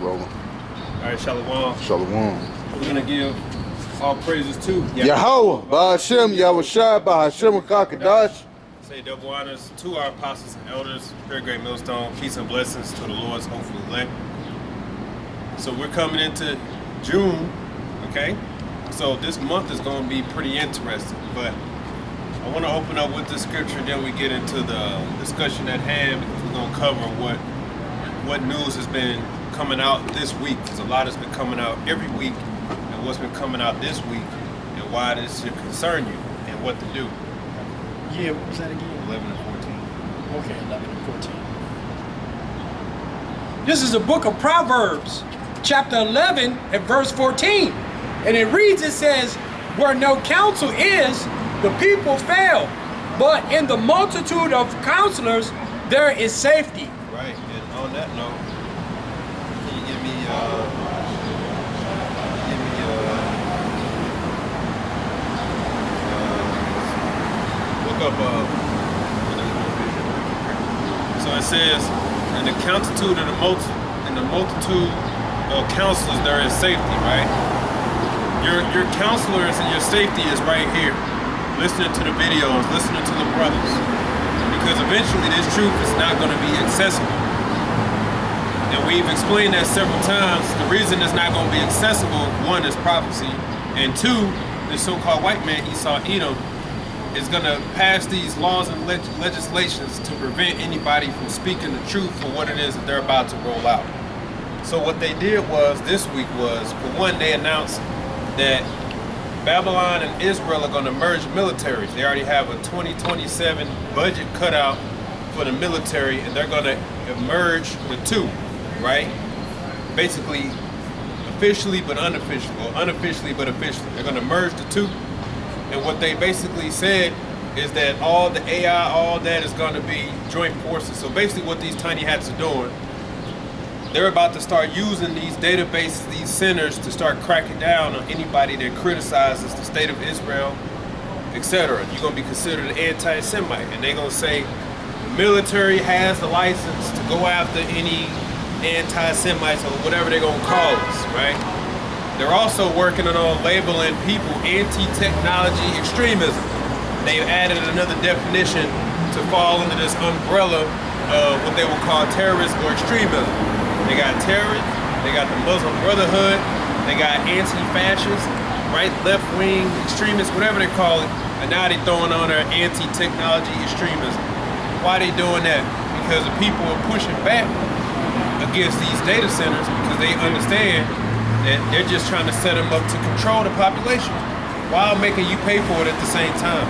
Rolling. All right, Shalom. Shalom. We're going to give all praises to Yahweh, Ba'ashem, Yahushua, Ba'ashem, Kakadash. Say double honors to our apostles and elders. Very great millstone. Peace and blessings to the Lord's hopeful elect. So we're coming into June, okay? So this month is going to be pretty interesting, but I want to open up with the scripture, then we get into the discussion at hand, because we're going to cover what news has been coming out this week, because a lot has been coming out every week, and what's been coming out this week, and why this should concern you, and what to do. Yeah, what was that again? 11 and 14. Okay, 11 and 14. This is the book of Proverbs, chapter 11 and verse 14. And it reads, it says, where no counsel is, the people fail. But in the multitude of counselors, there is safety. Right, and on that note, can you give me look up, so it says, in the multitude of counselors, there is safety, right? Your counselors and your safety is right here. Listening to the videos, listening to the brothers. Because eventually this truth is not going to be accessible. And we've explained that several times. The reason it's not going to be accessible, one, is prophecy. And two, the so-called white man, Esau Edom, is going to pass these laws and legislations to prevent anybody from speaking the truth for what it is that they're about to roll out. So what they did was, this week was, for one, they announced that Babylon and Israel are going to merge militaries. They already have a 2027 budget cut out for the military, and they're going to merge the two, right? Basically, officially but unofficially, or unofficially but officially. They're going to merge the two. And what they basically said is that all the AI, all that is going to be joint forces. So basically what these tiny hats are doing, they're about to start using these databases, these centers, to start cracking down on anybody that criticizes the state of Israel, etc. You're going to be considered an anti-Semite. And they're going to say the military has the license to go after any anti-Semites, or whatever they're going to call us, right? They're also working on labeling people anti-technology extremism. They've added another definition to fall under this umbrella of what they will call terrorism or extremism. They got terrorists, they got the Muslim Brotherhood, they got anti-fascists, right, left-wing extremists, whatever they call it, and now they're throwing on their anti-technology extremism. Why are they doing that? Because the people are pushing back against these data centers because they understand that they're just trying to set them up to control the population while making you pay for it at the same time.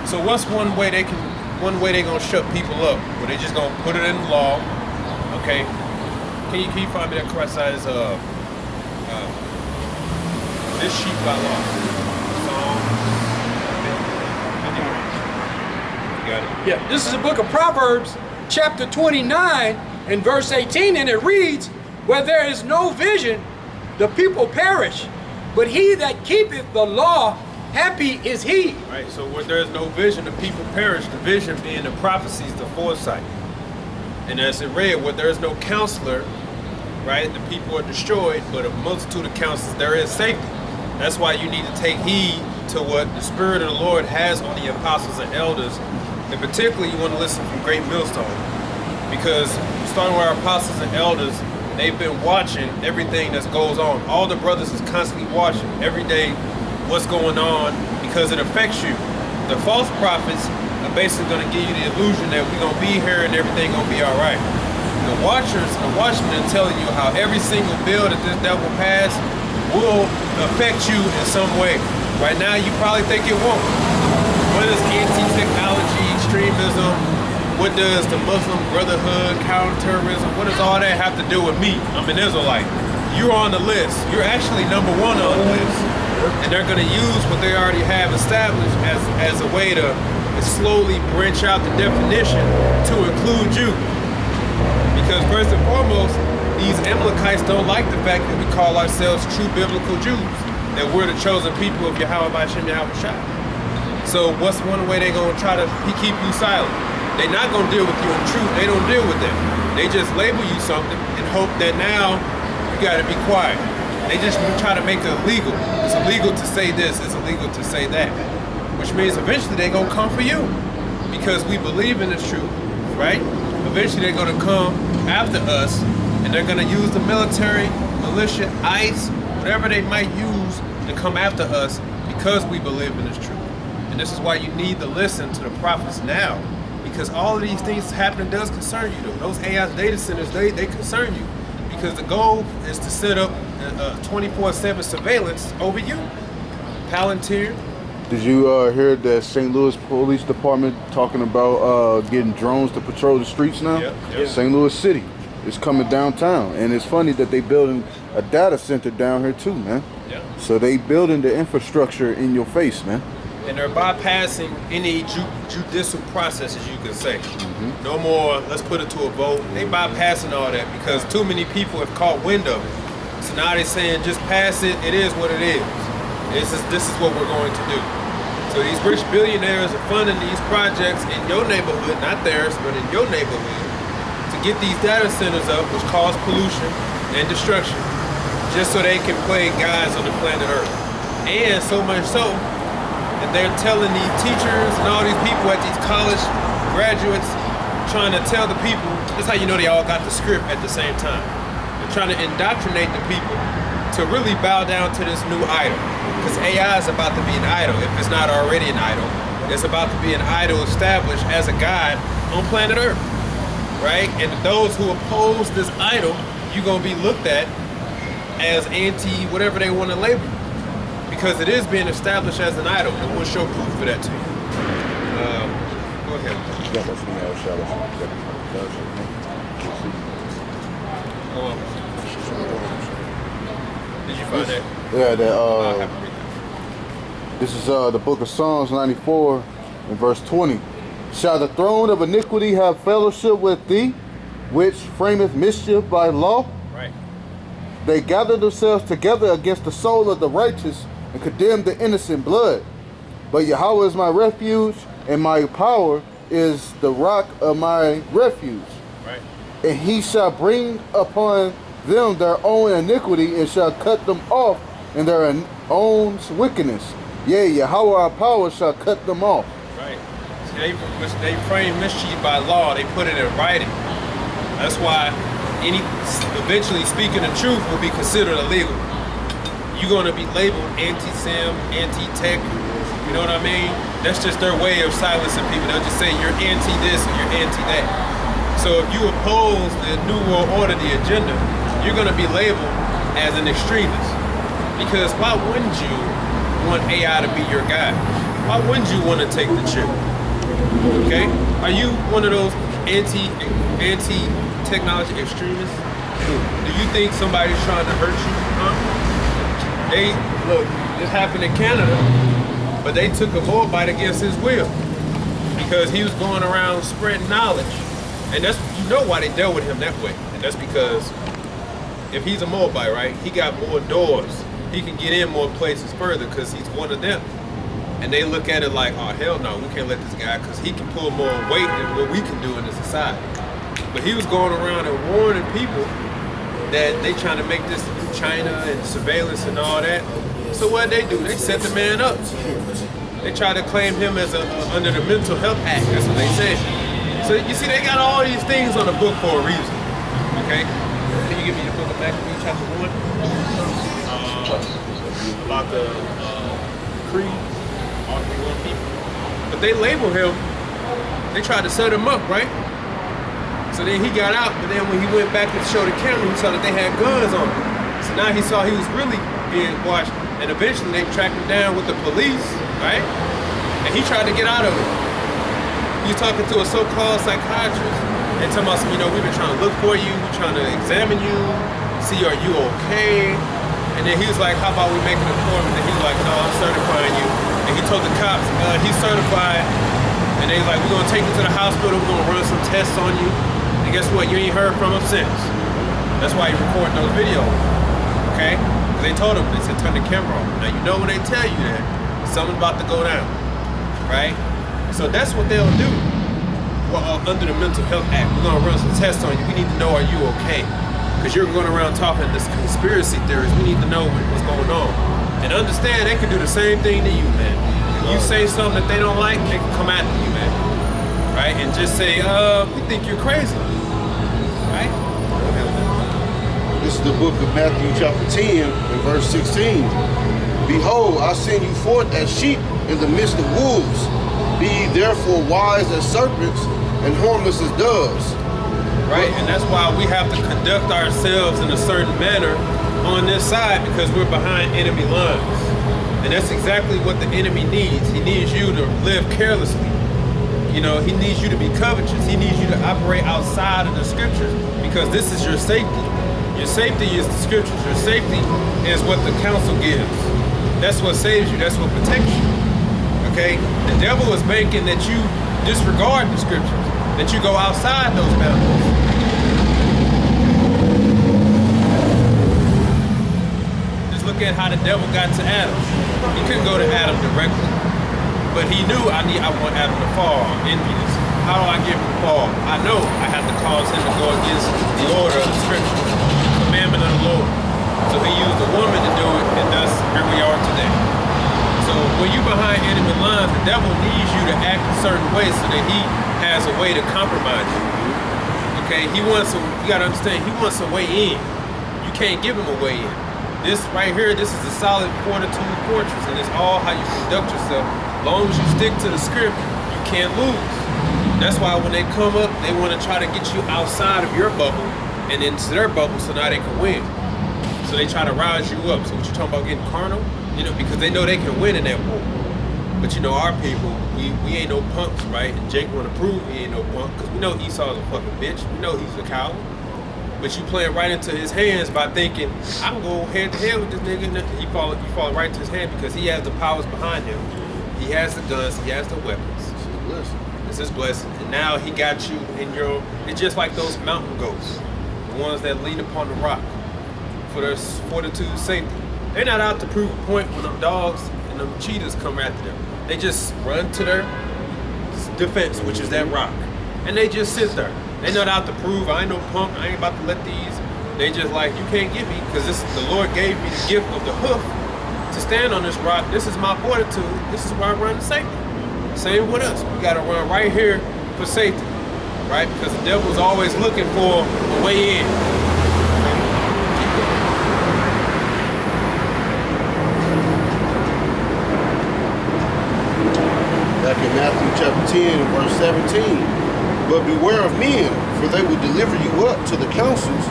So what's one way they're gonna shut people up? Well, they're just gonna put it in the law, okay? Can you find me that correct size? This sheep by law. Psalm 53. You got it? Yeah, this is the book of Proverbs, chapter 29 and verse 18, and it reads, where there is no vision, the people perish, but he that keepeth the law, happy is he. Right, so where there is no vision, the people perish. The vision being the prophecies, the foresight. And as it read, where there is no counselor, right, the people are destroyed, but a multitude of counselors, there is safety. That's why you need to take heed to what the Spirit of the Lord has on the apostles and elders. And particularly, you want to listen from Great Millstone. Because starting with our apostles and elders, they've been watching everything that goes on. All the brothers is constantly watching every day what's going on, because it affects you. The false prophets are basically going to give you the illusion that we're going to be here and everything going to be all right. The watchmen are telling you how every single bill that this devil passed will affect you in some way. Right now, you probably think it won't. What is anti-technology, extremism? What does the Muslim Brotherhood, counterterrorism, what does all that have to do with me? I'm an Israelite. You're on the list. You're actually number one on the list. And they're going to use what they already have established as a way to slowly branch out the definition to include you. Because first and foremost, these Amalekites don't like the fact that we call ourselves true biblical Jews, that we're the chosen people of Yahweh B'Shem Yahweh Shai. So what's one way they're going to try to keep you silent? They're not going to deal with you in truth. They don't deal with that. They just label you something and hope that now you gotta be quiet. They just try to make it illegal. It's illegal to say this, it's illegal to say that. Which means eventually they're gonna come for you. Because we believe in the truth, right? Eventually they're gonna come after us and they're gonna use the military, militia, ICE, whatever they might use to come after us because we believe in this truth. And this is why you need to listen to the prophets now. Because all of these things happening does concern you though. Those AI data centers, they concern you. Because the goal is to set up 24/7 surveillance over you. Palantir. Did you hear that St. Louis Police Department talking about getting drones to patrol the streets now? Yep. St. Louis City is coming downtown. And it's funny that they building a data center down here too, man. Yep. So they building the infrastructure in your face, man. And they're bypassing any judicial process, as you can say. No more, let's put it to a vote. They bypassing all that because too many people have caught wind of it. So now they're saying, just pass it, it is what it is. This is what we're going to do. So these rich billionaires are funding these projects in your neighborhood, not theirs, but in your neighborhood, to get these data centers up, which cause pollution and destruction, just so they can play guys on the planet Earth. And so much so, and they're telling these teachers and all these people at these college graduates, trying to tell the people, that's how you know they all got the script at the same time. They're trying to indoctrinate the people to really bow down to this new idol. Because AI is about to be an idol, if it's not already an idol. It's about to be an idol established as a god on planet Earth, right? And those who oppose this idol, you're gonna be looked at as anti whatever they want to label. Because it is being established as an idol, and we'll show proof for that to you. Go ahead. Did you find that? Yeah, this is the book of Psalms 94 and verse 20. Shall the throne of iniquity have fellowship with thee, which frameth mischief by law? Right. They gather themselves together against the soul of the righteous and condemn the innocent blood. But Yahweh is my refuge, and my power is the rock of my refuge. Right. And he shall bring upon them their own iniquity, and shall cut them off in their own wickedness. Yea, Yahweh our power shall cut them off. Right. See, they frame mischief by law. They put it in writing. That's why eventually speaking the truth will be considered illegal. You're going to be labeled anti-sim, anti-tech. You know what I mean? That's just their way of silencing people. They'll just say you're anti-this or you're anti-that. So if you oppose the New World Order, the agenda, you're going to be labeled as an extremist. Because why wouldn't you want AI to be your guide? Why wouldn't you want to take the chip? Okay? Are you one of those anti-technology extremists? Do you think somebody's trying to hurt you? Huh? Look, this happened in Canada, but they took a Moabite against his will because he was going around spreading knowledge. And that's, you know why they dealt with him that way. And that's because if he's a Moabite, right, he got more doors. He can get in more places further because he's one of them. And they look at it like, oh, hell no, we can't let this guy because he can pull more weight than what we can do in the society. But he was going around and warning people that they trying to make this China and surveillance and all that. So what they do? They set the man up. They try to claim him as under the Mental Health Act. That's what they said. So you see, they got all these things on the book for a reason. Okay? Can you give me the book of Maccabees, chapter 1? About the creed, all 31 people. But they label him. They tried to set him up, right? So then he got out, but then when he went back to show the camera, he saw that they had guns on him. So now he saw he was really being watched, and eventually they tracked him down with the police, right? And he tried to get out of it. He's talking to a so-called psychiatrist, and talking about, you know, we've been trying to look for you, we're trying to examine you, see are you okay? And then he was like, how about we make an appointment? And he's like, no, I'm certifying you. And he told the cops, he's certified. And they was like, we're gonna take you to the hospital, we're gonna run some tests on you. And guess what? You ain't heard from him since. That's why he recording those videos, okay? They told him, they said, turn the camera off. Now you know when they tell you that, something's about to go down, right? So that's what they'll do. Well, under the Mental Health Act, we're gonna run some tests on you. We need to know, are you okay? Because you're going around talking this conspiracy theories. We need to know what's going on. And understand they can do the same thing to you, man. If you say something that they don't like, they can come after you, man. Right? And just say, we think you're crazy. Right? This is the book of Matthew chapter 10 and verse 16. Behold, I send you forth as sheep in the midst of wolves. Be ye therefore wise as serpents and harmless as doves. Right, and that's why we have to conduct ourselves in a certain manner on this side, because we're behind enemy lines. And that's exactly what the enemy needs. He needs you to live carelessly. You know, he needs you to be covetous. He needs you to operate outside of the scriptures, because this is your safety. Your safety is the scriptures. Your safety is what the counsel gives. That's what saves you. That's what protects you. Okay? The devil is banking that you disregard the scriptures, that you go outside those boundaries. Just look at how the devil got to Adam. He couldn't go to Adam directly, but he knew I want Adam to fall. I'm envious. How do I get him to fall? I know I have to cause him to go against the order of the scripture, the commandment of the Lord. So he used a woman to do it, and thus here we are today. So when you're behind enemy lines, the devil needs you to act a certain way so that he has a way to compromise you. Okay, you gotta understand, he wants a way in. You can't give him a way in. This right here, this is a solid fortitude fortress, and it's all how you conduct yourself. As long as you stick to the script, you can't lose. That's why when they come up, they want to try to get you outside of your bubble and into their bubble so now they can win. So they try to rise you up. So what you talking about getting carnal? You know, because they know they can win in that war. But you know, our people, we ain't no punks, right? And Jake want to prove he ain't no punk, because we know Esau's a fucking bitch. We know he's a coward. But you playing right into his hands by thinking, I can go head to head with this nigga. You fall right into his hand because he has the powers behind him. He has the guns, he has the weapons. It's his blessing. And now he got you in your, it's just like those mountain goats, the ones that lean upon the rock for their fortitude and safety. They're not out to prove a point when them dogs and them cheetahs come after them. They just run to their defense, which is that rock. And they just sit there. They're not out to prove, I ain't no punk, I ain't about to let these. They just like, you can't get me, because the Lord gave me the gift of the hoof to stand on this rock. This is my fortitude. This is where I run to safety. Same with us. We got to run right here for safety, right? Because the devil's always looking for a way in. Back in Matthew chapter 10 and verse 17. But beware of men, for they will deliver you up to the councils,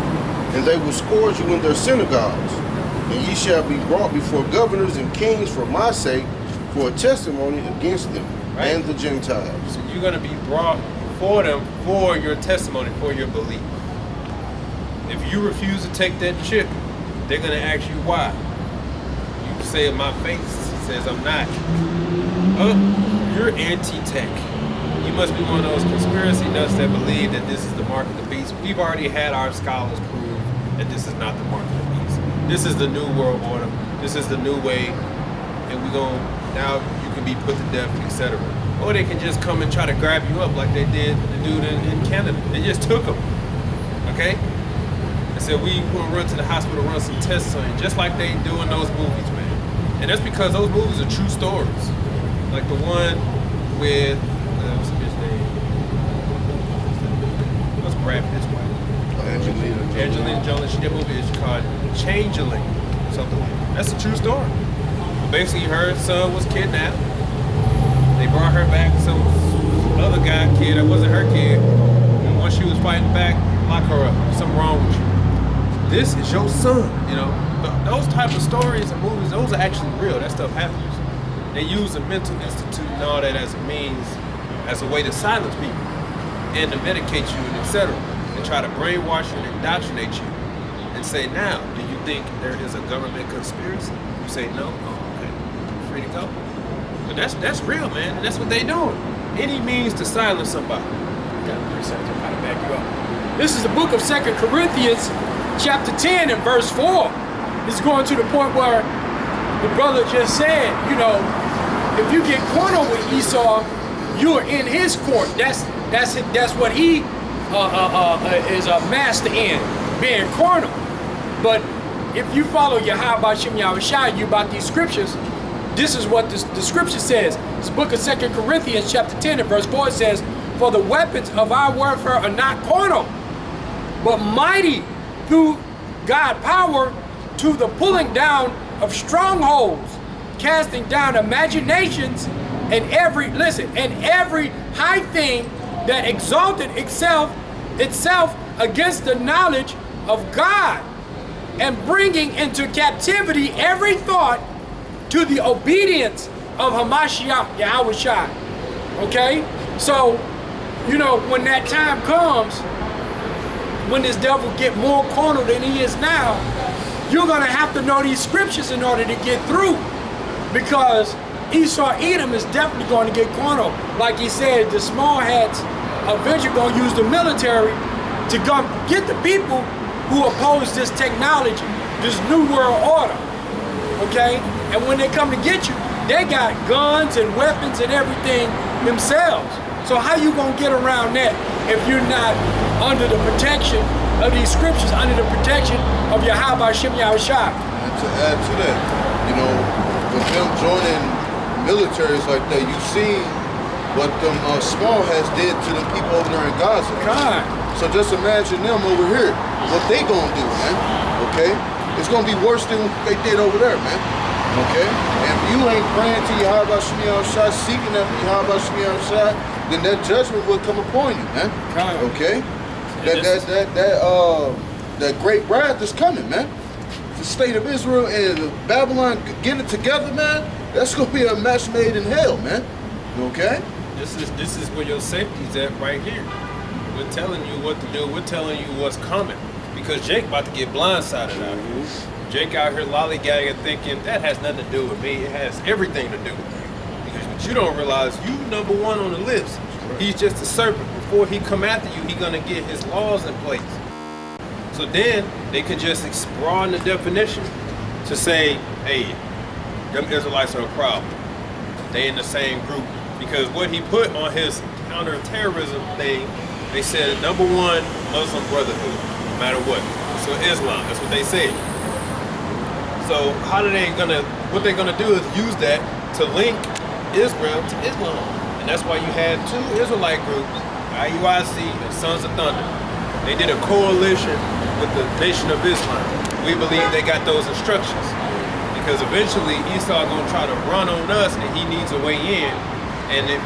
and they will scourge you in their synagogues. And ye shall be brought before governors and kings for my sake, for a testimony against them, right? And the Gentiles. So you're going to be brought before them for your testimony, for your belief. If you refuse to take that chip, they're going to ask you why. You say my face says I'm not. Oh, you're anti-tech. You must be one of those conspiracy nuts that believe that this is the mark of the beast. We've already had our scholars prove that this is not the mark of the beast. This is the new world order. This is the new way, and now you can be put to death, etc. Or they can just come and try to grab you up like they did the dude in Canada. They just took him, okay? They said, we want to run to the hospital, run some tests on you, just like they do in those movies, man. And that's because those movies are true stories. Like the one with, what's his name? What's Brad Pitt's wife? Angelina Jolie. She did a movie is called Changeling, something like that. That's a true story. Basically, her son was kidnapped. They brought her back. Some other kid that wasn't her kid. And once she was fighting back, lock her up. Something wrong with you. This is your son. You know, those type of stories and movies, those are actually real. That stuff happens. They use the mental institute and all that as a means, as a way to silence people and to medicate you and etc. And try to brainwash you and indoctrinate you and say, now, do you think there is a government conspiracy? You say no? Oh, okay. Free to go. But that's real, man. And that's what they doing. Any means to silence somebody. Got 3 seconds. I'm trying to back you up. This is the book of 2 Corinthians, chapter 10 and verse 4. It's going to the point where the brother just said, you know, if you get cornered with Esau, you're in his court. That's what he is a master in. being carnal. But if you follow Yahweh Shem Yahushua, you about these scriptures, this is what the scripture says. This book of 2 Corinthians chapter 10 and verse 4 says, for the weapons of our warfare are not carnal, but mighty through God power to the pulling down of strongholds, casting down imaginations and every high thing that exalted itself against the knowledge of God, and bringing into captivity every thought to the obedience of Hamashiach Yahushua. Okay? So, you know, when that time comes, when this devil get more carnal than he is now, you're going to have to know these scriptures in order to get through. Because Esau Edom is definitely going to get carnal. Like he said, the small hats eventually going to use the military to go get the people who oppose this technology, this new world order. Okay? And when they come to get you, they got guns and weapons and everything themselves. So how you gonna get around that if you're not under the protection of these scriptures, under the protection of Yahweh Shem Yahushua? And to add to that, you know, with them joining militaries like that, you've seen what them small hats did to the people over there in Gaza. God. So just imagine them over here, what they gonna do, man, okay? It's gonna be worse than what they did over there, man, okay? And if you ain't praying to Yahweh Shem Yahushua, seeking after Yahweh Shem Yahushua, then that judgment will come upon you, man, okay? That great wrath is coming, man. The state of Israel and Babylon get it together, man, that's gonna be a match made in hell, man, okay? This is where your safety's at right here. We're telling you what to do. We're telling you what's coming. Because Jake about to get blindsided out here. Jake out here lollygagging thinking that has nothing to do with me. It has everything to do with me. Because what you don't realize, you number one on the list. He's just a serpent. Before he come after you, he gonna get his laws in place. So then they could just broaden the definition to say, hey, them Israelites are a problem. They in the same group. Because what he put on his counter-terrorism thing, they said number one, Muslim Brotherhood, no matter what. So Islam, that's what they say. So what they're gonna do is use that to link Israel to Islam. And that's why you had two Israelite groups, IUIC and Sons of Thunder. They did a coalition with the Nation of Islam. We believe they got those instructions. Because eventually Esau gonna try to run on us and he needs a way in. And if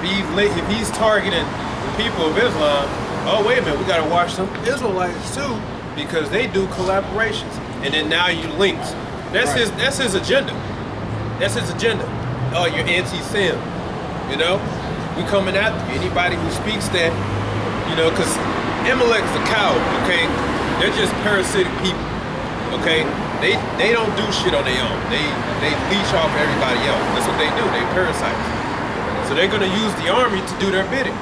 he's targeting the people of Islam, oh wait a minute, we gotta watch some Israelites too, because they do collaborations. And then now you links. That's his agenda. That's his agenda. Oh, you're anti-Sem. You know? We coming after you. Anybody who speaks that, you know, because Amalek's a coward, okay? They're just parasitic people. Okay? They don't do shit on their own. They leech off everybody else. That's what they do. They parasites. So they're gonna use the army to do their bidding.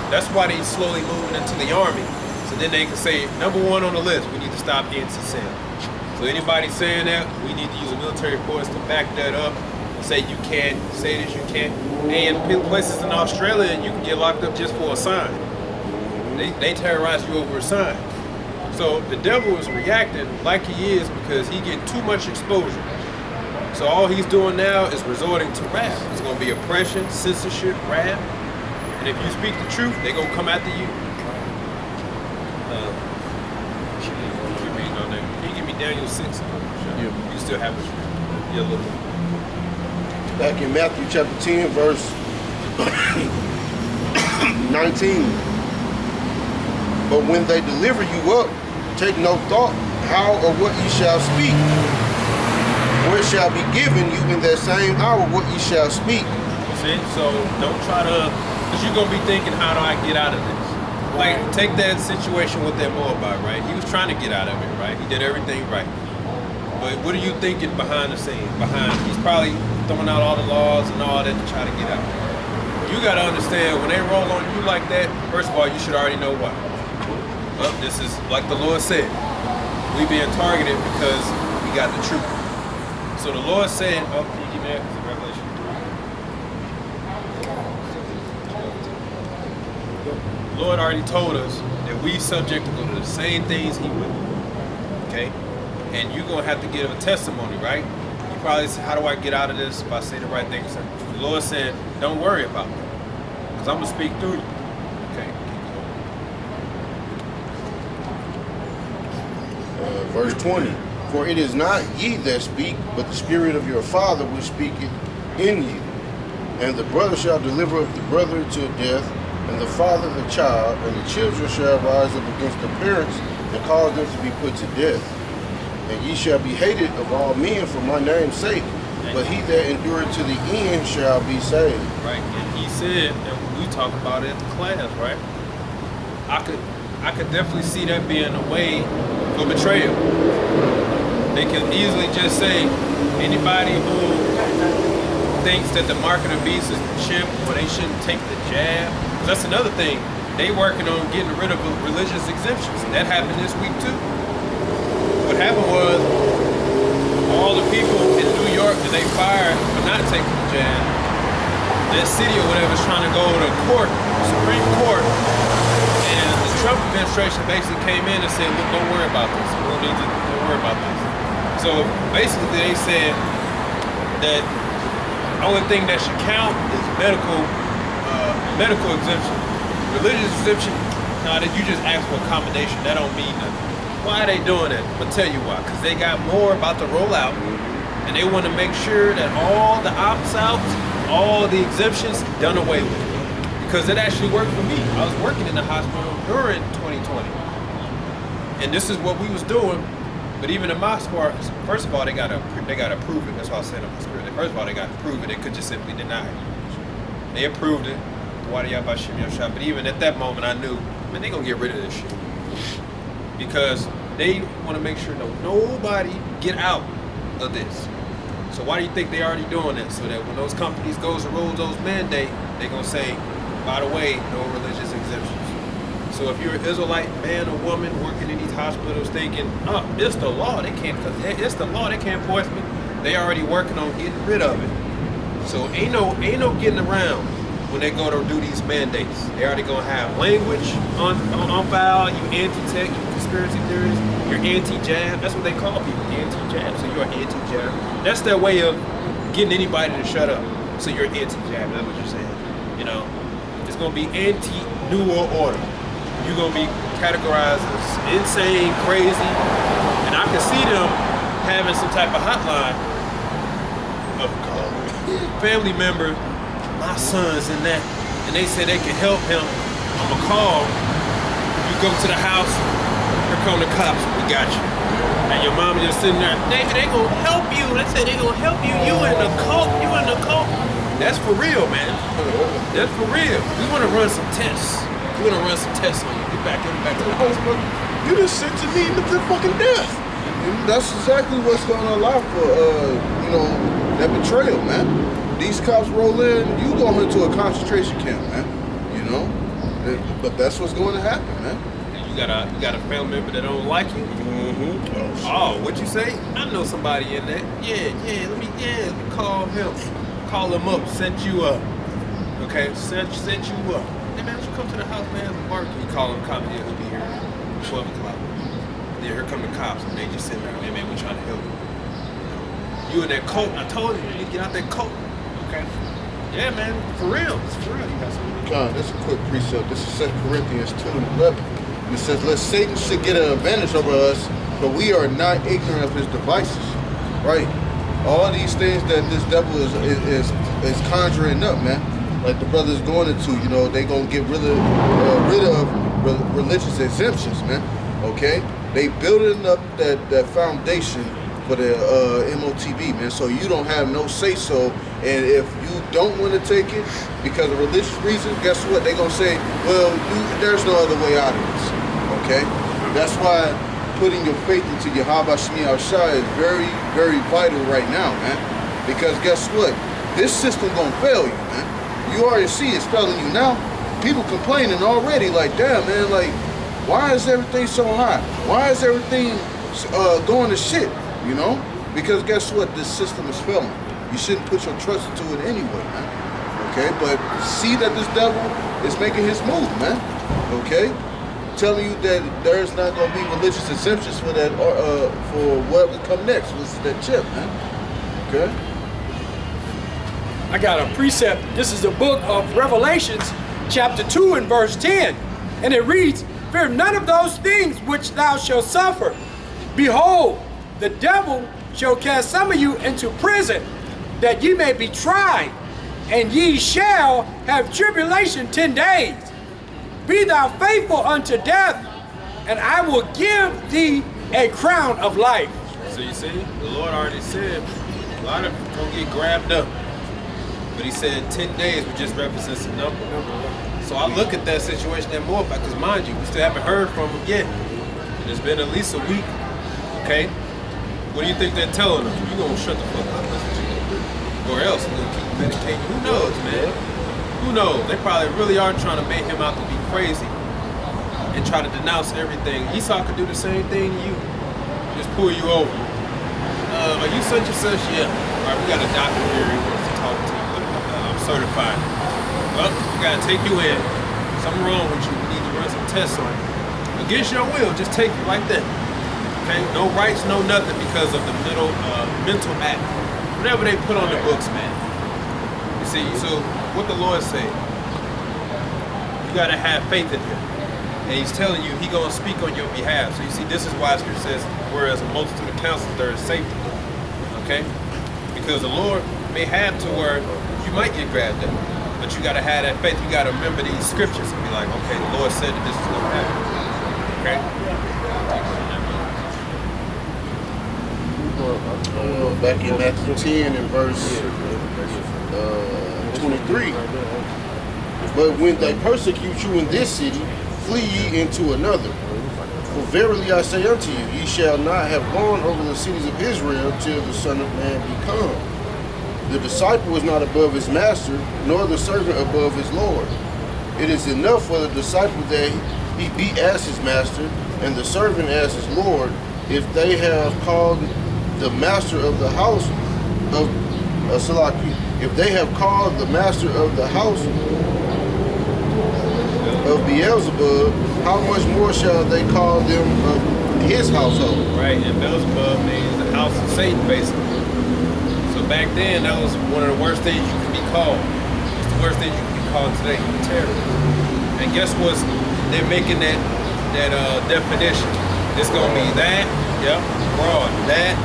That's why they slowly moving into the army. So then they can say, number one on the list, we need to stop anti-Sem. So anybody saying that, we need to use a military force to back that up and say you can't, say this, you can't. And places in Australia, you can get locked up just for a sign. They terrorize you over a sign. So the devil is reacting like he is because he getting too much exposure. So all he's doing now is resorting to wrath. It's gonna be oppression, censorship, wrath. And if you speak the truth, they're gonna come after you. Can you give me Daniel 6? Yeah. You still have it? Yeah, a little bit. Back in Matthew chapter 10, verse 19. But when they deliver you up, take no thought how or what ye shall speak. For it shall be given you in that same hour what ye shall speak. See? So don't try to, because you're going to be thinking, how do I get out of this? Like, take that situation with that Moabite, right? He was trying to get out of it, right? He did everything right. But what are you thinking behind the scenes? He's probably throwing out all the laws and all that to try to get out. You got to understand, when they roll on you like that, first of all, you should already know why. Well, this is, like the Lord said, we being targeted because we got the truth. So the Lord said, oh, can you give me that? It's Revelation 3. The Lord already told us that we subject to go to the same things he went through. okay? And you're gonna have to give a testimony, right? You probably say, how do I get out of this if I say the right thing? So the Lord said, don't worry about that, because I'm gonna speak through you, okay? Verse 20. For it is not ye that speak, but the Spirit of your Father which speaketh in you. And the brother shall deliver up the brother to death, and the father the child, and the children shall rise up against the parents, and cause them to be put to death. And ye shall be hated of all men for my name's sake, but he that endureth to the end shall be saved. Right, and he said, and we talked about it in the class, right? I could definitely see that being a way for betrayal. They can easily just say, anybody who thinks that the mark of the beast is the chip, or they shouldn't take the jab. That's another thing. They working on getting rid of religious exemptions. That happened this week too. What happened was, all the people in New York that they fired for not taking the jab, that city or whatever is trying to go to court, Supreme Court, and the Trump administration basically came in and said, look, don't worry about this. Don't worry about this. So basically they said that the only thing that should count is medical exemption. Religious exemption, now that you just ask for accommodation, that don't mean nothing. Why are they doing that? I'll tell you why. Because they got more about to roll out, and they want to make sure that all the opt-outs, all the exemptions, done away with. Because it actually worked for me. I was working in the hospital during 2020, and this is what we was doing. But even in my sport, first of all, they gotta prove it. That's why I said in my spirit. First of all, they gotta prove it. They could just simply deny it. They approved it. But even at that moment, I knew, man, they gonna get rid of this shit, because they want to make sure nobody get out of this. So why do you think they already doing that? So that when those companies goes and rolls those mandates, they gonna say, by the way, no religious exemptions. So if you're an Israelite man or woman working in these hospitals thinking, oh, it's the law, they can't, it's the law, they can't force me. They already working on getting rid of it. So ain't no getting around when they go to do these mandates. They already gonna have language on file. You anti-tech, you conspiracy theorists, you're anti-jab. That's what they call people, anti-jab. So you're anti-jab. That's their way of getting anybody to shut up. So you're anti-jab. That's what you're saying. You know, it's gonna be anti-New World Order. You're gonna be categorized as insane, crazy, and I can see them having some type of hotline of family member, my son's in that, and they say they can help him. I'ma call. You go to the house, here come the cops, we got you. And your mama just sitting there, David, they gonna help you. They say they gonna help you. You in the cult, you in the cult. That's for real, man. That's for real. We wanna run some tests. We're gonna run some tests on you. Get back to the hospital. You just sentenced me to fucking death. And that's exactly what's going to allow for, that betrayal, man. These cops roll in, you go into a concentration camp, man. You know, but that's what's going to happen, man. And you got a family member that don't like you. Mm-hmm. Oh, what you say? I know somebody in there. Yeah. Let me call him. Call him up. Set you up. Okay, set you up. Hey man, you come to the house, man. Mark, you call him, cop, yeah, he'll be here 12 o'clock. Yeah, here come the cops, and they just sitting there, hey man, we trying to help you. You in that coat, I told you need to get out that coat. Okay. Yeah, man, for real. It's for real. You got something. John, this is a quick precept. This is 2 Corinthians 2:11. It says, lest Satan should get an advantage over us, but we are not ignorant of his devices. Right? All these things that this devil is conjuring up, man. Like the brothers going into, they gonna get rid of religious exemptions, man. Okay, they building up that foundation for the MOTB, man. So you don't have no say so, and if you don't want to take it because of religious reasons, guess what? They gonna say, well, there's no other way out of this. Okay, that's why putting your faith into Yahweh Shmi Al-Shai is very, very vital right now, man. Because guess what? This system gonna fail you, man. You already see it's failing you now. People complaining already, like, damn, man, like, why is everything so high? Why is everything going to shit, Because guess what? This system is failing. You shouldn't put your trust into it anyway, man. Okay? But see that this devil is making his move, man. Okay? telling you that there's not going to be religious exemptions for that, for what would come next, which is that chip, man. Okay. I got a precept. This is the book of Revelations, chapter 2 and verse 10. And it reads, "Fear none of those things which thou shalt suffer. Behold, the devil shall cast some of you into prison, that ye may be tried, and ye shall have tribulation 10 days. Be thou faithful unto death, and I will give thee a crown of life." So you see, the Lord already said a lot of people gonna get grabbed up. But he said 10 days would just represents a number. So I look at that situation and more because mind you, we still haven't heard from him yet. And it's been at least a week. Okay? What do you think they're telling them? You gonna shut the fuck up, that's what you gonna do. Or else we're gonna keep medicating. Who knows, man? Who knows? They probably really are trying to make him out to be crazy and try to denounce everything. Esau could do the same thing to you. Just pull you over. Are you such and such? Yeah. All right, we got a doctor here. He wants to talk to you. I'm certified. Well, we gotta take you in. Something wrong with you. We need to run some tests on you. Against your will, just take you like that. Okay? No rights, no nothing because of the mental act. Whatever they put on the books, man. You see, so what the Lord said, you gotta have faith in him. And he's telling you he gonna speak on your behalf. So you see, this is why Scripture says, whereas a multitude of counselors, there is safety. Okay? Because the Lord may have to where you might get grabbed up. But you gotta have that faith. You gotta remember these scriptures and be like, okay, the Lord said that this is gonna happen. Okay? Back in Matthew 10 and verse 23. "But when they persecute you in this city, flee ye into another. For verily I say unto you, ye shall not have gone over the cities of Israel till the Son of Man be come. The disciple is not above his master, nor the servant above his Lord. It is enough for the disciple that he be as his master, and the servant as his Lord, if they have called the master of the house of Salaki, if they have called the master of the house of Beelzebub, how much more shall they call them of his household?" Right, and Beelzebub means the house of Satan, basically. So back then, that was one of the worst things you could be called. It's the worst thing you can be called today, terror. And guess what? They're making that definition. It's gonna be that, yep, broad, that,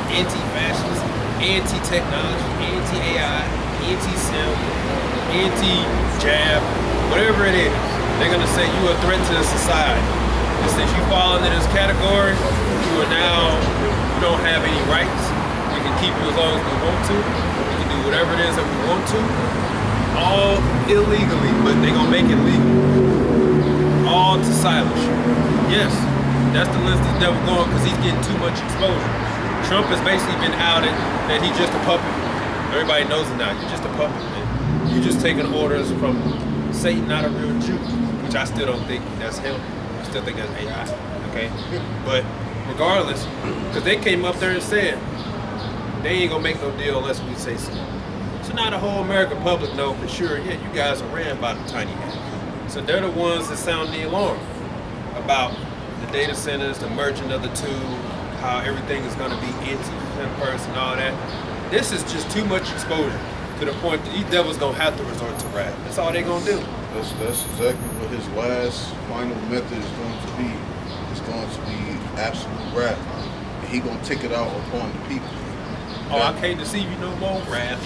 anti-fascist, anti-technology, anti-AI, anti-sim, anti-jab, whatever it is. They're gonna say you are a threat to the society. And since you fall into this category, you don't have any rights. We can keep you as long as we want to. We can do whatever it is that we want to. All illegally, but they're gonna make it legal. All to silence you. Yes, that's the list the devil going because he's getting too much exposure. Trump has basically been outed that he's just a puppet. Everybody knows it now. You're just a puppet, man. You're just taking orders from Satan, not a real Jew, which I still don't think that's him. I still think that's AI, okay? But regardless, because they came up there and said, they ain't gonna make no deal unless we say so. So now the whole American public know for sure, yeah, you guys are ran by the tiny hat. So they're the ones that sound the alarm about the data centers, the merging of the two, how everything is gonna be anti-first and all that. This is just too much exposure to the point that these devils gonna have to resort to wrath. That's all they gonna do. That's exactly what his last final method is going to be. It's going to be absolute wrath. And he gonna take it out upon the people. Oh, I can't deceive you no more. Wrath.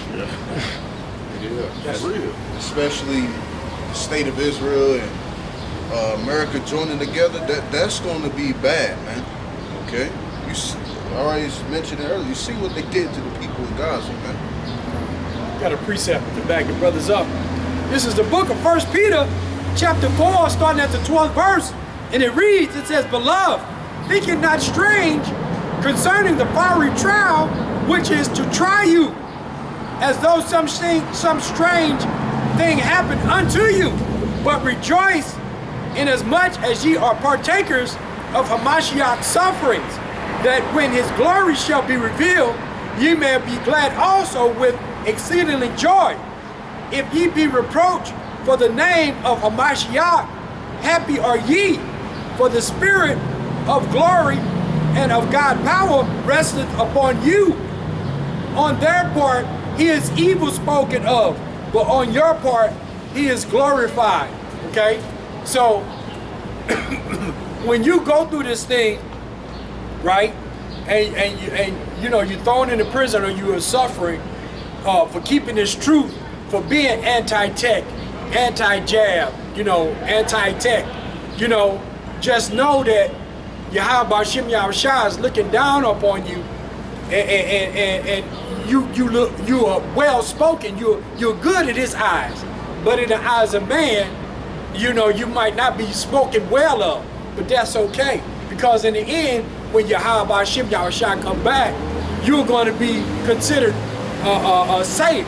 Yeah, that's real. Especially the state of Israel and America joining together. That's going to be bad, man. Okay, you already mentioned it earlier. You see what they did to the people of Gaza, man. Got a precept to back the brothers up. This is the book of 1 Peter, chapter 4, starting at the 12th verse. And it reads, it says, "Beloved, think it not strange concerning the fiery trial which is to try you, as though some strange thing happened unto you. But rejoice inasmuch as ye are partakers of Hamashiach's sufferings, that when his glory shall be revealed, ye may be glad also with exceedingly joy. If ye be reproached for the name of Hamashiach, happy are ye, for the spirit of glory and of God power resteth upon you. On their part, he is evil spoken of, but on your part, he is glorified. Okay? So, when you go through this thing, right, and you know, you're thrown into prison or you are suffering for keeping this truth, for being anti-tech, anti-jab, you know, anti-tech, you know, just know that Yahweh Hashem Yahushua is looking down upon you, and you are well spoken, you're good in his eyes, but in the eyes of man, you know, you might not be spoken well of, but that's okay, because in the end, when Yahweh Hashem Yahushua come back, you're going to be considered safe,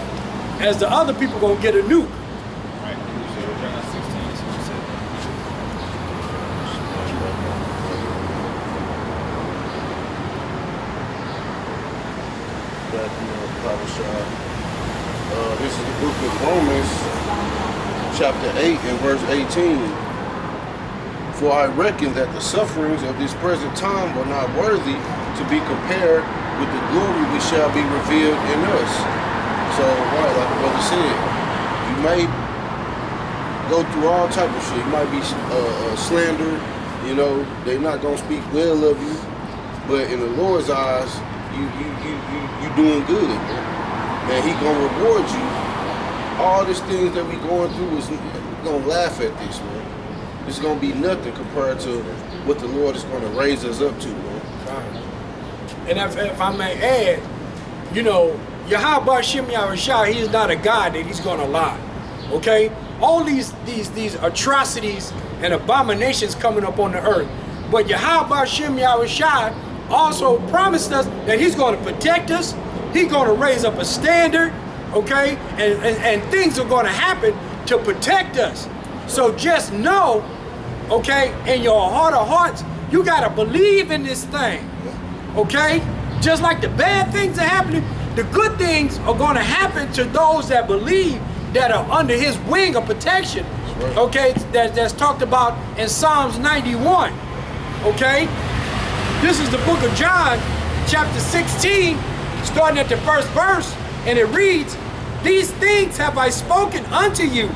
as the other people gonna get a nuke. Right. John 16 is what it said. This is the book of Romans, chapter 8 and verse 18. For I reckon that the sufferings of this present time are not worthy to be compared with the glory which shall be revealed in us. So, right, like the brother said, you may go through all type of shit. You might be slandered, you know, they're not gonna speak well of you, but in the Lord's eyes, you doing good, man. He gonna reward you. All these things that we going through is gonna laugh at this, man. It's gonna be nothing compared to what the Lord is gonna raise us up to, man. And if I may add, you know, Yahweh Hashem Yahushua, he is not a God that he's gonna lie. Okay? All these atrocities and abominations coming up on the earth. But Yahweh Hashem Yahushua also promised us that he's gonna protect us, he's gonna raise up a standard, okay? And things are gonna happen to protect us. So just know, okay, in your heart of hearts, you gotta believe in this thing, okay? Just like the bad things are happening, the good things are gonna happen to those that believe, that are under his wing of protection, okay? That's talked about in Psalms 91, okay? This is the book of John, chapter 16, starting at the first verse, and it reads, "These things have I spoken unto you,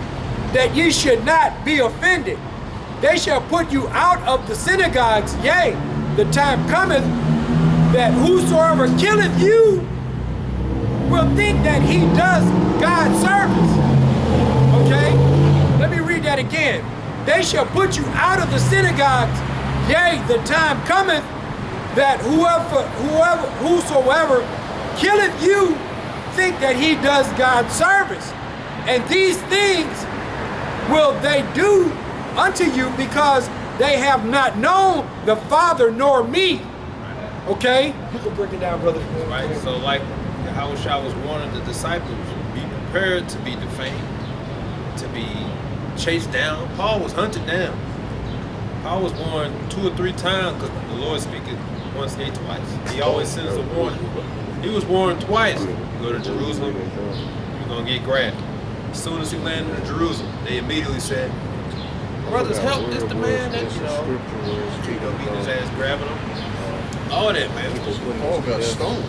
that ye should not be offended. They shall put you out of the synagogues. Yea, the time cometh that whosoever killeth you will think that he does God's service." Okay? Let me read that again. "They shall put you out of the synagogues. Yea, the time cometh that whosoever killeth you think that he does God's service. And these things will they do unto you, because they have not known the Father nor me." Okay? You can break it down, brother. Right, so like Yahushua was warning the disciples, be prepared to be defamed, to be chased down. Paul was hunted down. Paul was warned 2 or 3 times, because the Lord speaketh once, yea, twice. He always sends a warning. He was warned twice. You go to Jerusalem, you're going to get grabbed. As soon as he landed in Jerusalem, they immediately said, "Brothers, help, this the man that, you know, beating his ass, grabbing him." All that, man. Paul got stoned.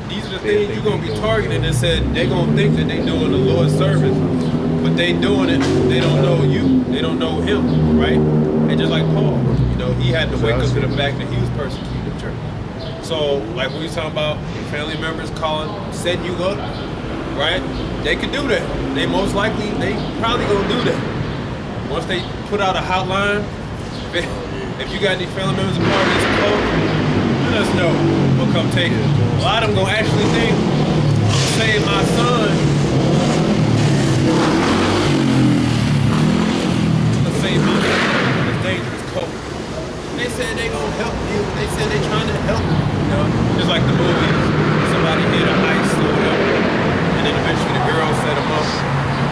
These are the things you're going to be targeting, and said they're going to think that they're doing the Lord's service, but they doing it, they don't know you, they don't know him, right? And just like Paul, you know, he had to wake up to the fact that he was persecuting the church. So, like we was talking about, your family members calling, setting you up, right? They could do that. They most likely, they probably gonna do that. Once they put out a hotline, if you got any family members a part of this cult, let us know. We'll come take it. A lot of them gonna actually think, save my son. Let's save me. It's dangerous cult. They said they gonna help you. They said they trying to help you. You know, just like the movies. Somebody hit a heist or whatever. And then eventually the girls set them up.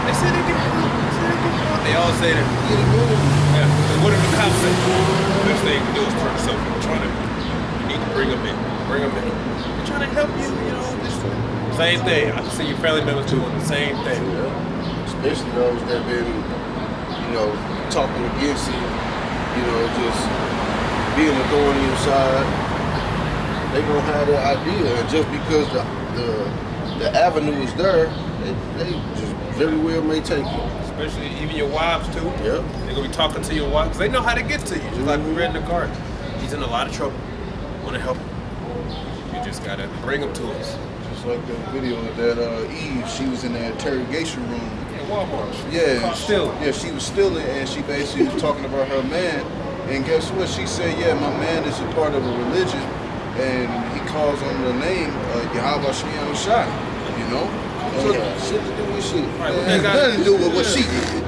They said they get help. They all say that. Yeah. And what if the cops say? The best thing to do is turn yourself and try to, you need to bring them in. Bring them in. They're trying to help you, you know. Same thing. I can see your family members doing the same thing. Especially those that been you know, talking against it, you know, just being a thorn in your side, they gonna have that idea. And just because the avenue is there, they just very well may take it. Especially even your wives too. Yep. They're gonna be talking to your wives. They know how to get to you. Just like we read in the card. He's in a lot of trouble. Wanna help him. You just gotta bring him to us. Just like the video that Eve, she was in the interrogation room. Yeah, Walmart. Yeah, Stealing. yeah, she was stealing, and she basically was talking about her man. And guess what? She said, "Yeah, my man is a part of a religion, and he calls on the name Yahweh Shemiah Shai." You know, So shit to do with shit. Right, it has nothing to do with what she did.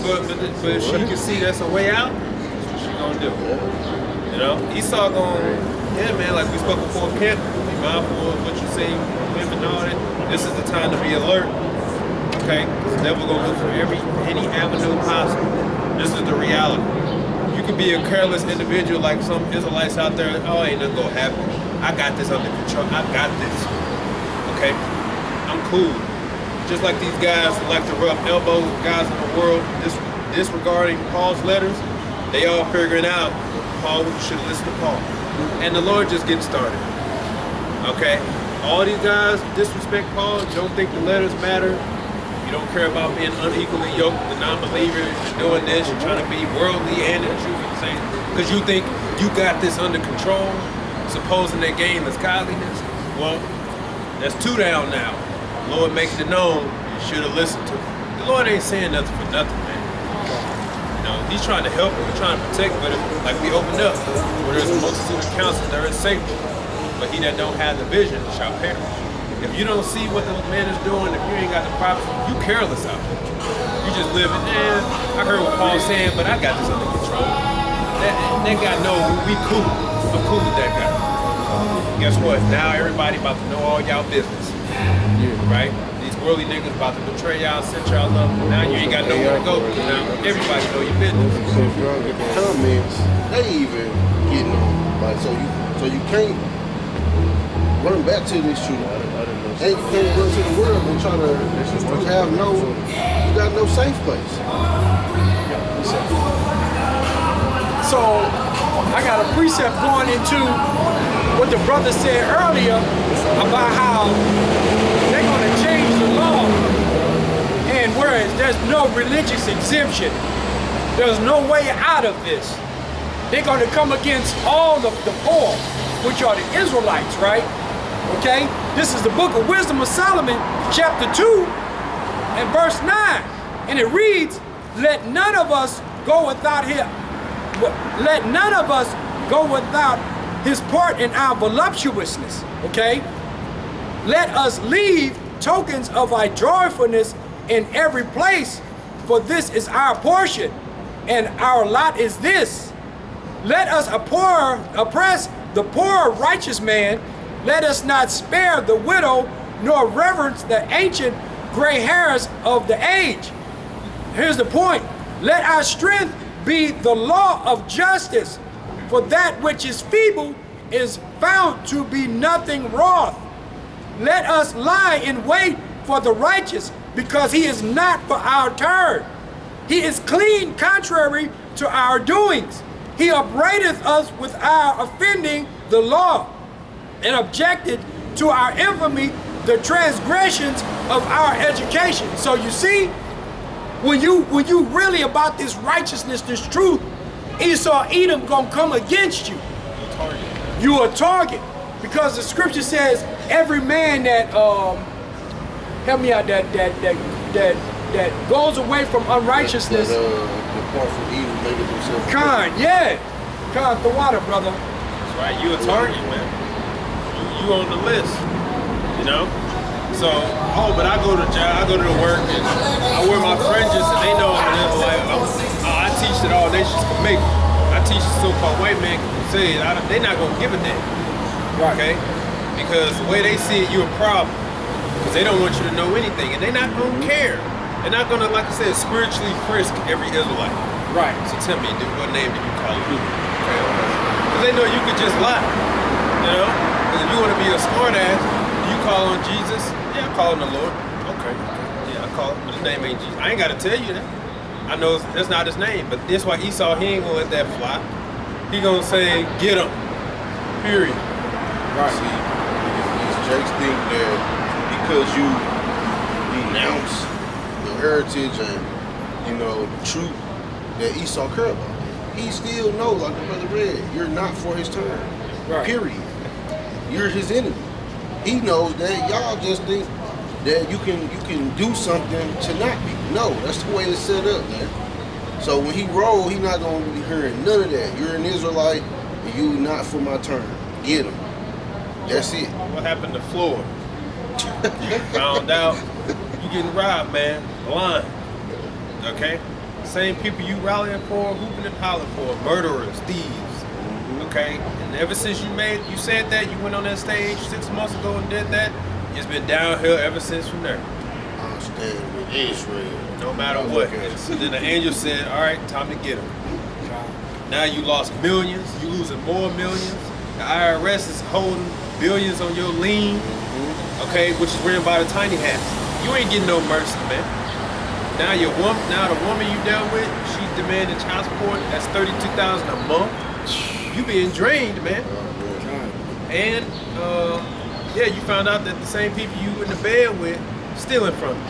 But if she can see that's a way out, that's what she gonna do. You know, Esau going, yeah, man, like we spoke before, camp, be mindful of what you say, women and all that. This is the time to be alert, okay? Because the devil gonna look for any avenue possible. This is the reality. You could be a careless individual like some Israelites out there, oh, ain't nothing gonna happen. I got this under control, I got this, okay? I'm cool. Just like these guys that like to rub elbows with guys in the world, disregarding Paul's letters, they all figuring out Paul should listen to Paul. And the Lord just getting started. Okay? All these guys disrespect Paul, don't think the letters matter. You don't care about being unequally yoked with the non-believer. You're doing this, you're trying to be worldly and in the truth at the same time. Because you think you got this under control, supposing that game is godliness. Well, that's 2 down now. Lord making it known, you should have listened to him. The Lord ain't saying nothing for nothing, man. You know, he's trying to help, he's trying to protect, but like we opened up, where there's a multitude of counsels, there is safety. But he that don't have the vision shall perish. If you don't see what the man is doing, if you ain't got the prophecy, you careless out there. You just living, I heard what Paul's saying, but I got this under control. That guy know we cool. I'm cool with that guy. Guess what? Now everybody about to know all y'all business. Right? These worldly niggas about to betray y'all, set y'all up. Now you ain't got nowhere to go. Now everybody know your business. So if y'all get the comments, they even getting on. Like so you can't run back to this truth. And you can't run to the world and try to have you got no safe place. So I got a precept going into what the brother said earlier about how they're going to change the law, and whereas there's no religious exemption, there's no way out of this. They're going to come against all of the poor, which are the Israelites, right? Okay? This is the book of Wisdom of Solomon, chapter 2 and verse 9. And it reads, let none of us go without his part in our voluptuousness, okay? Let us leave tokens of our joyfulness in every place, for this is our portion, and our lot is this. Let us oppress the poor righteous man. Let us not spare the widow, nor reverence the ancient gray hairs of the age. Here's the point. Let our strength be the law of justice, for that which is feeble is found to be nothing wroth. Let us lie in wait for the righteous, because he is not for our turn. He is clean contrary to our doings. He upbraideth us with our offending the law, and objected to our infamy, the transgressions of our education. So you see, when you really about this righteousness, this truth, Esau, Edom gonna come against you. You a target, because the scripture says every man that help me out, that goes away from unrighteousness. Depart from evil, make it themselves. Con, the water, brother. That's right, you a target, man. You on the list, you know? So, but I go to job, I go to the work, and I wear my fringes, and they know I'm an Israelite. I teach that all nations can make it. I teach the so-called white man can say it. They're not gonna give a damn, okay? Because the way they see it, you're a problem. Because they don't want you to know anything, and they're not gonna care. They're not gonna, like I said, spiritually frisk every Israelite. Right. So tell me, what name do you call it? Because they know you could just lie, you know? Because if you want to be a smart ass, you call on Jesus. Yeah, I call on the Lord. Okay. Yeah, I call him, but his name ain't Jesus. I ain't got to tell you that. I know that's not his name, but that's why Esau, he ain't gonna let that fly. He gonna say, get him. Period. Right. See, these jakes think that because you denounce your heritage and, you know, the truth that Esau care about. He still know, like the brother read, you're not for his turn. Right. Period. You're his enemy. He knows that y'all just think that you can do something to not be. No, that's the way it's set up, man. So when he roll, he not gonna be hearing none of that. You're an Israelite, and you not for my turn. Get him. That's it. What happened to Floyd? You found out you getting robbed, man. Blind. Okay? Same people you rallying for, hooping and hollering for, murderers, thieves. Okay? And ever since you said that, you went on that stage 6 months ago and did that, it's been downhill ever since from there. I'm standing with Israel. No matter what. So then the angel said, all right, time to get him. Now you lost millions, you losing more millions. The IRS is holding billions on your lien, okay, which is written by the tiny hats. You ain't getting no mercy, man. Now the woman you dealt with, she's demanding child support. That's $32,000 a month. You being drained, man. And yeah, you found out that the same people you in the bed with stealing from you.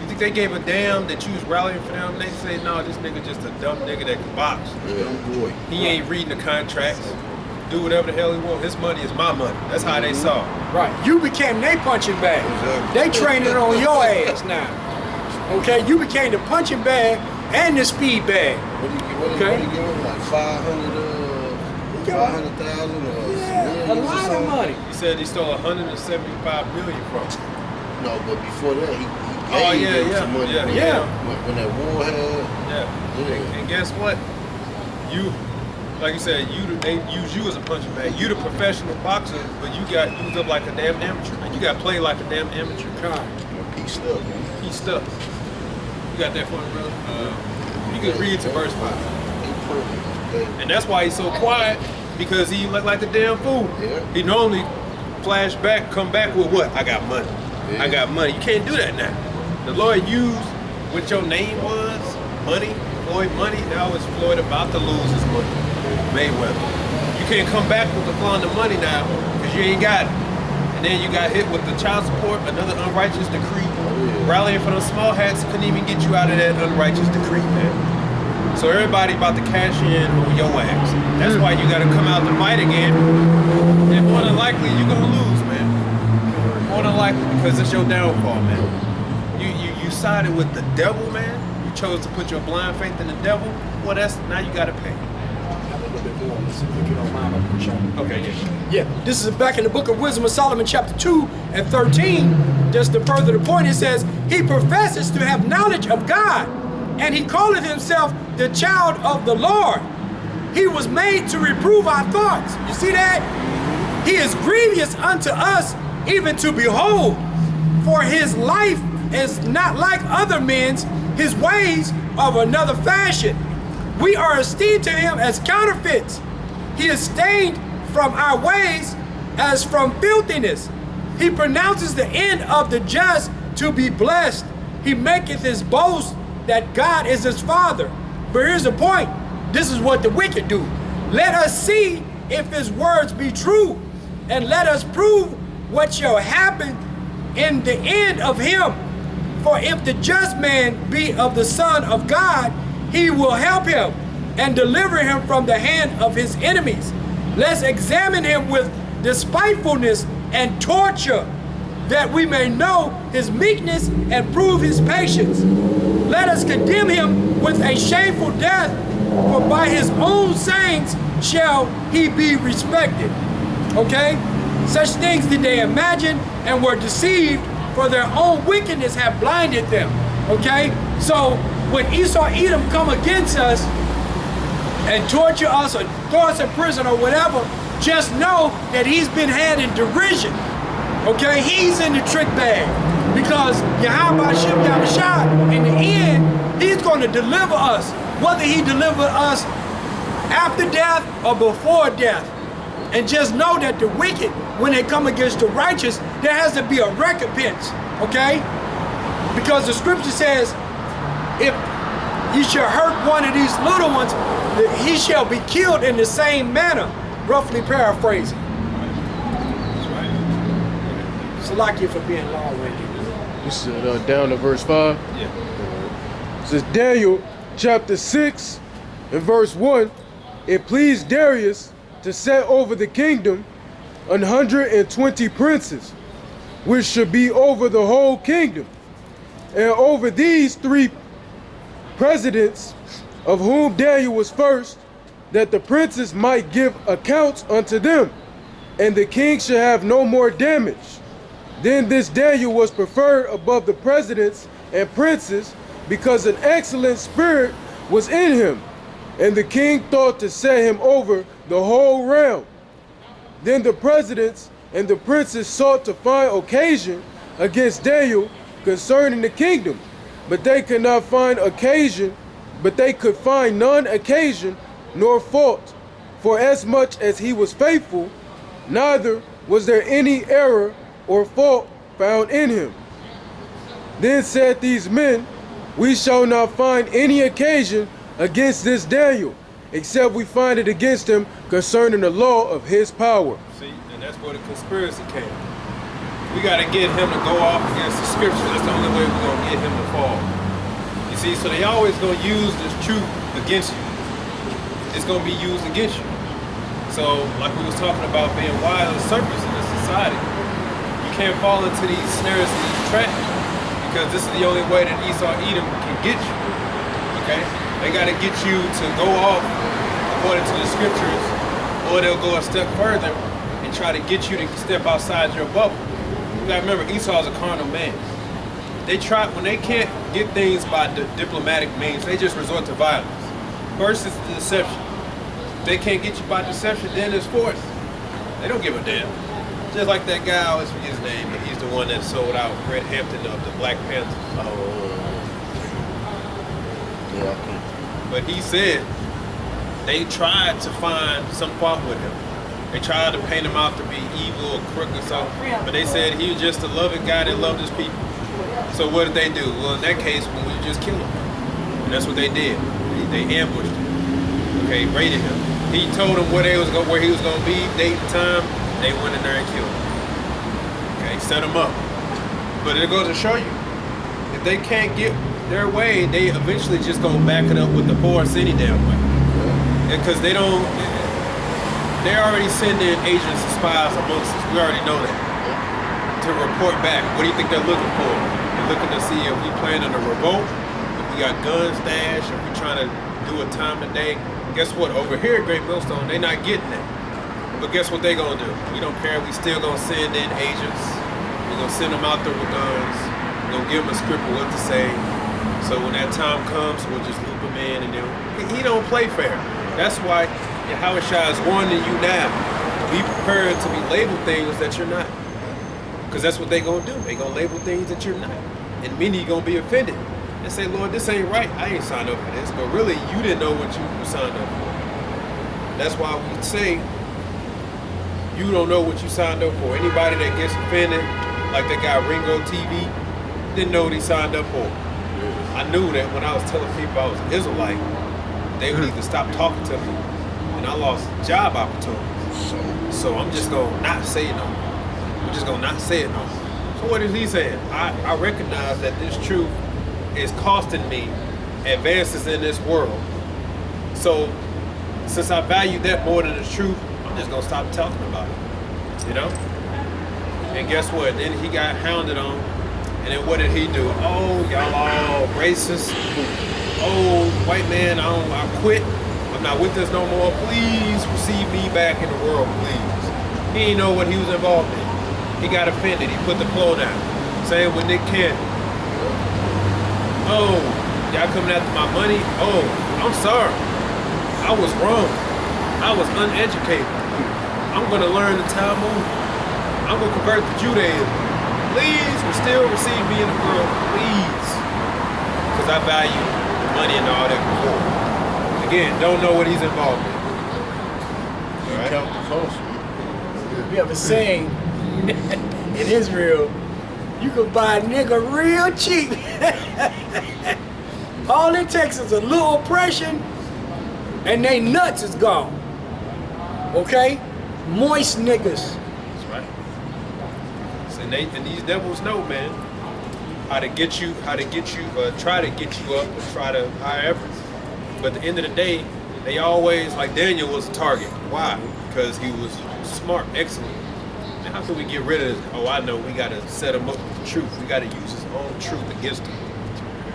You think they gave a damn that you was rallying for them? They say, no, this nigga just a dumb nigga that can box. Yeah, boy. He ain't reading the contracts. Do whatever the hell he want. His money is my money. That's how they saw it. Right. You became their punching bag. Exactly. They training on your ass now. Okay, you became the punching bag and the speed bag. What do you Okay. give him? Like 500,000 or Yeah, a lot of money. He said he stole 175 million from him. No, but before that, he Oh, gave yeah, them yeah, some money. yeah, yeah. When that war had, Yeah. And guess what? You, like you said, they use you as a punching bag. You the professional boxer, but you got used up like a damn amateur. Man. You got played like a damn amateur. pieced up, man. Pieced up. You got that for me, brother? You can read to verse 5. They perfect. And that's why he's so quiet, because he look like a damn fool. Yeah. He normally flash back, come back with what? I got money. Yeah. I got money. You can't do that now. The Lord used what your name was, money, Floyd money. Now it's Floyd about to lose his money. Mayweather. You can't come back with the flawn of money now, because you ain't got it. And then you got hit with the child support, another unrighteous decree. Rallying for those small hats couldn't even get you out of that unrighteous decree, man. So everybody about to cash in on your ass. That's why you gotta come out to fight again. And more than likely, you're gonna lose, man. More than likely, because it's your downfall, man. You sided with the devil, man. You chose to put your blind faith in the devil. Well, now you gotta pay. Okay, Yeah, this is back in the book of Wisdom of Solomon, chapter 2 and 13. Just to further the point, it says, he professes to have knowledge of God, and he calleth himself the child of the Lord. He was made to reprove our thoughts. You see that? He is grievous unto us, even to behold. For his life is not like other men's, his ways of another fashion. We are esteemed to him as counterfeits. He is stained from our ways as from filthiness. He pronounces the end of the just to be blessed. He maketh his boast that God is his father. But here's the point. This is what the wicked do. Let us see if his words be true, and let us prove what shall happen in the end of him. For if the just man be of the Son of God, he will help him and deliver him from the hand of his enemies. Let's examine him with despitefulness and torture, that we may know his meekness and prove his patience. Let us condemn him with a shameful death, for by his own sayings shall he be respected. Okay? Such things did they imagine and were deceived, for their own wickedness have blinded them. Okay? So when Esau Edom come against us and torture us or throw us in prison or whatever, just know that he's been had in derision. Okay? He's in the trick bag. Because Yahweh Shah, in the end, he's going to deliver us. Whether he deliver us after death or before death. And just know that the wicked, when they come against the righteous, there has to be a recompense, okay? Because the scripture says, if Ye shall hurt one of these little ones, he shall be killed in the same manner. Roughly paraphrasing. That's right. Salakia for being long-winded. You said down to verse 5. Yeah. It says Daniel chapter 6 and verse 1. It pleased Darius to set over the kingdom 120 princes, which should be over the whole kingdom, and over these 3 presidents, of whom Daniel was first, that the princes might give accounts unto them, and the king should have no more damage. Then this Daniel was preferred above the presidents and princes, because an excellent spirit was in him, and the king thought to set him over the whole realm. Then the presidents and the princes sought to find occasion against Daniel concerning the kingdom, but they could not find occasion, but they could find none occasion nor fault, for as much as he was faithful, neither was there any error or fault found in him. Then said these men, we shall not find any occasion against this Daniel, except we find it against him concerning the law of his power. See, and that's where the conspiracy came. We got to get him to go off against the scripture. That's the only way we're going to get him to fall. You see, so they always going to use this truth against you. It's going to be used against you. So, like we was talking about being wild as serpents in this society, you can't fall into these snares and these traps, because this is the only way that Esau Edom can get you. Okay? They got to get you to go off according to the scriptures, or they'll go a step further and try to get you to step outside your bubble. You got to remember, Esau is a carnal man. They try, when they can't get things by diplomatic means, they just resort to violence. First is the deception. If they can't get you by deception, then it's force. They don't give a damn. Just like that guy, I always forget his name, but he's the one that sold out Fred Hampton of the Black Panthers. Yeah. But he said they tried to find some fault with him. They tried to paint him out to be evil or crook or something. But they said he was just a loving guy that loved his people. So what did they do? Well, in that case, we just kill him. And that's what they did. They ambushed him. Okay, raided him. He told them where he was going to be, date and time. They went in there and killed him. Okay, set him up. But it goes to show you, if they can't get their way, they eventually just gonna back it up with the force any damn way. Because they already send in agents and spies amongst us. We already know that. To report back. What do you think they're looking for? They're looking to see if we planning a revolt, if we got guns stashed, if we trying to do a time today. Guess what? Over here at Great Millstone, they not getting that. But guess what they gonna do? We don't care. We still gonna send in agents. We're gonna send them out there with guns. We're gonna give them a script of what to say. So when that time comes, we'll just loop him in, and then he don't play fair. That's why Yahushua is warning you now. Be prepared to be labeled things that you're not. Because that's what they gonna do. They gonna label things that you're not. And many gonna be offended and say, Lord, this ain't right. I ain't signed up for this. But really, you didn't know what you signed up for. That's why we say, you don't know what you signed up for. Anybody that gets offended, like that guy Ringo TV, didn't know what he signed up for. I knew that when I was telling people I was an Israelite, they would either stop talking to me, and I lost job opportunities. So I'm just gonna not say it no more. I'm just gonna not say it no more. So what is he saying? I recognize that this truth is costing me advances in this world. So since I value that more than the truth, I'm just gonna stop talking about it, you know? And guess what? Then he got hounded on, and then what did he do? Oh, y'all all racist. Oh, white man, I quit. I'm not with this no more. Please receive me back in the world, please. He didn't know what he was involved in. He got offended. He put the flow down. Same with Nick Cannon. Oh, y'all coming after my money? Oh, I'm sorry. I was wrong. I was uneducated. I'm going to learn the Talmud. I'm going to convert to Judaism. Please still receive me in the world, please. Because I value the money and all that before. Again, don't know what he's involved in. All right? Count the cost. We have a saying in Israel, you can buy a nigga real cheap. All it takes is a little oppression and they nuts is gone. Okay? Moist niggas. That's right. So and these devils know, man, how to get you, try to get you up, or try to however. But at the end of the day, they always, like Daniel was a target. Why? Because he was smart, excellent. And how can we get rid of this? Oh, I know, we gotta set him up with the truth. We gotta use his own truth against him.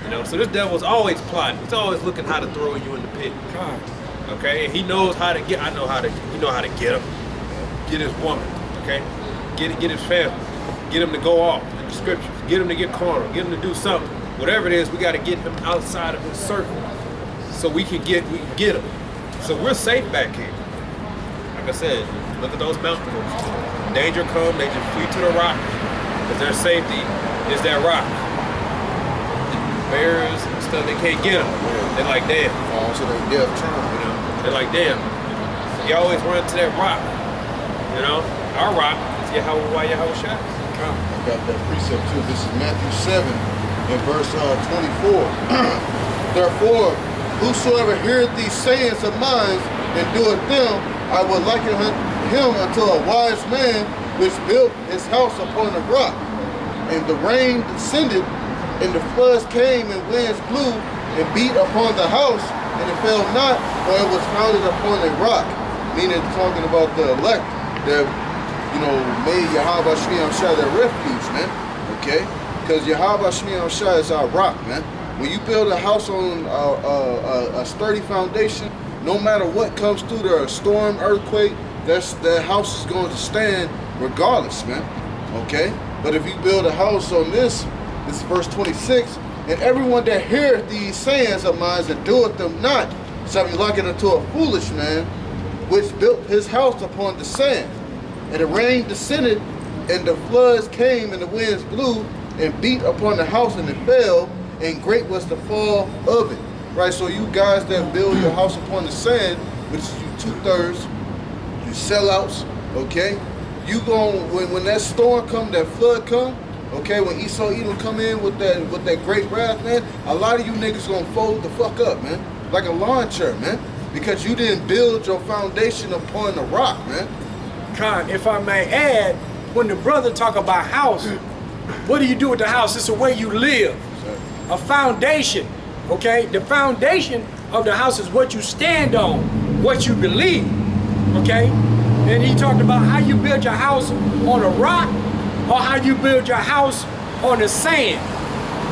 You know, so this devil's always plotting. He's always looking how to throw you in the pit. God. Okay, and he knows how to get. He know how to get him, get his woman. Okay, get his family, get him to go off in the scriptures, get him to get carnal, get him to do something. Whatever it is, we got to get him outside of his circle, so we can get him. So we're safe back here. Like I said, look at those mountains. When danger come, they just flee to the rock, because their safety is that rock. Bears and stuff, they can't get them. They're like, damn. Oh, so they deaf trying. You know, they're like, damn. You always run to that rock. You know, our rock is Yahweh Shai. I got that precept too. This is Matthew 7 and verse 24. Therefore, whosoever heareth these sayings of mine and doeth them, I will liken him unto a wise man which built his house upon a rock. And the rain descended, and the floods came, and winds blew and beat upon the house, and it fell not, for it was founded upon a rock. Meaning, talking about the elect that, you know, made Yahweh Shai their refuge, man. Okay? Because Yahweh Shai is our rock, man. When you build a house on a sturdy foundation, no matter what comes through there, a storm, earthquake, that house is going to stand regardless, man. Okay? But if you build a house on this is verse 26, and everyone that heareth these sayings of mine and doeth them not shall be likened unto a foolish man, which built his house upon the sand. And the rain descended, and the floods came, and the winds blew, and beat upon the house, and it fell, and great was the fall of it. Right, so you guys that build your house upon the sand, which is you 2/3, you sellouts, okay? You gon' when that storm come, that flood come, okay, when Esau Edom come in with that great wrath, man, a lot of you niggas gonna fold the fuck up, man. Like a lawn chair, man. Because you didn't build your foundation upon the rock, man. Khan, if I may add, when the brother talk about house, what do you do with the house? It's the way you live. A foundation, okay? The foundation of the house is what you stand on, what you believe, okay? And he talked about how you build your house on a rock or how you build your house on the sand.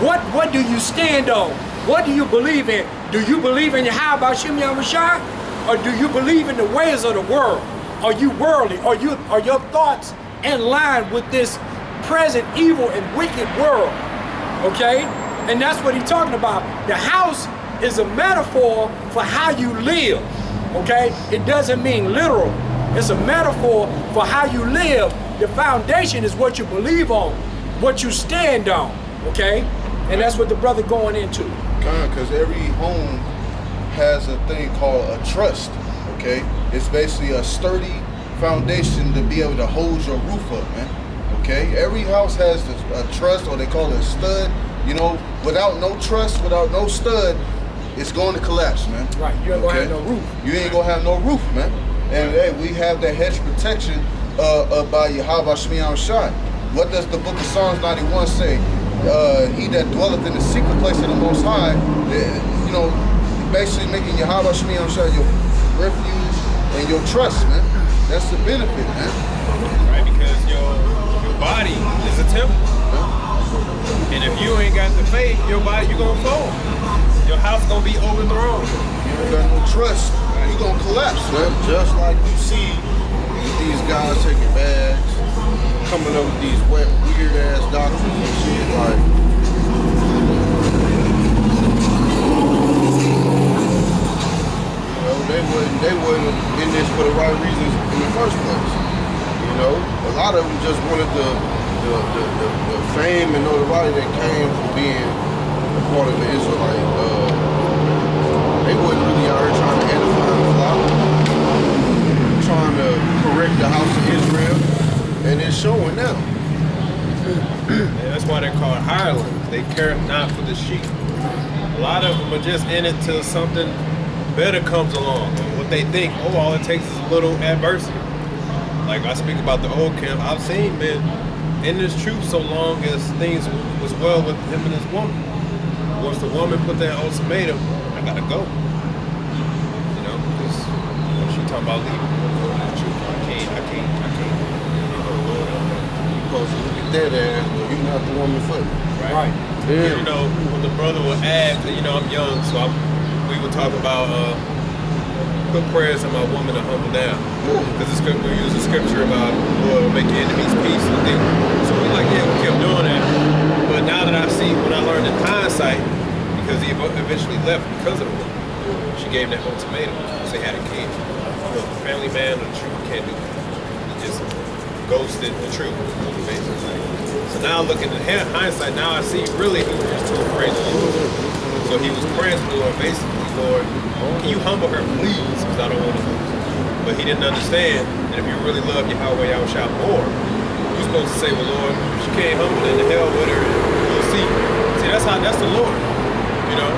What do you stand on? What do you believe in? Do you believe in Yahweh Shem Yahushua? Or do you believe in the ways of the world? Are you worldly? Are your thoughts in line with this present evil and wicked world? Okay? And that's what he's talking about. The house is a metaphor for how you live. Okay? It doesn't mean literal. It's a metaphor for how you live. The foundation is what you believe on, what you stand on. Okay? And that's what the brother going into. Because every home has a thing called a trust, okay? It's basically a sturdy foundation to be able to hold your roof up, man, okay? Every house has a truss, or they call it a stud. You know, without no truss, without no stud, it's going to collapse, man. Right, you ain't gonna have no roof. You ain't gonna have no roof, man. And hey, we have that hedge protection by Yahweh Shemiah Shai. What does the book of Psalms 91 say? He that dwelleth in the secret place of the Most High, you know, basically making Yahweh Shemiah Shai your refuge and your trust, man. That's the benefit, man. Right, because your body is a temple. And if you ain't got the faith, your body, you gonna fall. Your house gonna be overthrown. You ain't got no trust, you gonna collapse, man. Just like you see these guys taking baths, coming up with these wet, weird ass doctrines and shit, like, you know, they wasn't in this for the right reasons in the first place. You know, a lot of them just wanted the fame and notoriety that came from being a part of the Israelite. They wasn't really out here trying to edify the flock, trying to correct the house of Israel. And it's showing now. Yeah, that's why they're called hirelings. They care not for the sheep. lot of them are just in it till something better comes along. Or what they think, oh, all it takes is a little adversity. Like I speak about the old camp, I've seen men in this truth so long as things was well with him and his woman. Once the woman put that ultimatum, I gotta go. You know, because she talking about leaving. The truth, I can't. You're supposed to look at that as, well, you're not the woman for it. Right. Yeah. You know, when the brother would ask, you know, I'm young, so we would talk about put prayers on my woman to humble down. Because we use the scripture about, Lord, will make your enemies peace and things. So we like, yeah, we kept doing that. But now that I see, when I learned in hindsight, because he eventually left because of the woman, she gave him that ultimatum because they had a kid. Look, family man of the truth can't do that. He just ghosted the truth, basically. So now looking at hindsight, now I see really he was just too afraid of the Lord. So he was praying to the Lord, basically, Lord, can you humble her, please, because I don't want to lose her. But he didn't understand that if you really love Yahweh Yahushua more, you're supposed to say, well, Lord, if she can't humble, then the hell with her, you'll see. See, that's the Lord, you know?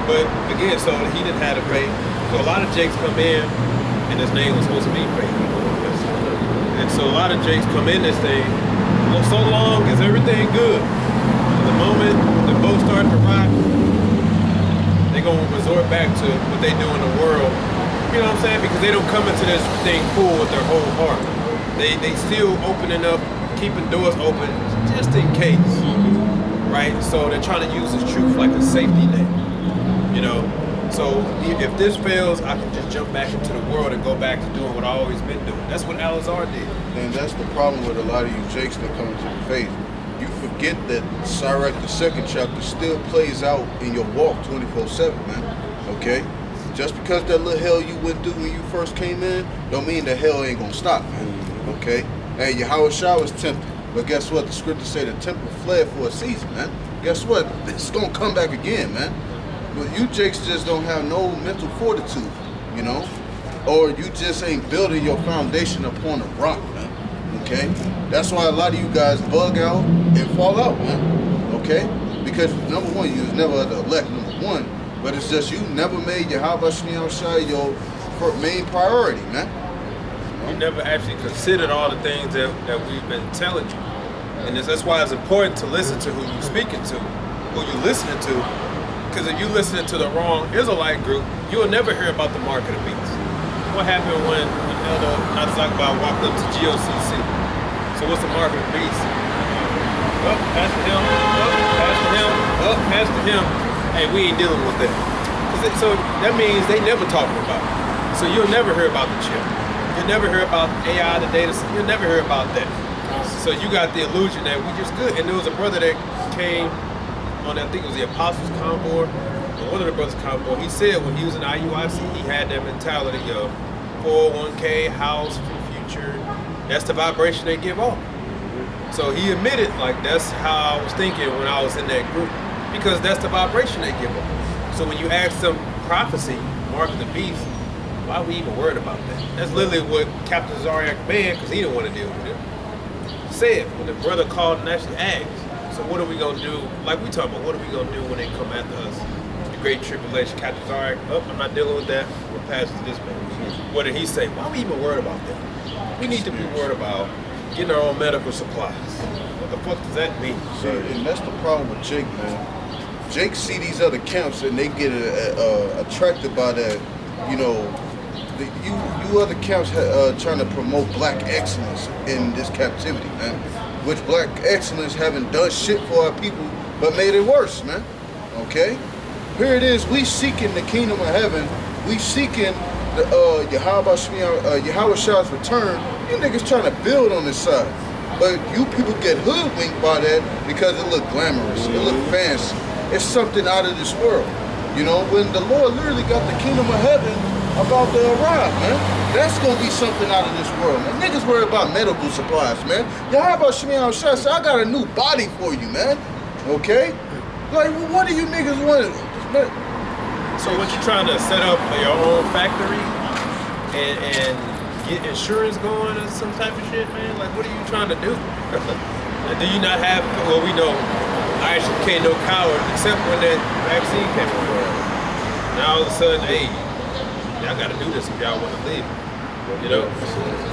But again, so he didn't have the faith. So a lot of Jakes come in, and his name was supposed to be faith. And so a lot of Jakes come in this thing, well, so long as everything good. The moment the boat starts to rock, they're going to resort back to what they do in the world. You know what I'm saying? Because they don't come into this thing full with their whole heart. They still opening up, keeping doors open just in case. Right? So they're trying to use this truth like a safety net. You know? So if this fails, I can just jump back into the world and go back to doing what I've always been doing. That's what Alizar did. And that's the problem with a lot of you Jakes that come into the faith. You forget that Sirach, the 2nd chapter, still plays out in your walk 24/7, man. Okay? Just because that little hell you went through when you first came in, don't mean the hell ain't gonna stop, man. Okay? And Yahushua was tempted. But guess what? The scriptures say the temple fled for a season, man. Guess what? It's gonna come back again, man. But you Jakes just don't have no mental fortitude, you know? Or you just ain't building your foundation upon a rock, man. Okay? That's why a lot of you guys bug out and fall out, man. Okay? Because number one, you was never the elect, number one. But it's just you never made Yahweh Shai your main priority, man. You never actually considered all the things that we've been telling you. And that's why it's important to listen to who you're speaking to, who you're listening to. Because if you're listening to the wrong Israelite group, you'll never hear about the mark of the beast. What happened when Elder Nazakba walked up to GOCC? So what's the mark of the beast? Up, Pastor him, up, Pastor him, up, Pastor him. Hey, we ain't dealing with that. So that means they never talking about it. So you'll never hear about the chip. You'll never hear about AI, the data. You'll never hear about that. So you got the illusion that we just good. And there was a brother that came on, I think it was the Apostles Convoy, or one of the brothers Convoy. He said when he was in IUIC, he had that mentality of 401k, house for the future. That's the vibration they give off. So he admitted, like, that's how I was thinking when I was in that group, because that's the vibration they give off. So when you ask them prophecy, mark of the beast, why are we even worried about that? That's literally what Captain Zaryak banned, because he didn't want to deal with it. Said when the brother called and actually asked, so what are we gonna do? Like we talking about, what are we gonna do when they come after us? The Great Tribulation. Captain Zaryak, I'm not dealing with that. We'll pass to this man. What did he say? Why are we even worried about that? We need to be worried about getting our own medical supplies. What the fuck does that mean? See, and that's the problem with Jake, man. Jake see these other camps and they get attracted by that, you know, you other camps trying to promote black excellence in this captivity, man. Which black excellence haven't done shit for our people, but made it worse, man. Okay? Here it is, we seeking the kingdom of heaven. We seeking the Yahweh's return. You niggas trying to build on this side. But you people get hoodwinked by that because it look glamorous, it look fancy. It's something out of this world. You know, when the Lord literally got the kingdom of heaven about to arrive, man. That's gonna be something out of this world, man. Niggas worry about medical supplies, man. Y'all, how about Shmi Al-Shai? I got a new body for you, man. Okay? Like, what do you niggas want? So what you trying to set up your own factory and get insurance going or some type of shit, man? Like, what are you trying to do? Do you not have, well, we know I actually became no coward except when that vaccine came around. Now all of a sudden, hey, y'all gotta do this if y'all wanna live. You know?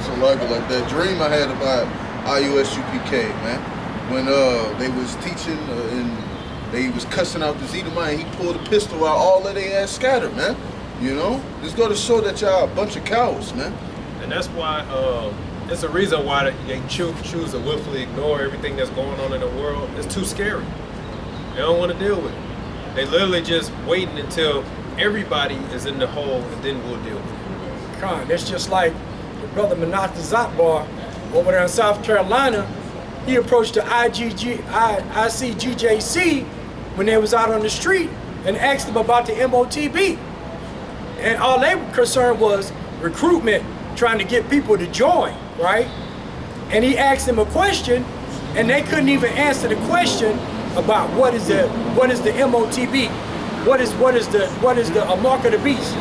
So like that dream I had about IUSUPK, man. When they was teaching and they was cussing out the Edomite, he pulled a pistol out, all of they ass scattered, man. You know? Just go to show that y'all a bunch of cowards, man. And that's why, it's the reason why they choose to willfully ignore everything that's going on in the world. It's too scary. They don't want to deal with it. They literally just waiting until everybody is in the hole and then we'll deal with it. Con, it's just like the brother Menachem Zatbar over there in South Carolina. He approached the ICGJC when they was out on the street and asked them about the MOTB. And all they were concerned was recruitment, trying to get people to join, right? And he asked them a question, and they couldn't even answer the question about what is the MOTB, what is the mark of the beast.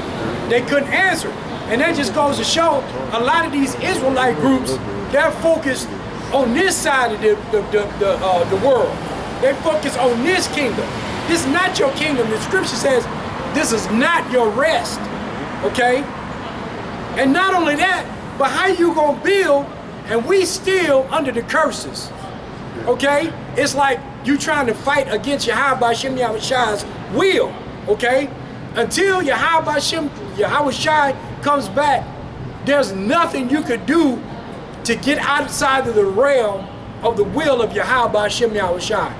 They couldn't answer, and that just goes to show a lot of these Israelite groups, they're focused on this side of the world. They focus on this kingdom. This is not your kingdom. The scripture says this is not your rest. Okay? And not only that, but how you gonna build and we still under the curses? Okay? It's like you trying to fight against Yahweh Shem Yahushai's will. Okay? Until Yahweh Shem Yahushai comes back, there's nothing you could do to get outside of the realm of the will of Yahweh Shem Yahushai.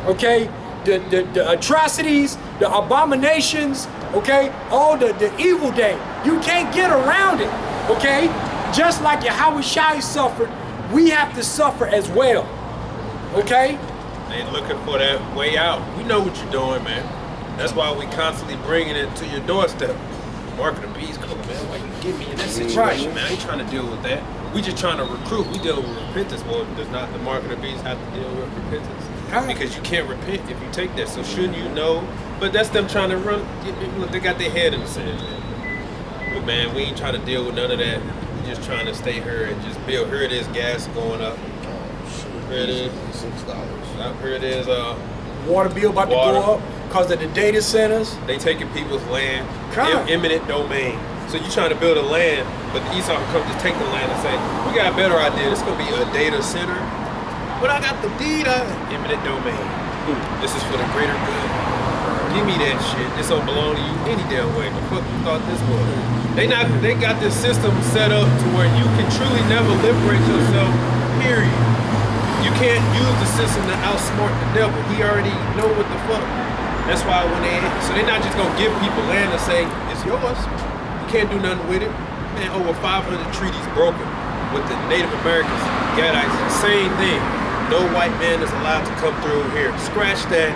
Okay? The atrocities, the abominations, okay, all the evil day, you can't get around it, okay? Just like Yahweh Shai suffered, we have to suffer as well, okay? They looking for that way out. We know what you're doing, man. That's why we constantly bringing it to your doorstep. Mark of the beast, come on, man. Why you get me in this situation, man? I ain't trying to deal with that. We just trying to recruit. We dealing with repentance. Well, does not the mark of the beast have to deal with repentance? Because you can't repent if you take that. So shouldn't you know? But that's them trying to run. Look, they got their head in the sand, man. But man, we ain't trying to deal with none of that. We just trying to stay here and just build. Here it is, gas going up. Here it is, $6. Here it is, water bill about to go up because of the data centers. They taking people's land, eminent domain. So you trying to build a land, but Esau can come just take the land and say, we got a better idea. This is gonna be a data center. But I got the deed on eminent domain. This is for the greater good. Give me that shit. This don't belong to you any damn way. The fuck you thought this was? They got this system set up to where you can truly never liberate yourself, period. You can't use the system to outsmart the devil. He already know what the fuck. That's why so they're not just gonna give people land and say, it's yours. You can't do nothing with it. Man, over 500 treaties broken with the Native Americans, Gadites, same thing. No white man is allowed to come through here. Scratch that,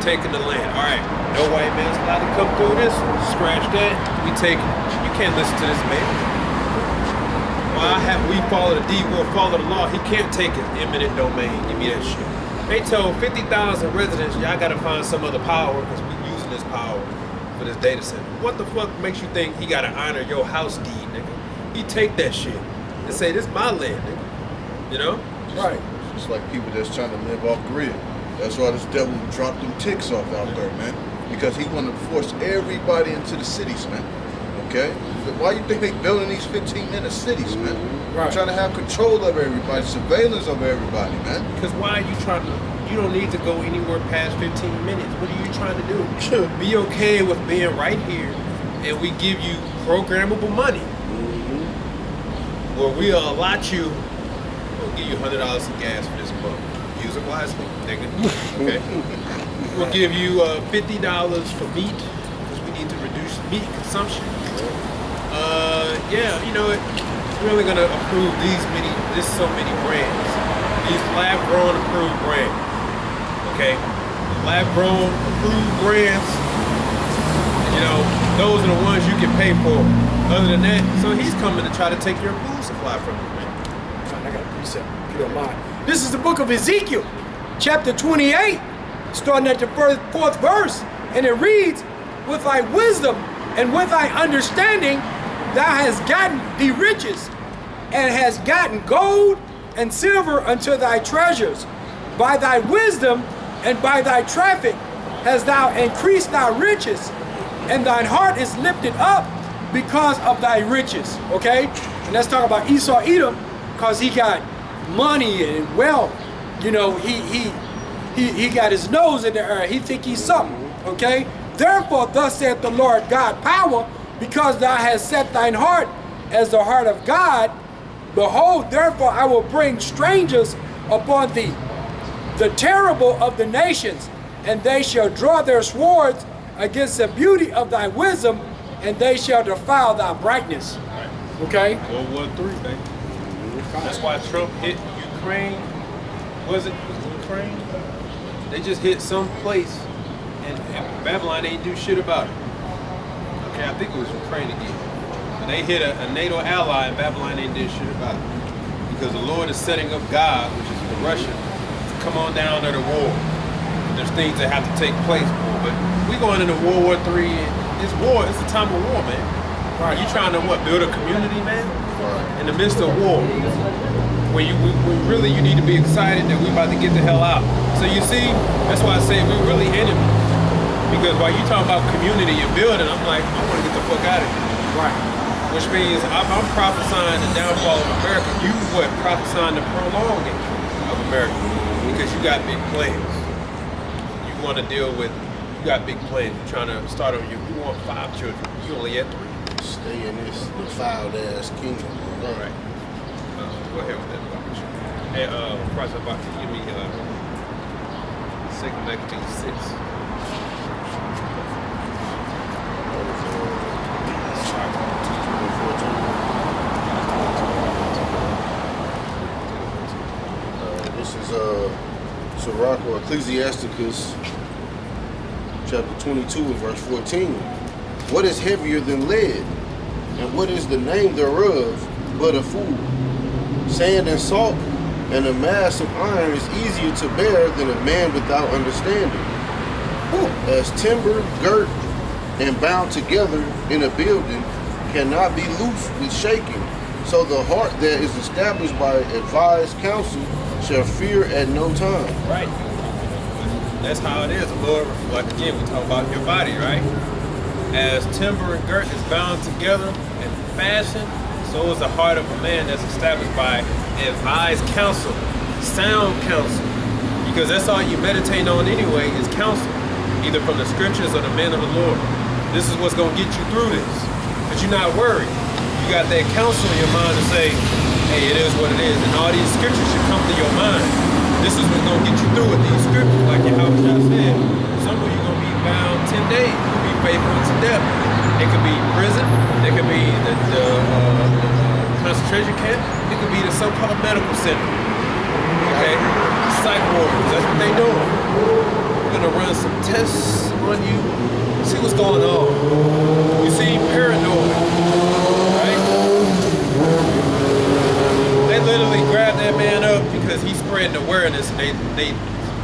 taking the land. All right, no white man is allowed to come through this. Scratch that, we take it. You can't listen to this man. Why have we follow the deed, we'll follow the law. He can't take it, eminent domain. Give me that shit. They told 50,000 residents, y'all gotta find some other power because we're using this power for this data center. What the fuck makes you think he gotta honor your house deed, nigga? He take that shit and say, this my land, nigga. You know? Right. It's like people that's trying to live off grid. That's why this devil dropped them ticks off out there, man. Because he wanted to force everybody into the cities, man. Okay? Why you think they building these 15-minute cities, man? Right. Trying to have control of everybody, surveillance of everybody, man. Because why are you trying to, you don't need to go anywhere past 15 minutes. What are you trying to do? Be okay with being right here and we give you programmable money. Where we'll allot you, we'll give you $100 of gas for this month. Use it wisely, nigga. Okay? We'll give you $50 for meat because we need to reduce meat consumption. Yeah, you know, we're only gonna approve this so many brands. These lab-grown approved brands. Okay? Lab-grown approved brands, you know, those are the ones you can pay for. Other than that, so he's coming to try to take your food supply from you, man. I got a precept, if you don't mind. This is the book of Ezekiel, chapter 28, starting at the fourth verse, and it reads, with thy wisdom and with thy understanding, thou hast gotten thee riches, and hast gotten gold and silver unto thy treasures. By thy wisdom And by thy traffic hast thou increased thy riches, and thine heart is lifted up because of thy riches. Okay? And let's talk about Esau Edom, because he got money and wealth. You know, he got his nose in the air. He think he's something. Okay? Therefore, thus saith the Lord God power, because thou hast set thine heart as the heart of God, behold, therefore I will bring strangers upon thee, the terrible of the nations, and they shall draw their swords against the beauty of thy wisdom, and they shall defile thy brightness. Okay? World War III, baby. That's why Trump hit Ukraine. Was it Ukraine? They just hit some place, and Babylon ain't do shit about it. Okay, I think it was Ukraine again. But they hit a NATO ally, and Babylon ain't did shit about it. Because the Lord is setting up God, which is the Russian, to come on down to the war. There's things that have to take place for. But we going into World War III, and it's war. It's a time of war, man. Right. You trying to what? Build a community, man? Right. In the midst of war. When you really you need to be excited that we about to get the hell out. So you see, that's why I say we really enemies. Because while you talk about community and building, I'm like, I want to get the fuck out of here. Right. Which means I'm prophesying the downfall of America. You what? Prophesying the prolonging of America. Because you got big plans. You want to deal with, you got big plans. You're trying to start on you want 5 children. You only had 3. Stay in this defiled ass kingdom. All right. Go ahead with that. Hey, Christ, about to give me 2 Maccabees 6. This is Sirach or Ecclesiasticus chapter 22 and verse 14. What is heavier than lead, and what is the name thereof but a fool? Sand and salt and a mass of iron is easier to bear than a man without understanding. As timber girt and bound together in a building cannot be loosed with shaking, so the heart that is established by advised counsel shall fear at no time. Right. That's how it is, Lord. Like again, we talk about your body, right? As timber and girt is bound together and fastened, so is the heart of a man that's established by advised counsel, sound counsel. Because that's all you meditate on anyway is counsel, either from the scriptures or the man of the Lord. This is what's going to get you through this, because you're not worried. You got that counsel in your mind to say, hey, it is what it is. And all these scriptures should come to your mind. This is what's going to get you through with these scriptures. Like Yahweh said, some of you going to be bound 10 days. You'll be faithful unto death. It could be prison. It could be the concentration camp. It could be the so-called medical center. Okay? Psych wards. That's what they doing. We're going to run some tests on you. See what's going on. You seem paranoid. Right? They literally grabbed that man up because he's spreading awareness, and they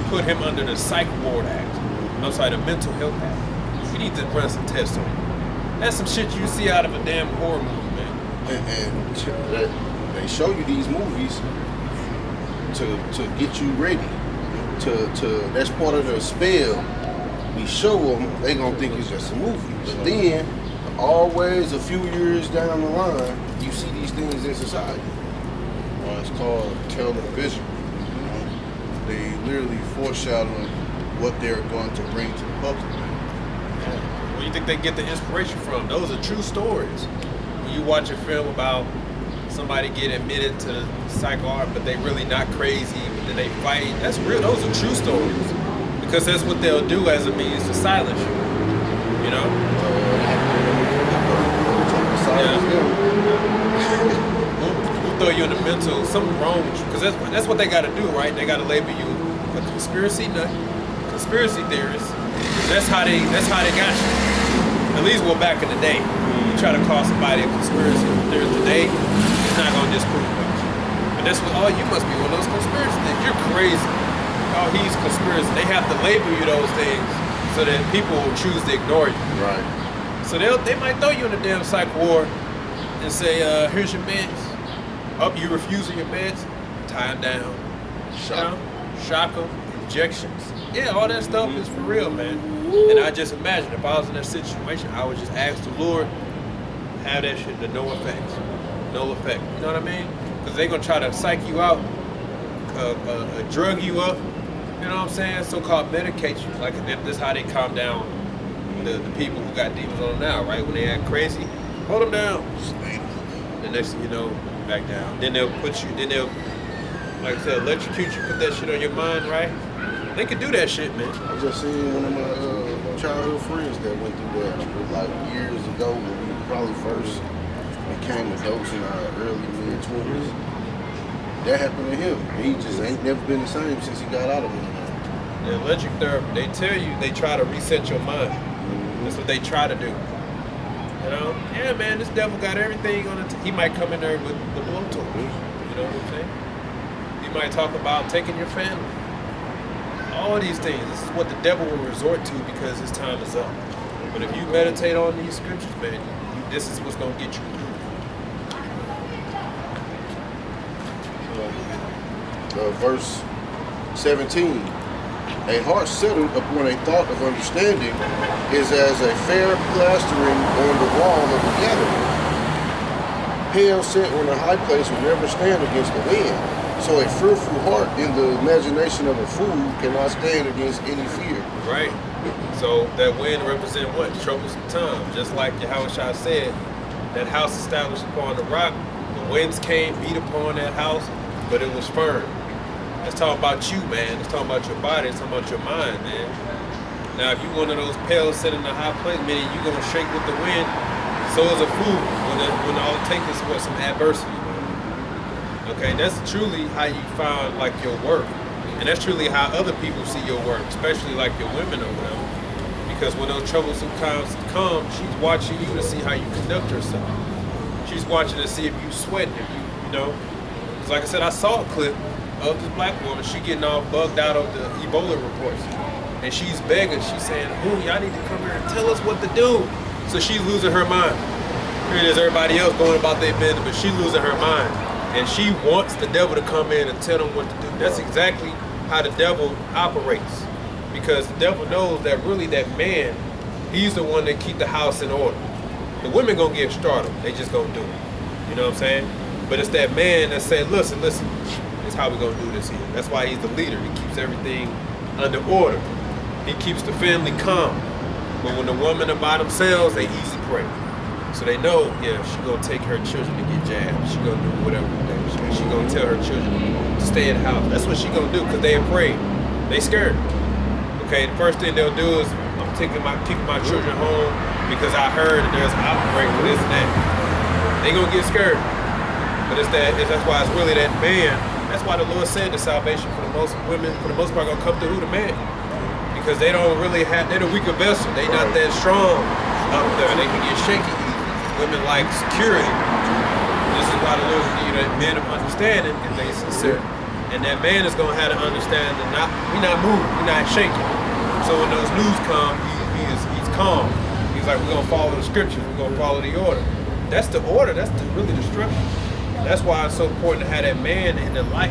put him under the Psych Ward Act. I'm sorry, the Mental Health Act. We need to run some tests on him. That's some shit you see out of a damn horror movie, man. And they show you these movies to get you ready. To that's part of the spell. We show them, they gonna think it's just a movie. But then, always a few years down the line, you see these things in society. Well, it's called television. You know, they literally foreshadowing what they're going to bring to the public. Where do you think they get the inspiration from? Those are true stories. When you watch a film about somebody get admitted to psych ward, but they really not crazy, but then they fight, that's real. Those are true stories. Because that's what they'll do as a means to silence you. You know? Yeah. We'll throw you in the mental, something wrong with you. Because that's what they got to do, right? They got to label you a conspiracy nut, conspiracy theorist. That's how they got you. At least back in the day. You try to call somebody a conspiracy theorist today, it's not going to disprove much. But that's what, oh, you must be one of those conspiracy things. You're crazy. Oh, he's conspiracy. They have to label you those things so that people will choose to ignore you. Right. So they might throw you in a damn psych ward and say, here's your meds. Oh, you refusing your meds? Tie them down. Shock them. rejections. Yeah, all that stuff is for real, man. And I just imagine if I was in that situation, I would just ask the Lord, have that shit to no effect. No effect. You know what I mean? Because they're going to try to psych you out, drug you up, you know what I'm saying? So-called medicate you. Like, this is how they calm down the people who got demons on them now, right? When they act crazy, hold them down. The next thing you know, back down. Then they'll put you, like I said, electrocute you, put that shit on your mind, right? They could do that shit, man. I just seen one of my childhood friends that went through that like years ago when we probably first became adults in our early mid-20s. That happened to him. He just ain't never been the same since he got out of it. The electric therapy, they tell you they try to reset your mind. That's what they try to do. You know? Yeah, man, this devil got everything on it. He might come in there with the Bluetooth. You know what I'm saying? He might talk about taking your family. All these things. This is what the devil will resort to because his time is up. But if you meditate on these scriptures, man, this is what's going to get you through. Verse 17. A heart settled upon a thought of understanding is as a fair plastering on the wall of a gathering. Hail set on a high place will never stand against the wind. So a fearful heart in the imagination of a fool cannot stand against any fear. Right. So that wind represent what? Troublesome time. Just like Yahushua said, that house established upon the rock, the winds came, beat upon that house, but it was firm. It's talking about you, man. It's talking about your body. It's talking about your mind, man. Now, if you one of those pales sitting in a high place, meaning you're going to shake with the wind, so is a fool when all it takes is what? Some adversity. Okay, that's truly how you find, like, your work. And that's truly how other people see your work, especially, like, your women or whatever. Because when those troublesome times come, she's watching you to see how you conduct yourself. She's watching to see if you sweat, if you know. Because, like I said, I saw a clip of this black woman, she getting all bugged out of the Ebola reports. And she's begging, she's saying, "Ooh, y'all need to come here and tell us what to do." So she's losing her mind. Here it is, everybody else going about their business, but she's losing her mind. And she wants the devil to come in and tell them what to do. That's exactly how the devil operates. Because the devil knows that really that man, he's the one that keep the house in order. The women gonna get startled, they just gonna do it. You know what I'm saying? But it's that man that say, listen, how we gonna do this here. That's why he's the leader. He keeps everything under order. He keeps the family calm. But when the women are by themselves, they easy prey. So they know, yeah, she gonna take her children to get jabbed. She gonna do whatever. She gonna tell her children to stay in the house. That's what she gonna do because they afraid. They scared. Okay, the first thing they'll do is I'm keeping my children home because I heard that there's an outbreak for this and that. They gonna get scared. But that's why it's really that man. That's why the Lord said the salvation for the most women, for the most part, gonna come through the man. Because they don't really have, they're the weaker vessel. They not that strong up there. They can get shaky easily. Women like security. This is why the Lord will give you that man of understanding if they sincere. And that man is gonna have to understand that we not moving, we not shaking. So when those news come, he's calm. He's like, we're gonna follow the scriptures, we're gonna follow the order. That's the order, that's really the structure. That's why it's so important to have that man in their life,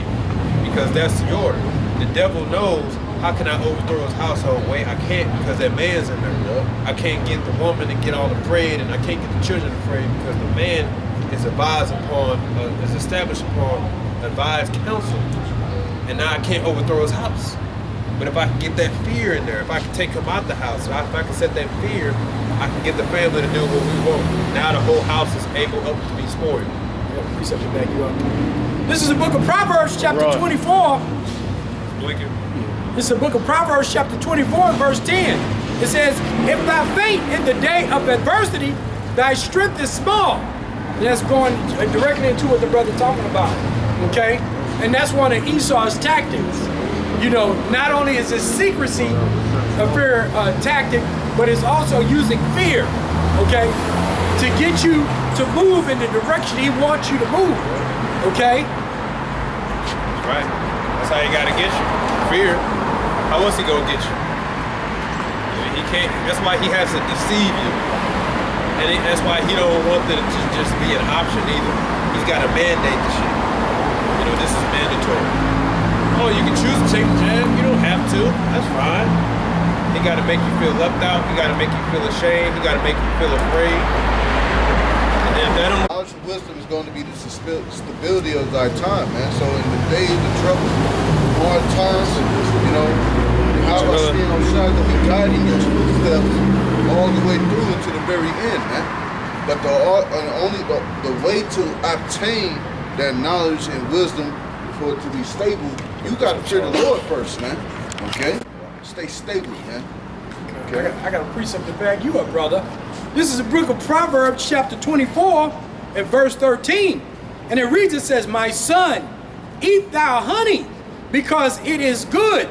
because that's the order. The devil knows, how can I overthrow his household? Wait, I can't because that man's in there. I can't get the woman to get all afraid, and I can't get the children afraid because the man is is established upon advised counsel, and now I can't overthrow his house. But if I can get that fear in there, if I can take him out the house, if I can set that fear, I can get the family to do what we want. Now the whole house is able to be spoiled. Precept to back you up. This is the book of Proverbs, chapter 24. Blinking. This is the book of Proverbs, chapter 24, verse 10. It says, "If thou faint in the day of adversity, thy strength is small." And that's going directly into what the brother talking about. Okay? And that's one of Esau's tactics. You know, not only is it secrecy a fear tactic, but it's also using fear, okay, to get you to move in the direction he wants you to move, okay? Right. That's how he gotta get you. Fear. How else he gonna get you? He can't. That's why he has to deceive you, and that's why he don't want it to just be an option either. He's got to mandate the shit. You know, this is mandatory. Oh, you can choose to take the jab. You don't have have to. That's fine. He got to make you feel left out. He got to make you feel ashamed. He got to make you feel afraid. And if that don't... Knowledge and wisdom is going to be the stability of thy time, man. So in the days of trouble, hard times, you know, how I stand on side to be guiding your footsteps all the way through into the very end, man. But the way to obtain that knowledge and wisdom for it to be stable, you got to fear the Lord first, man. Okay? Stay stable, man. Okay? I got a precept to back you up, brother. This is the book of Proverbs, chapter 24, and verse 13. And it reads, it says, "My son, eat thou honey, because it is good,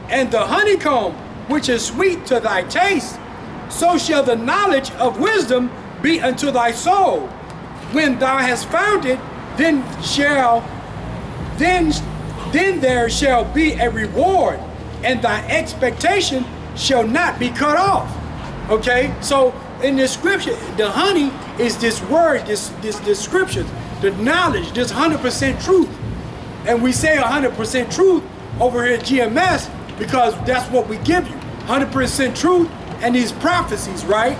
and the honeycomb, which is sweet to thy taste. So shall the knowledge of wisdom be unto thy soul. When thou hast found it, then there shall be a reward, and thy expectation shall not be cut off." Okay, so in this scripture, the honey is this word, this scripture, the knowledge, this 100% truth. And we say 100% truth over here at GMS because that's what we give you, 100% truth and these prophecies, right?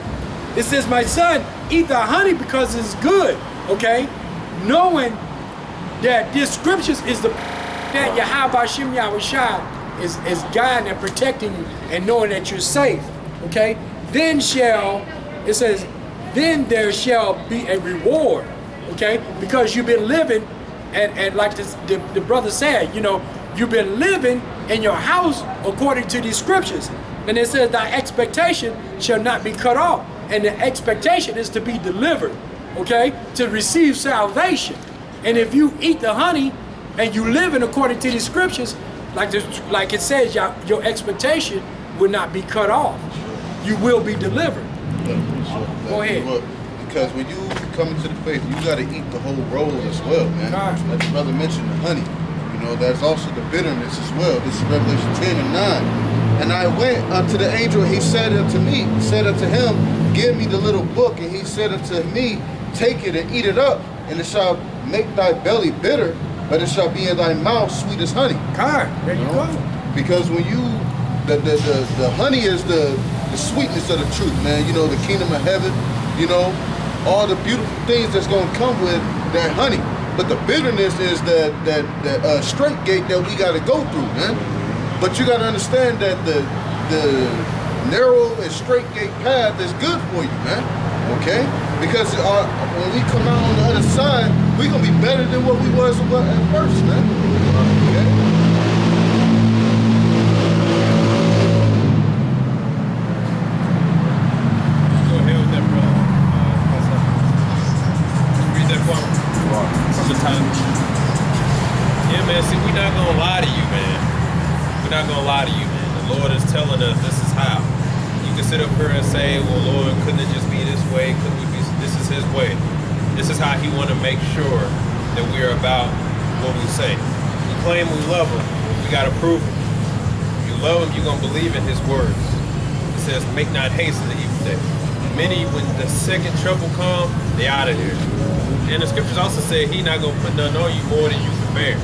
It says, "My son, eat the honey because it's good," okay? Knowing that this scriptures is that Yahweh Shem Yahushua is guiding and protecting you and knowing that you're safe, okay? Then it says, then there shall be a reward, okay? Because you've been living, and like the brother said, you know, you've been living in your house according to these scriptures. And it says thy expectation shall not be cut off. And the expectation is to be delivered, okay? To receive salvation. And if you eat the honey and you live in according to these scriptures, like it says, your expectation will not be cut off. You will be delivered. Go ahead. Look, because when you come into the faith, you got to eat the whole roll as well, man. Like the brother mentioned, the honey. You know, there's also the bitterness as well. This is Revelation 10 and 9. "And I went unto the angel, he said unto me, said unto him, Give me the little book. And he said unto me, Take it and eat it up, and it shall make thy belly bitter, but it shall be in thy mouth sweet as honey." There you go. Because when you, the honey is the sweetness of the truth, man. You know, the kingdom of heaven, you know, all the beautiful things that's going to come with that honey. But the bitterness is that straight gate that we got to go through, man. But you got to understand that the narrow and straight gate path is good for you, man. Okay? Because when we come out on the other side, we're going to be better than what we was at first, man. Okay? Yeah, man, see, we're not gonna lie to you, man. We're not gonna lie to you, man. The Lord is telling us this is how. You can sit up here and say, well, Lord, couldn't it just be this way? Couldn't we be, this is his way. This is how he wanna make sure that we're about what we say. We claim we love him, we gotta prove it. If you love him, you're gonna believe in his words. It says, make not haste in the evil day. Many, when the second trouble come, they out of here. And the scriptures also say he not gonna put nothing on you more than you can bear.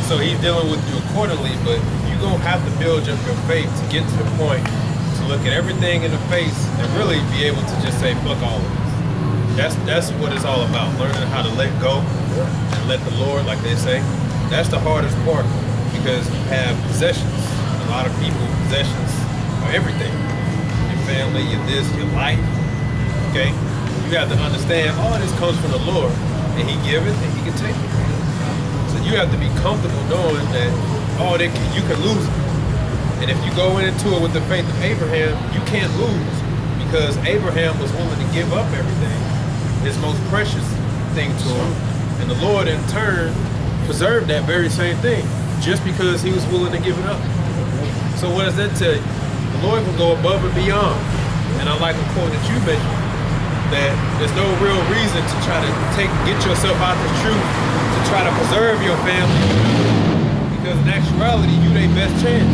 So he's dealing with you accordingly, but you're gonna have to build up your faith to get to the point to look at everything in the face and really be able to just say, fuck all of this. That's what it's all about, learning how to let go and let the Lord, like they say. That's the hardest part because you have possessions. A lot of people, possessions are everything. Your family, your this, your life, okay? You have to understand all this comes from the Lord, and he giveth and he can take it. So you have to be comfortable knowing that you can lose it. And if you go into it with the faith of Abraham, you can't lose because Abraham was willing to give up everything, his most precious thing to him. And the Lord in turn preserved that very same thing just because he was willing to give it up. So what does that tell you? The Lord will go above and beyond. And I like a quote that you mentioned, that there's no real reason to try to get yourself out the truth to try to preserve your family, because in actuality you their best chance.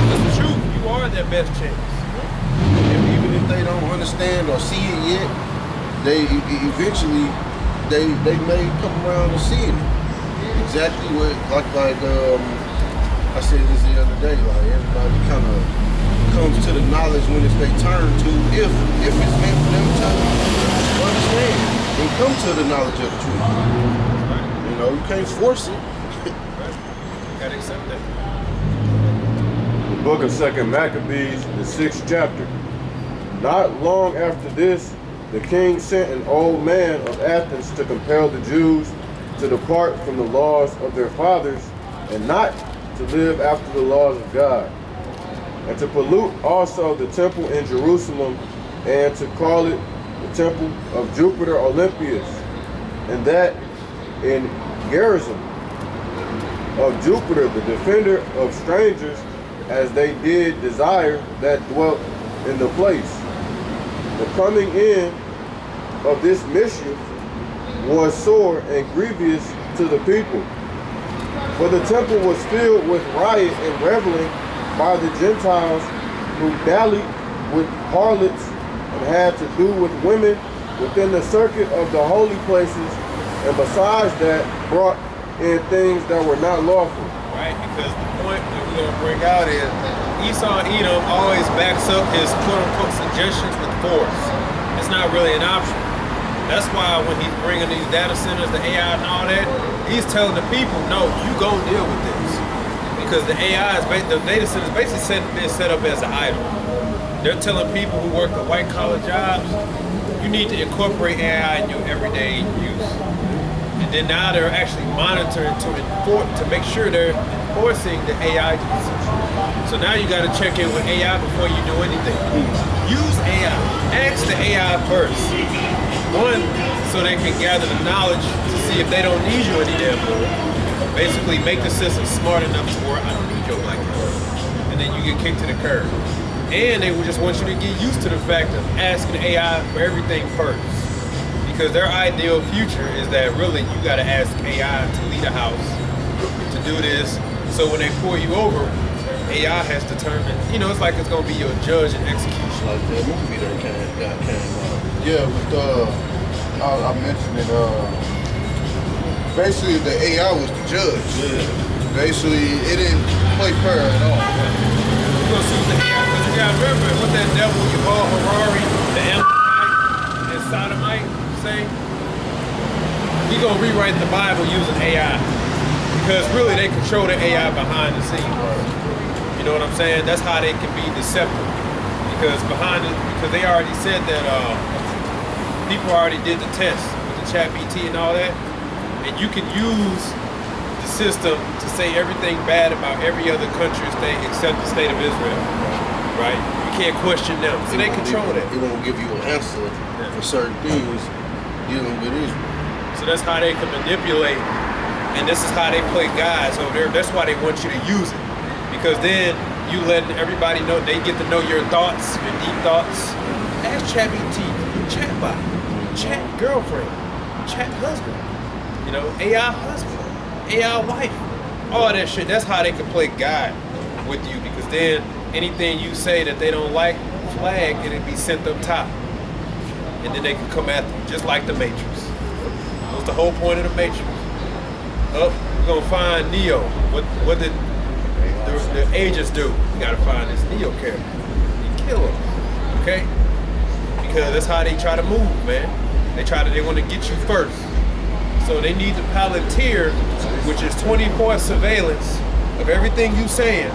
That's the truth. You are their best chance. And even if they don't understand or see it yet, they eventually they may come around to seeing it. exactly what, like I said this the other day, like everybody kind of comes to the knowledge when it's their turn to, if it's meant for them to understand and come to the knowledge of the truth. Right. You know, you can't force it. Right. You gotta accept that. The book of 2 Maccabees, the 6th chapter. Not long after this, the king sent an old man of Athens to compel the Jews to depart from the laws of their fathers and not to live after the laws of God, and to pollute also the temple in Jerusalem, and to call it the temple of Jupiter Olympius, and that in Gerizim of Jupiter, the defender of strangers, as they did desire that dwelt in the place. The coming in of this mischief was sore and grievous to the people. For the temple was filled with riot and reveling by the Gentiles who dallied with harlots and had to do with women within the circuit of the holy places, and besides that brought in things that were not lawful. Right, because the point that we're going to bring out is Esau Edom always backs up his quote-unquote suggestions with force. It's not really an option. That's why when he's bringing these data centers, the AI and all that, he's telling the people, no, you go deal with this. Because the AI, the data center is basically been set up as an idol. They're telling people who work the white-collar jobs, you need to incorporate AI in your everyday use. And then now they're actually monitoring to make sure they're enforcing the AI usage. So now you got to check in with AI before you do anything. Use AI. Ask the AI first. One, so they can gather the knowledge to see if they don't need you any damn more. Basically, make the system smart enough to where I don't need your black card. And then you get kicked to the curb. And they would just want you to get used to the fact of asking AI for everything first. Because their ideal future is that really you got to ask AI to lead a house, to do this. So when they pull you over, AI has determined, you know, it's like it's going to be your judge and execution. Like that movie that came out. Yeah, with I mentioned it. Basically, the AI was the judge. Yeah. Basically, it didn't play fair at all. You're going to sue the AI, because you got to remember what that devil, Yuval Harari, the Amalekite and Sodomite say, he's going to rewrite the Bible using AI. Because really, they control the AI behind the scenes. You know what I'm saying? That's how they can be deceptive. Because they already said that people already did the test with the ChatGPT and all that, and you can use the system to say everything bad about every other country or state except the state of Israel, right? You can't question them, so they control that. It won't give you an answer for certain things dealing with Israel. So that's how they can manipulate, and this is how they play guys over there. That's why they want you to use it, because then you let everybody know, they get to know your thoughts, your deep thoughts. Ask ChatGPT, chatbot, chat girlfriend, chat husband, you know, AI husband, AI wife, all that shit. That's how they can play God with you, because then anything you say that they don't like, flag, and it'd be sent up top. And then they can come after you, just like the Matrix. What's the whole point of the Matrix? We're gonna find Neo. What did the agents do? We gotta find this Neo character and kill him, okay? Because that's how they try to move, man. They want to get you first. So they need the Palantir, which is 24 surveillance of everything you saying,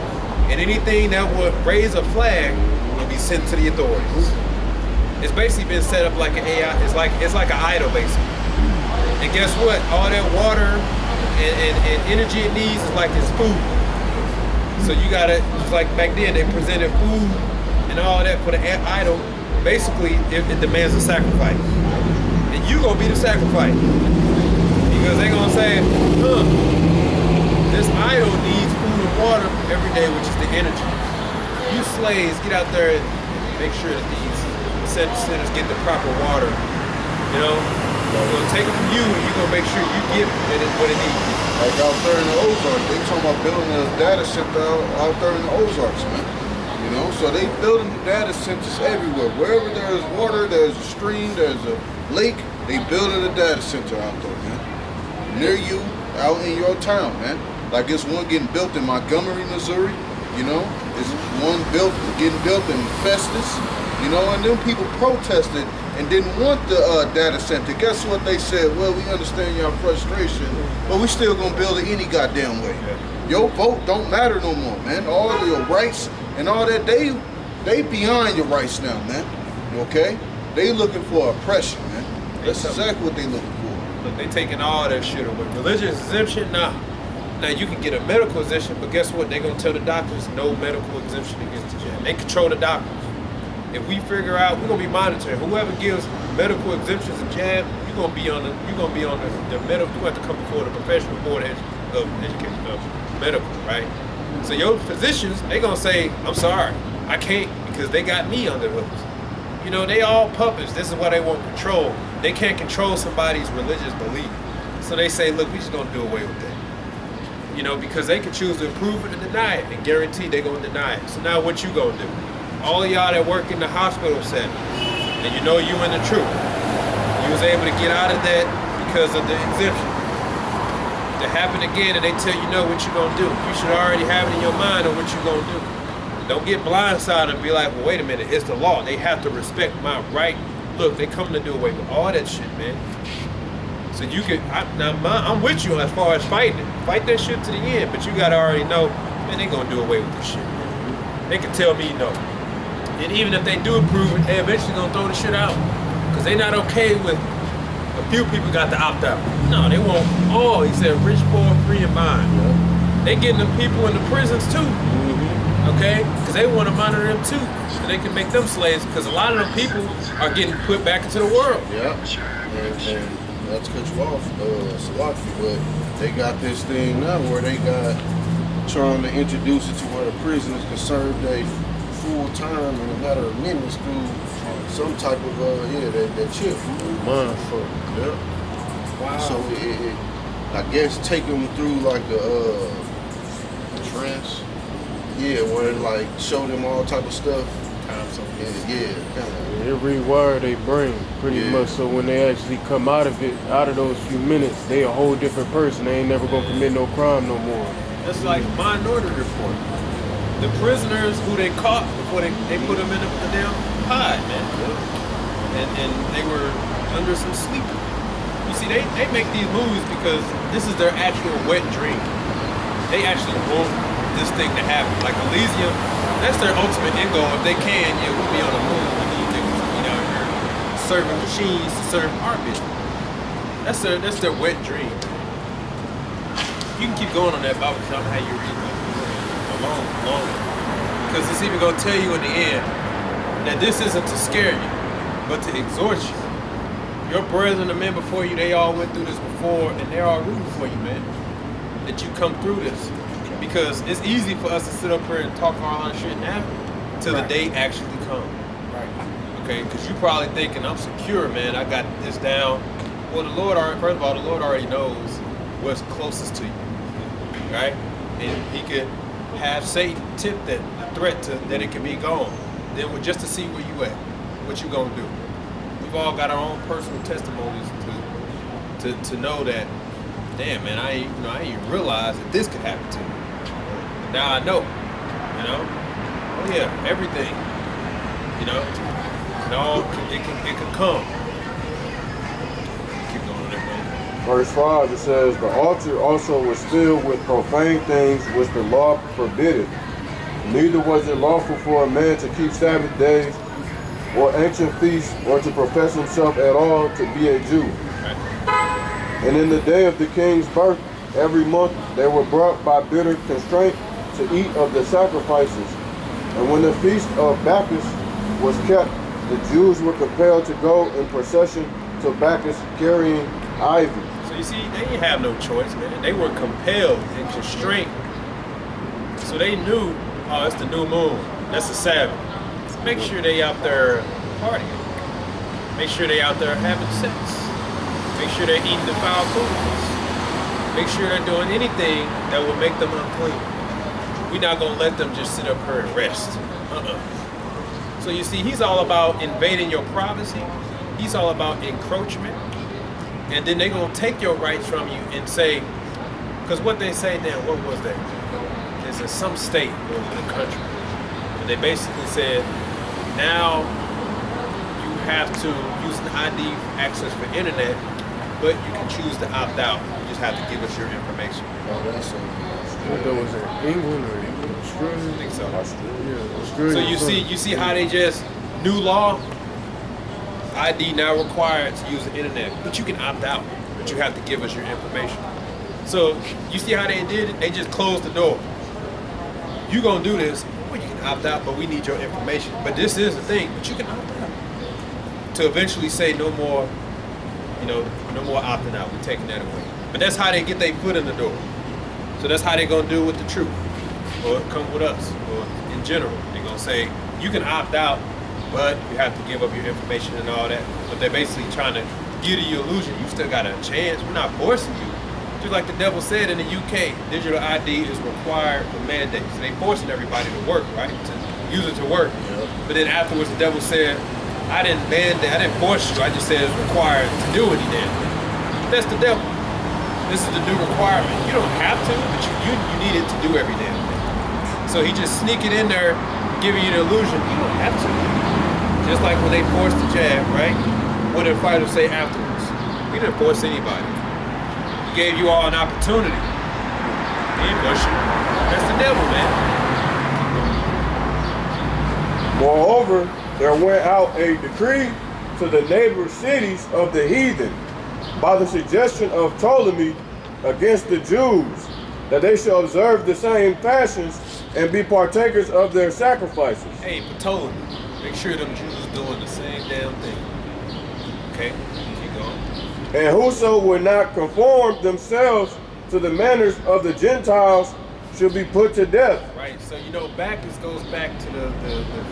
and anything that would raise a flag will be sent to the authorities. It's basically been set up like an AI. It's like an idol, basically. And guess what? All that water and energy it needs is like its food. So you gotta, just like back then, they presented food and all that for the idol. Basically, it demands a sacrifice. And you gonna be the sacrifice. Because they gonna say, this idol needs food and water every day, which is the energy. You slaves, get out there and make sure that these centers get the proper water. You know? We're gonna take it from you, and you're gonna make sure you give it what it needs. Like out there in the Ozarks, they talking about building a data center out there in the Ozarks, man. You know, so they building data centers everywhere. Wherever there's water, there's a stream, there's a lake, they building a data center out there, man. Near you, out in your town, man. Like it's one getting built in Montgomery, Missouri, you know. It's one getting built in Festus, you know, and them people protested and didn't want the data center. Guess what they said? Well, we understand your frustration, but we still gonna build it any goddamn way. Your vote don't matter no more, man. All of your rights and all that, they behind your rights now, man. Okay? They looking for oppression, man. That's exactly what they looking for. Look, they taking all that shit away. Religious exemption, nah. Now you can get a medical exemption, but guess what? They gonna tell the doctors no medical exemption against the jab. They control the doctors. If we figure out, we're gonna be monitoring. Whoever gives medical exemptions a jab, you're gonna be on the medical. You have to come before the professional board of education of medical, right? So your physicians, they gonna say, I'm sorry, I can't, because they got me under hooks. You know, they all puppets. This is why they want control. They can't control somebody's religious belief. So they say, look, we just gonna do away with that. You know, because they can choose to approve it or deny it, and guarantee they gonna deny it. So now what you gonna do? All of y'all that work in the hospital setting, and you know you in the truth, you was able to get out of that because of the exemption. To happen again and they tell you no, what you gonna do? You should already have it in your mind on what you gonna do. Don't get blindsided and be like, well, wait a minute, it's the law. They have to respect my right. Look, they come to do away with all that shit, man. So you can, I'm with you as far as fighting it. Fight that shit to the end, but you gotta already know, man, they gonna do away with this shit, man. They can tell me no. And even if they do approve it, they eventually gonna throw the shit out. Because they not okay with a few people got to opt out. No, they want all. He said rich, poor, free, and bond. Yeah. They getting the people in the prisons too. Okay? Because they want to monitor them too. So they can make them slaves. Because a lot of them people are getting put back into the world. Yeah. And not to cut you off, Salaki, but they got this thing now where they got trying to introduce it to where the prisoners can serve their full time in a matter of minutes through some type of that chip. Mindfuck. Yeah. Wow. So it I guess take them through like a trance. Yeah, where it like show them all type of stuff. Yeah, kind of. It rewire their brain pretty much, so when they actually come out of it, out of those few minutes, they a whole different person. They ain't never gonna commit no crime no more. That's like Minority Report. The prisoners who they caught before they put them in the damn pod, man. And they were under some sleep. You see, they make these movies because this is their actual wet dream. They actually want this thing to happen. Like Elysium, that's their ultimate end goal. If they can, yeah, we'll be on the moon. We need niggas to be down here serving machines to serve our business. That's their wet dream. You can keep going on that Bible, because I don't know how you read that. Long. Because it's even going to tell you in the end that this isn't to scare you, but to exhort you. Your brothers and the men before you, they all went through this before, and they're all rooting for you, man. That you come through this. Because it's easy for us to sit up here and talk all our shit now till the day actually comes. Right. Okay, because you probably thinking, I'm secure, man. I got this down. Well, the Lord already knows what's closest to you. Right? And he could have Satan tip that the threat to that it can be gone. Then just to see where you at, what you gonna do. We've all got our own personal testimonies to know that, damn man, I didn't even realize that this could happen to me. Now I know, you know. Oh yeah, everything, you know. It can come. Keep going there, man. Verse 5, it says, the altar also was filled with profane things which the law forbidded. Neither was it lawful for a man to keep Sabbath days or ancient feasts or to profess himself at all to be a Jew. Right. And in the day of the king's birth, every month they were brought by bitter constraint to eat of the sacrifices. And when the feast of Bacchus was kept, the Jews were compelled to go in procession to Bacchus carrying ivy. So you see, they didn't have no choice, man. They were compelled and constrained. So they knew, oh, it's the new moon. That's the Sabbath. So make sure they out there partying. Make sure they out there having sex. Make sure they're eating defiled foods. Make sure they're doing anything that will make them unclean. We're not gonna let them just sit up here and rest. So you see, he's all about invading your privacy. He's all about encroachment. And then they're gonna take your rights from you and say, Because what they say now, what was that? It's in some state in the country. And they basically said, now you have to use an ID for access for internet, but you can choose to opt out. You just have to give us your information. Oh, that's I think that was in England or Australia. I think so. Yeah, Australia. So you see how they just, new law, ID now required to use the internet, but you can opt out, but you have to give us your information. So you see how they did it? They just closed the door. You gonna do this, well, you can opt out, but we need your information. But this is the thing, but you can opt out. To eventually say no more, no more opting out, we're taking that away. But that's how they get their foot in the door. So that's how they're gonna do with the truth, or come with us, or in general. They're gonna say, you can opt out, but you have to give up your information and all that. But they're basically trying to give you the illusion you still got a chance. We're not forcing you. Just like the devil said in the UK, digital ID is required for mandate. So they forcing everybody to work, right? To use it to work. Yeah. But then afterwards, the devil said, I didn't mandate, I didn't force you. I just said it's required to do any damn thing. That's the devil. This is the new requirement. You don't have to, but you need it to do every damn thing. So he just sneak it in there, giving you the illusion you don't have to. Just like when they forced the jab, right? What did the fighters say afterwards? We didn't force anybody. We gave you all an opportunity. He ain't push you. That's the devil, man. Moreover, there went out a decree to the neighbor cities of the heathen by the suggestion of Ptolemy against the Jews, that they shall observe the same fashions and be partakers of their sacrifices. Hey, Ptolemy, make sure them Jews doing the same damn thing. Okay, keep going. And whoso would not conform themselves to the manners of the Gentiles should be put to death. Right, so this goes back to the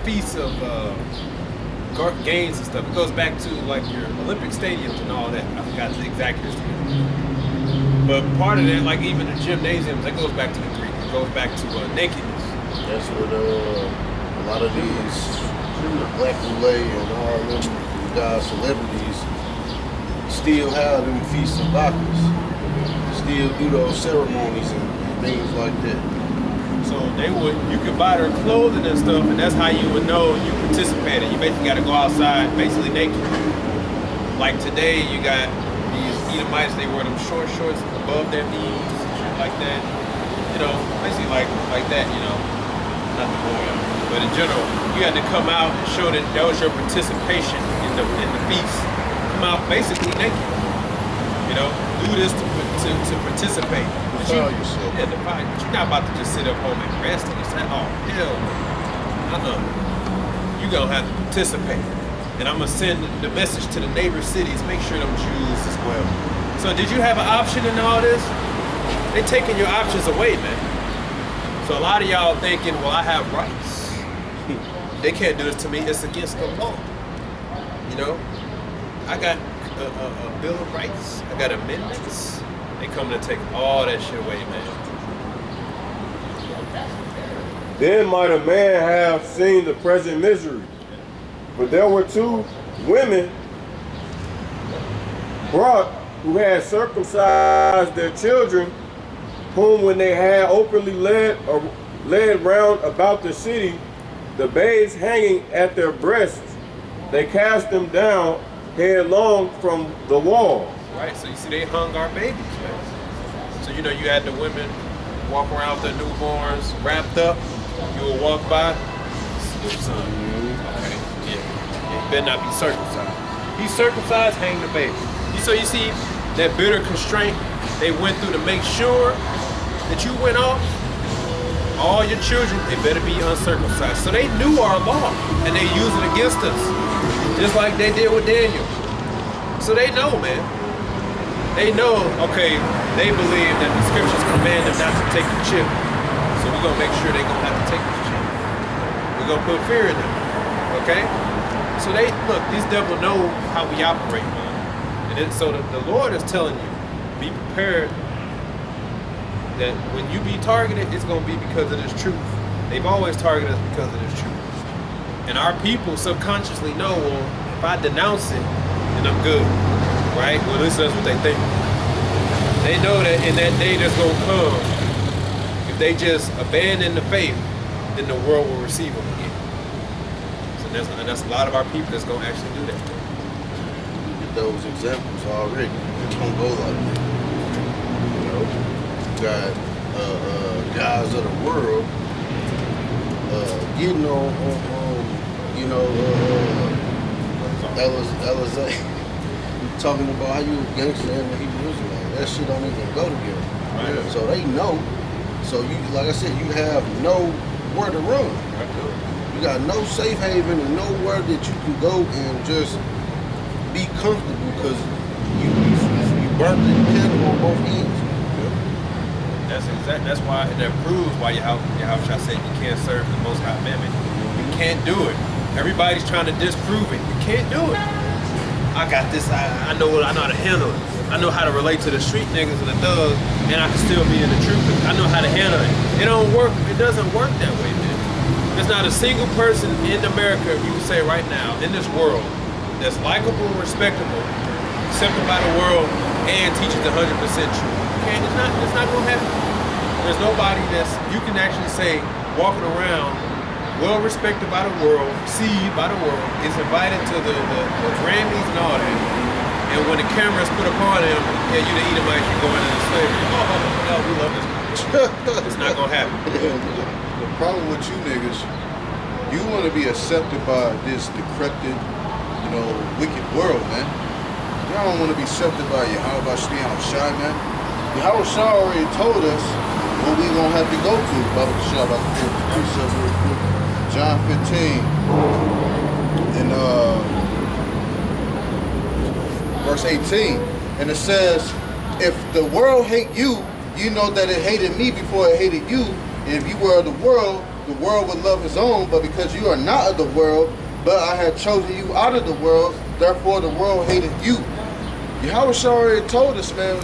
feasts of games and stuff. It goes back to like your Olympic stadiums and all that. I forgot the exact history. But part of that, like even the gymnasiums, that goes back to the Greek. It goes back to nakedness. That's what a lot of these Black Boule and all them guys, celebrities, still have them feasts of Bacchus. Still do those ceremonies and things like that. So you could buy their clothing and stuff, and that's how you would know you participated. You basically got to go outside, basically naked. Like today, you got these Edomites, they wear them short shorts above their knees, shit like that. Basically like that, not the boy. But in general, you had to come out and show that was your participation in the feast. Come out basically naked. Do this to participate. Defile yourself. Yeah, defile. But you're not about to just sit up home and rest and say, oh, hell no. You're going to have to participate. And I'm going to send the message to the neighbor cities, make sure them Jews as well. So did you have an option in all this? They're taking your options away, man. So a lot of y'all thinking, well, I have rights. They can't do this to me. It's against the law. I got a Bill of Rights. I got amendments. They coming to take all that shit away, man. Then might a man have seen the present misery. But there were two women brought who had circumcised their children, whom when they had openly led round about the city, the babes hanging at their breasts, they cast them down headlong from the wall. Right, so you see they hung our babies, man. So you had the women walk around with their newborns wrapped up. You will walk by, your son. Okay, yeah. You better not be circumcised. He's circumcised, hang the baby. So you see that bitter constraint they went through to make sure that you went off. All your children, they better be uncircumcised. So they knew our law, and they use it against us, just like they did with Daniel. So they know, man. They know, okay, they believe that the scriptures command them not to take the chip. So we're going to make sure they're going to have to take the chip. We're going to put fear in them, okay? So look, these devils know how we operate, man. And so the Lord is telling you, be prepared that when you be targeted, it's going to be because of this truth. They've always targeted us because of this truth. And our people subconsciously know, well, if I denounce it, then I'm good, right? Well, at least that's what they think. They know that in that day that's gonna come, if they just abandon the faith, then the world will receive them again. So that's a lot of our people that's gonna actually do that. Get those examples already. It don't go like that. You know, you got guys of the world getting on you know, LSA talking about how you a gangster and a Hebrew Israelite. That shit don't even go together. Right. So they know. So you, like I said, you have nowhere to run. You got no safe haven and nowhere that you can go and just be comfortable because you burnt the candle on both ends. That's why, and that proves why Yahushua said you can't serve the Most High Mammon. You can't do it. Everybody's trying to disprove it. You can't do it. I got this. I know how to handle it. I know how to relate to the street niggas and the thugs, and I can still be in the truth. I know how to handle it. It don't work. It doesn't work that way, man. There's not a single person in America, you can say right now, in this world, that's likable, respectable, accepted by the world, and teaches 100% truth. Okay, it's not gonna happen. There's nobody that's you can actually say walking around well respected by the world, received by the world, is invited to the Grammys and all that. And when the camera is put upon him, yeah, you the Edomites, you're going into slavery. Oh, no, we love this country. It's not gonna happen. The problem with you niggas, you want to be accepted by this decrepit, you know, wicked world, man. Y'all don't want to be accepted by Yahweh Shai, man. Yahweh Shai already told us what we gonna have to go to. Baba Shai, about to get the precept real quick. John 15 and verse 18, and it says, if the world hate you, you know that it hated me before it hated you. And if you were of the world would love his own, but because you are not of the world, but I have chosen you out of the world, therefore the world hated you. Yahweh already told us, man,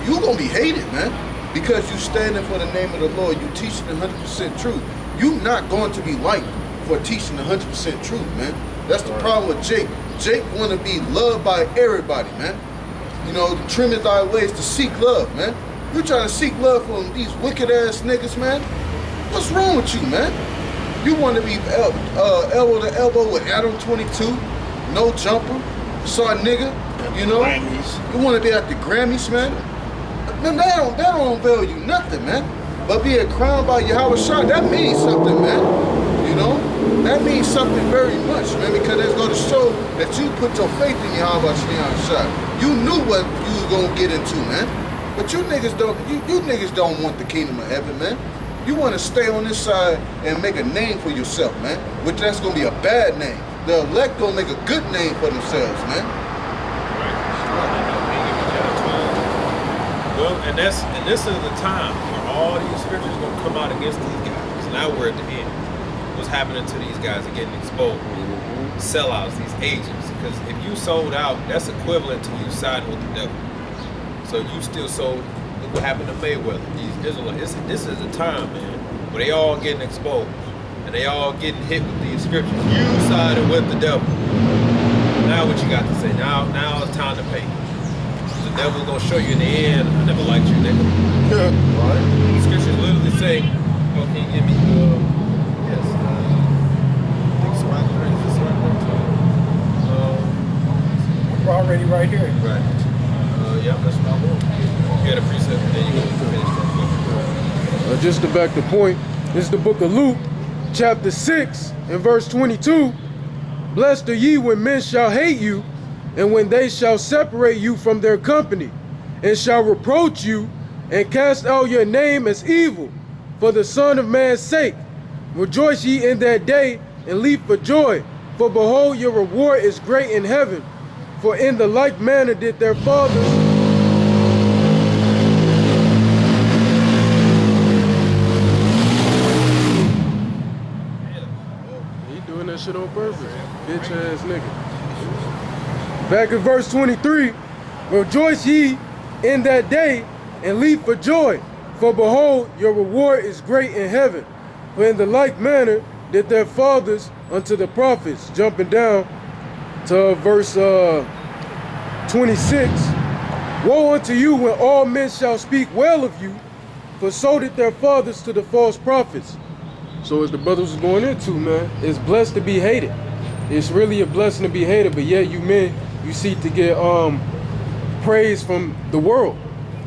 you gonna be hated, man, because you standing for the name of the Lord, you teaching 100% truth. You not going to be liked for teaching 100% truth, man. That's the problem with Jake. Jake want to be loved by everybody, man. You know, the trim is thy ways to seek love, man. You trying to seek love from these wicked ass niggas, man. What's wrong with you, man? You want to be elbow to elbow with Adam 22, no jumper, saw a nigga, you know. Grammys. You want to be at the Grammys, man. Man, that don't value nothing, man. But being crowned by Yahweh Shai, that means something, man. You know? That means something very much, man, because it's going to show that you put your faith in Yahweh Shai. You knew what you was going to get into, man. But you niggas don't want the kingdom of heaven, man. You want to stay on this side and make a name for yourself, man, which that's going to be a bad name. The elect going to make a good name for themselves, man. Well, and this is the time where all these scriptures are going to come out against these guys. Now we're at the end. What's happening to these guys are getting exposed. Sellouts, these agents. Because if you sold out, that's equivalent to you siding with the devil. So you still sold. Look what happened to Mayweather. These Israelites. This is the time, man, where they all getting exposed. And they all getting hit with these scriptures. You sided with the devil. Now what you got to say? Now it's time to pay. The devil's gonna show you in the end, I never liked you, nigga. Yeah. Right? The scriptures literally say, oh, can you give me, yes, I think it's right there. Is this right there? We're already right here. Right. Yeah, that's what I want. You had a precept, and then you go finish that. Just to back the point, this is the book of Luke, chapter 6, and verse 22. Blessed are ye when men shall hate you, and when they shall separate you from their company, and shall reproach you, and cast out your name as evil, for the Son of Man's sake. Rejoice ye in that day, and leap for joy, for behold, your reward is great in heaven. For in the like manner did their fathers. He doing that shit on purpose, bitch ass nigga. Back in verse 23, rejoice ye in that day, and leap for joy, for behold, your reward is great in heaven. For in the like manner did their fathers unto the prophets. Jumping down to verse 26, Woe unto you when all men shall speak well of you, for so did their fathers to the false prophets. So as the brothers was going into, man, it's blessed to be hated. It's really a blessing to be hated, but yet you men, you seek to get praise from the world.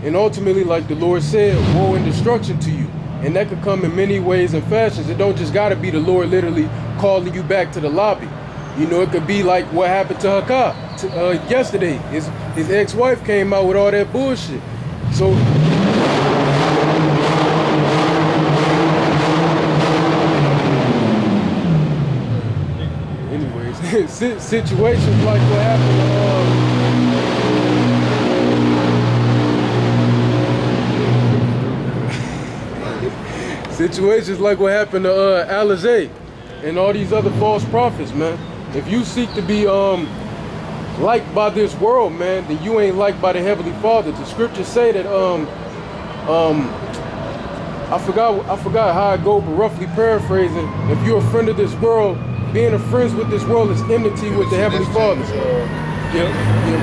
And ultimately, like the Lord said, woe and destruction to you. And that could come in many ways and fashions. It don't just gotta be the Lord literally calling you back to the lobby. You know, it could be like what happened to Hakah yesterday. His ex-wife came out with all that bullshit. So anyways, situations like what happened situations like what happened to Alizé and all these other false prophets, man. If you seek to be liked by this world, man, then you ain't liked by the Heavenly Father. The scriptures say that I forgot how it go, but roughly paraphrasing, if you're a friend of this world, being a friend with this world is enmity with the Heavenly Father. Yeah, you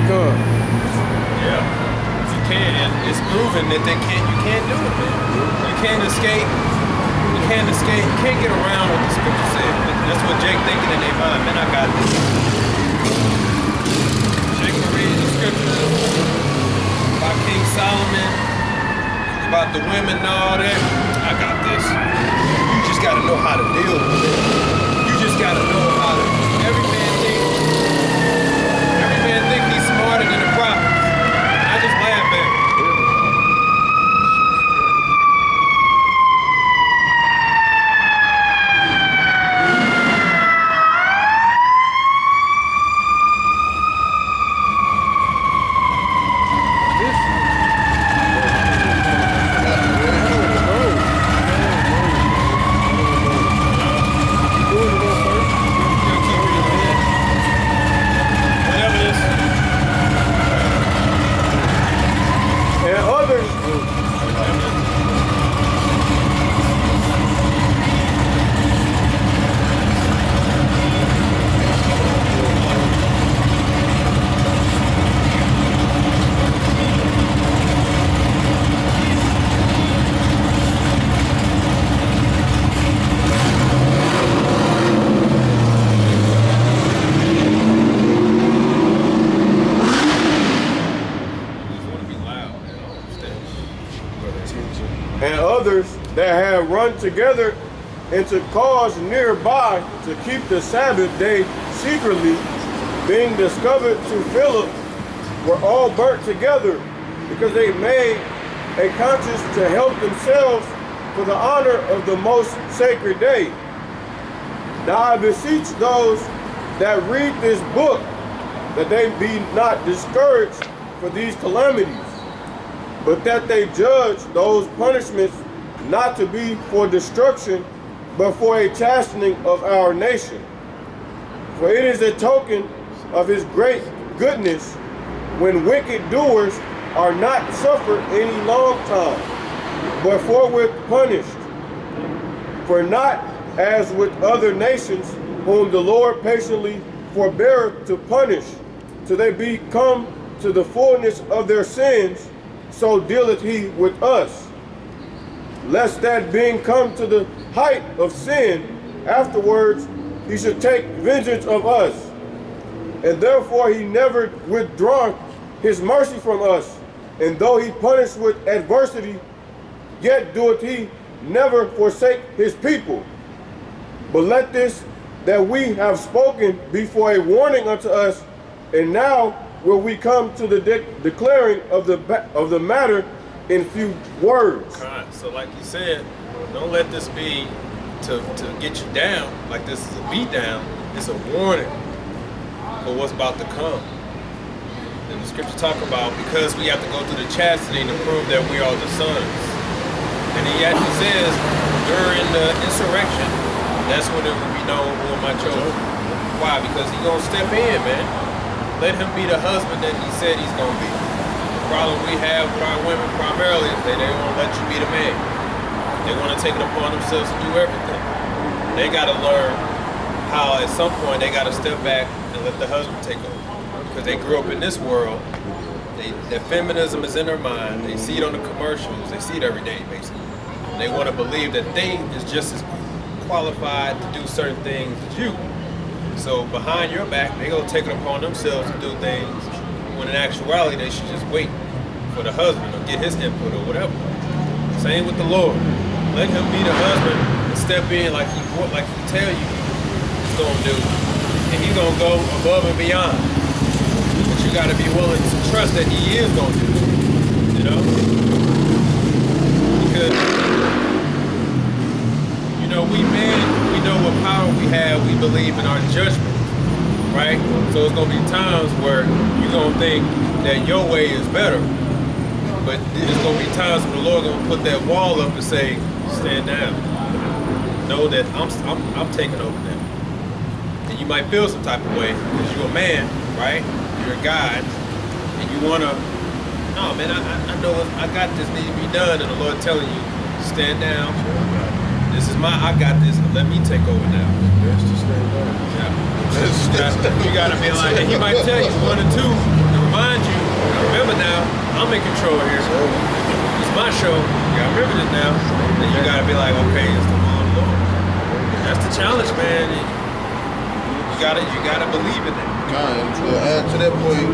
can. It's proven that you can't do it, man. You can't escape. You can't escape. You can't get around what the scripture said. That's what Jake thinking in their mind. Man, I got this. Jake will read the scriptures about King Solomon, about the women and all that. I got this. You just got to know how to deal with it. You just got to know how to. Every man think he's smarter than the prophet. I just laugh at it. And others that had run together into cars nearby to keep the Sabbath day secretly, being discovered to Philip, were all burnt together because they made a conscience to help themselves for the honor of the most sacred day. Now I beseech those that read this book that they be not discouraged for these calamities, but that they judge those punishments not to be for destruction, but for a chastening of our nation. For it is a token of his great goodness when wicked doers are not suffered any long time, but forthwith punished. For not as with other nations, whom the Lord patiently forbeareth to punish, till they be come to the fullness of their sins, so dealeth he with us. Lest that being come to the height of sin, afterwards he should take vengeance of us. And therefore he never withdrawn his mercy from us. And though he punished with adversity, yet doeth he never forsake his people. But let this that we have spoken be for a warning unto us, and now will we come to the declaring of the matter in few words. So like you said, don't let this be to get you down, like this is a beat down. It's a warning for what's about to come. And the scripture talk about, because we have to go through the chastening to prove that we are the sons. And he actually says, during the insurrection, that's when it will be known who am I chosen. Why? Because he's gonna step in, man. Let him be the husband that he said he's gonna be. The problem we have with our women primarily is they won't let you be the man. They want to take it upon themselves to do everything. They gotta learn how at some point they gotta step back and let the husband take over. Because they grew up in this world, they That feminism is in their mind. They see it on the commercials. They see it every day, basically. And they want to believe that they is just as qualified to do certain things as you. So behind your back, they gonna take it upon themselves to do things when in actuality they should just wait for the husband or get his input or whatever. Same with the Lord. Let him be the husband and step in like he tell you he's gonna do, and he's gonna go above and beyond. But you gotta be willing to trust that he is gonna do it, you know? Because you know, we men, we know what power we have, we believe in our judgment, right? So it's gonna be times where you're gonna think that your way is better. But there's gonna be times when the Lord gonna put that wall up and say, stand down. Know that I'm taking over now. And you might feel some type of way because you're a man, right? You're a guy, and you wanna, no man, I know I got this need to be done, and the Lord telling you, stand down. This is I got this, let me take over now. Yes, to stand down. Yeah. You gotta be like, and he might tell you 1 or 2 to remind you, remember now, I'm in control here. It's my show. You gotta remember this now. Then you gotta be like, okay, it's the will of the Lord. That's the challenge, man. You gotta believe in that. God, to add to that point,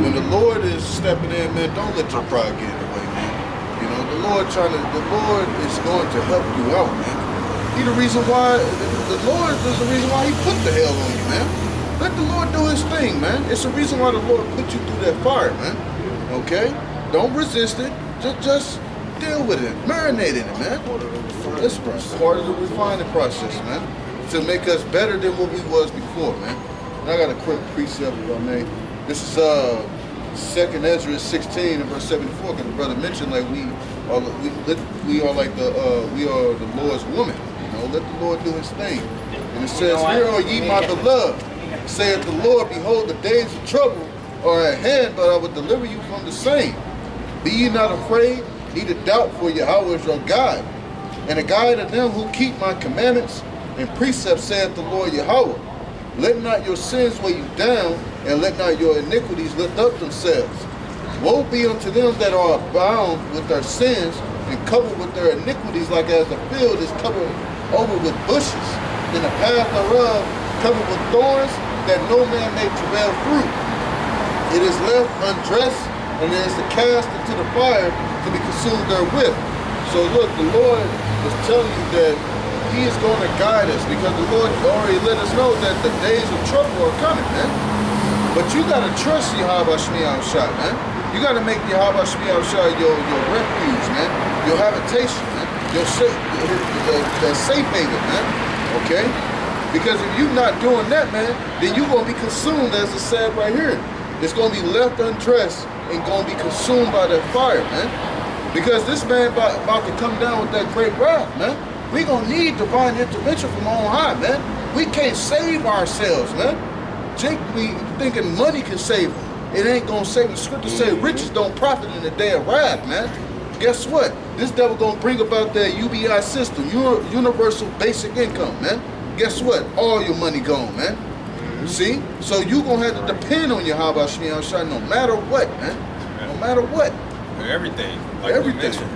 when the Lord is stepping in, man, don't let your pride get in the way, man. You know, the Lord is going to help you out, man. The Lord is the reason why he put the hell on you, man. Let the Lord do his thing, man. It's the reason why the Lord put you through that fire, man. Okay? Don't resist it. Just deal with it. Marinate in it, man. It's part of the refining process, man. To make us better than what we was before, man. And I got a quick precept, if I may. This is 2nd Ezra 16 and verse 74, because the brother mentioned like we are the Lord's woman. You know, let the Lord do his thing. And it says, "Hear, O ye my beloved, saith the Lord, behold, the days of trouble are at hand, but I will deliver you from the same. Be ye not afraid, neither doubt, for Yahweh is your God, and a guide of them who keep my commandments and precepts, saith the Lord Yahweh. Let not your sins weigh you down, and let not your iniquities lift up themselves. Woe be unto them that are bound with their sins and covered with their iniquities, like as the field is covered over with bushes, and the path thereof covered with thorns, that no man may travail through. It is left undressed, and it is cast into the fire to be consumed therewith." So look, the Lord is telling you that he is going to guide us, because the Lord already let us know that the days of trouble are coming, man. But you got to trust Yahweh Shemiah Shai, man. You got to make Yahweh Shemiah Shai your refuge, man. Your habitation, man. Your safe haven, man. Okay? Because if you're not doing that, man, then you're going to be consumed, as it said right here. It's going to be left undressed and going to be consumed by that fire, man. Because this man about to come down with that great wrath, man. We going to need divine intervention from on high, man. We can't save ourselves, man. Jake be thinking money can save him. It ain't going to save him. The scriptures say riches don't profit in the day of wrath, man. Guess what? This devil going to bring about that UBI system, universal basic income, man. Guess what? All your money gone, man. See? So you going to have to depend on your Yahweh Shemiah Shai no matter what, man. No matter what. For everything. Like we mentioned.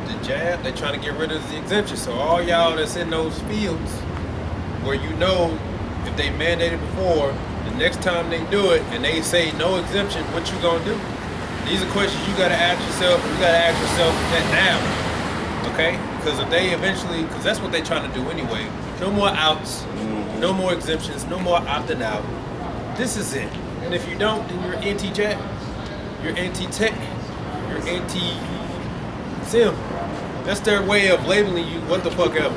The jab, they're trying to get rid of the exemption. So all y'all that's in those fields where you know if they mandated before, the next time they do it and they say no exemption, what you gonna do? These are questions you gotta ask yourself. You gotta ask yourself that now, okay? Because if they eventually, because that's what they're trying to do anyway. No more outs, no more exemptions, no more opting out. This is it. And if you don't, then you're anti-jab, you're anti-tech, you're anti-sim. That's their way of labeling you what the fuck ever.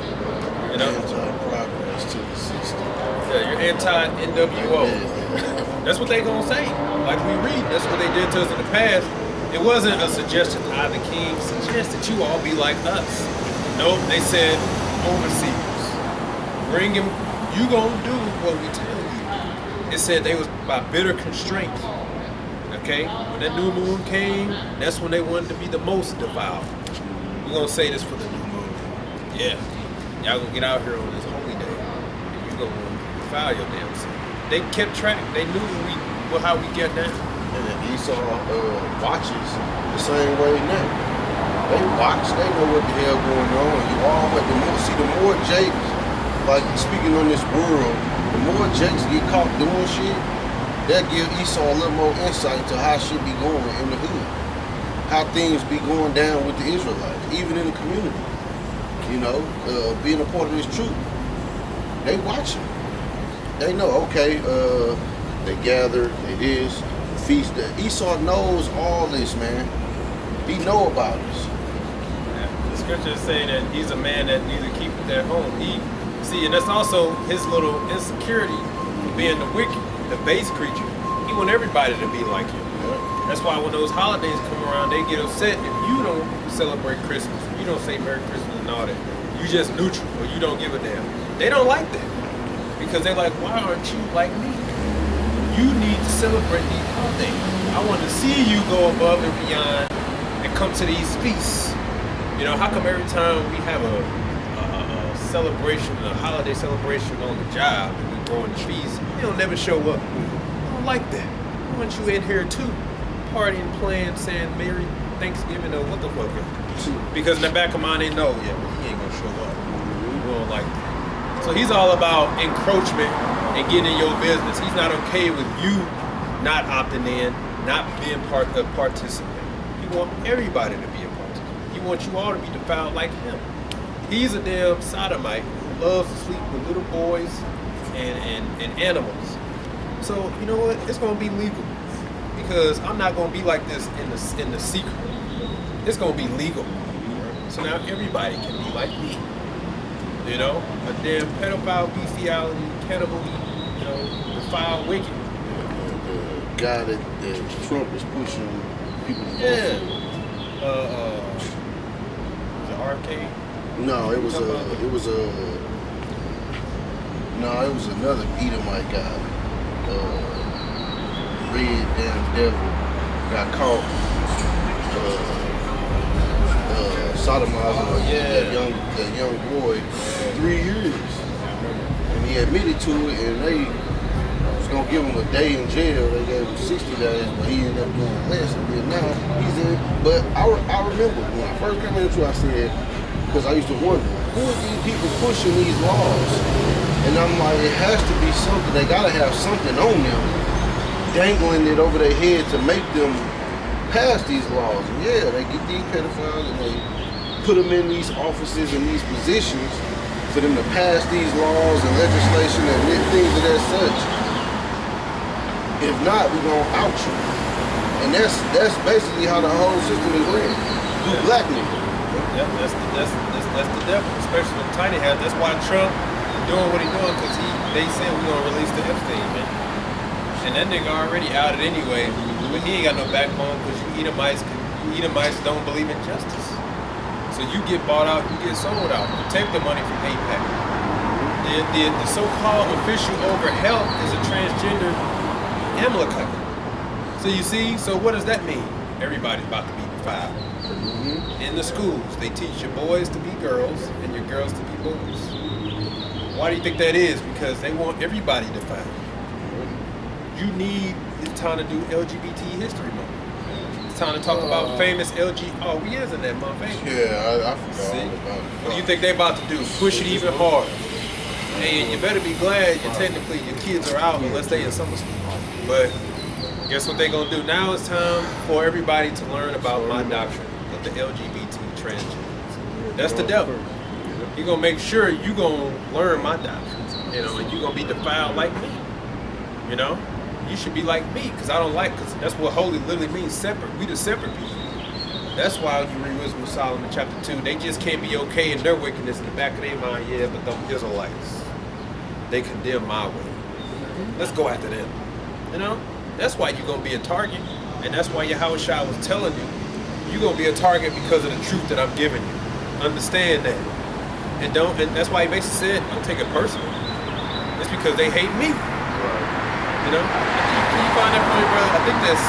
You know? Anti-progress to the system. Yeah, you're anti-NWO. That's what they gonna say. Like we read, that's what they did to us in the past. It wasn't a suggestion, the king suggests that you all be like us. Nope, they said overseers. Bring him, you gonna do what we tell you. It said they was by bitter constraint. Okay? When that new moon came, that's when they wanted to be the most defiled. We're gonna say this for the new moon. Yeah. Y'all gonna get out here on this holy day. And you gonna defile your damn self. They kept track. They knew how we get down. And And Esau watches the same way now. They watch, they know what the hell going on. You all but the more Jakes, like speaking on this world, the more Jakes get caught doing shit, that give Esau a little more insight to how shit be going in the hood. How things be going down with the Israelites, even in the community. You know, being a part of this troop. They watching. They know, okay, they gather, they this, feast. Esau knows all this, man. He know about this. The scriptures say that he's a man that neither keepeth at home. And that's also his little insecurity for being the wicked, the base creature. He want everybody to be like him. That's why when those holidays come around, they get upset if you don't celebrate Christmas, if you don't say Merry Christmas and all that. You just neutral, or you don't give a damn. They don't like that. Because they're like, why aren't you like me? You need to celebrate these holidays. I want to see you go above and beyond and come to these feasts. You know, how come every time we have a celebration, a holiday celebration on the job, and we go in the feast, you don't never show up? I don't like that. I want you in here too, partying, playing, saying Merry Thanksgiving or what the fuck. Because in the back of mind they know, yeah, he ain't gonna show up. We don't like that. So he's all about encroachment and getting in your business. He's not okay with you not opting in, not being part of participant. He wants everybody to be a participant. He wants you all to be defiled like him. He's a damn sodomite who loves to sleep with little boys and animals. So you know what? It's gonna be legal because I'm not gonna be like this in the secret. It's gonna be legal. So now everybody can be like me. You know, a damn pedophile, bestiality, cannibal, you know, defile, wicked. The guy that Trump is pushing people to Yeah. Was it RFK? No, it was another Edomite guy. Red damn devil got caught sodomizing that young boy 3 years. And he admitted to it, and they was gonna give him a day in jail. They gave him 60 days, but he ended up doing less. And then now he's in. But I remember when I first came into it, I said, because I used to wonder, who are these people pushing these laws? And I'm like, it has to be something. They gotta have something on them, dangling it over their head to make them pass these laws. And yeah, they get these pedophiles and they put them in these offices and these positions for them to pass these laws and legislation and things of that such. If not, we're gonna out you. And that's basically how the whole system is ran. You black nigga. Yeah, that's the devil, especially the tiny hat. That's why Trump doing what he doing, because they said we're gonna release the Epstein, man. And that nigga already outed anyway, but he ain't got no backbone because you Edomites don't believe in justice. So you get bought out, you get sold out. Take the money from AIPAC. The so-called official over health is a transgender Amalekite. So you see, so what does that mean? Everybody's about to be defiled. In the schools, they teach your boys to be girls and your girls to be boys. Why do you think that is? Because they want everybody defiled. It's time to do LGBT history month. It's time to talk about famous Oh, we is in that month, ain't we? Yeah, I forgot See? all about it. What do you think they about to do? Push it even harder. And you better be glad technically your kids are out unless they in summer school. But guess what they gonna do? Now it's time for everybody to learn about my doctrine of the LGBT transgenders. That's the devil. He gonna make sure you gonna learn my doctrine, you know, and you gonna be defiled like me, you know. You should be like me, because I don't like, because that's what holy literally means, separate. We the separate people. That's why you read Wisdom of Solomon chapter 2, they just can't be okay in their wickedness in the back of their mind, yeah, but them Israelites, they condemn my way. Let's go after them. You know? That's why you're going to be a target, and that's why Yahushua was telling you, you're going to be a target because of the truth that I'm giving you. Understand that. And that's why he basically said, don't take it personal. It's because they hate me. You know? Can you find that for me, brother? I think that's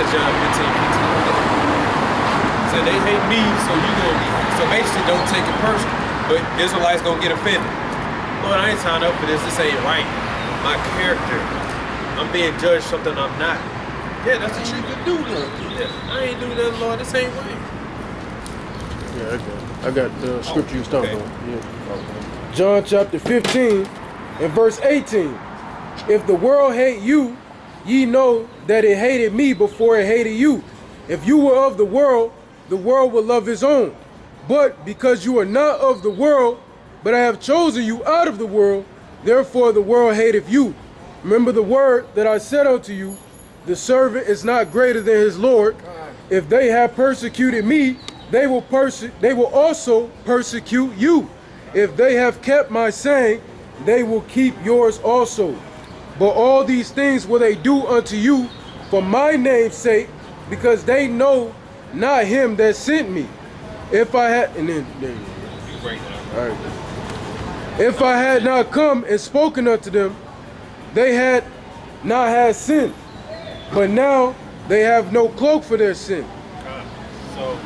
John 15:15. So they hate me, so you gonna be. So basically, don't take it personal. But Israelites gonna get offended. Lord, I ain't signed up for this. This ain't right. My character. I'm being judged something I'm not. Yeah, that's the You truth. can do nothing. Yeah, I ain't doing nothing, Lord. This ain't right. Yeah, I got the scripture you was talking okay. about. Yeah. John chapter 15 and verse 18. If the world hate you, ye know that it hated me before it hated you. If you were of the world would love his own. But because you are not of the world, but I have chosen you out of the world, therefore the world hateth you. Remember the word that I said unto you, the servant is not greater than his Lord. If they have persecuted me, they will also persecute you. If they have kept my saying, they will keep yours also. But all these things will they do unto you for my name's sake, because they know not him that sent me. If I had, and then there you go. You break that. All right. If I had not come and spoken unto them, they had not had sin. But now they have no cloak for their sin. So,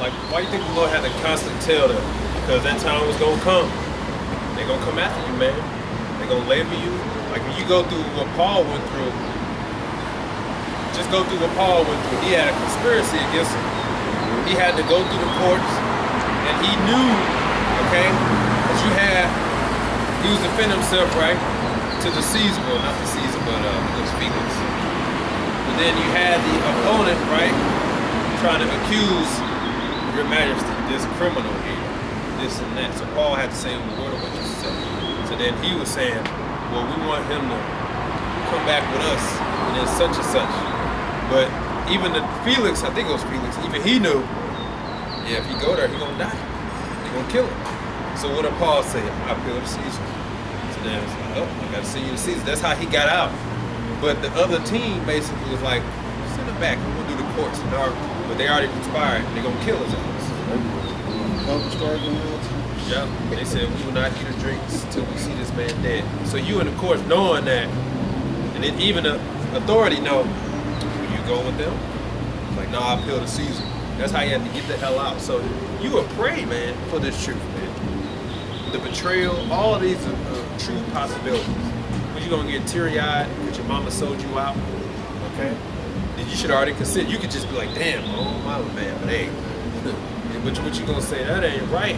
like, why do you think the Lord had to constantly tell them? Because that time was gonna come. They're gonna come after you, man. They're gonna label you. Like when you go through what Paul went through, just go through what Paul went through. He had a conspiracy against him. He had to go through the courts, and he knew, okay, that he was defending himself, right, to the Caesar, well, not the Caesar, but it was Felix. But then you had the opponent, right, trying to accuse your majesty, this criminal here, this and that. So Paul had to say, well, what you say? So then he was saying, well, we want him to come back with us, and then such and such. But even the Felix, I think it was Felix, even he knew, yeah, if he go there, he gonna die. They gonna kill him. So what did Paul say? I appeal to Caesar. So then it's like, oh, I gotta send you to Caesar. That's how he got out. But the other team basically was like, send him back, we're gonna do the courts. But they already conspired, they're gonna kill his ass. Yeah, they said we will not eat or drink until we see this man dead. So you in the courts knowing that, and then even the authority know, will you go with them? Like, no, I appeal to Caesar. That's how you had to get the hell out. So you would pray, man, for this truth, man. The betrayal, all of these are true possibilities. When you gonna get teary-eyed because your mama sold you out, okay? Then you should already consider. You could just be like, damn, oh my man, but hey, what you gonna say? That ain't right.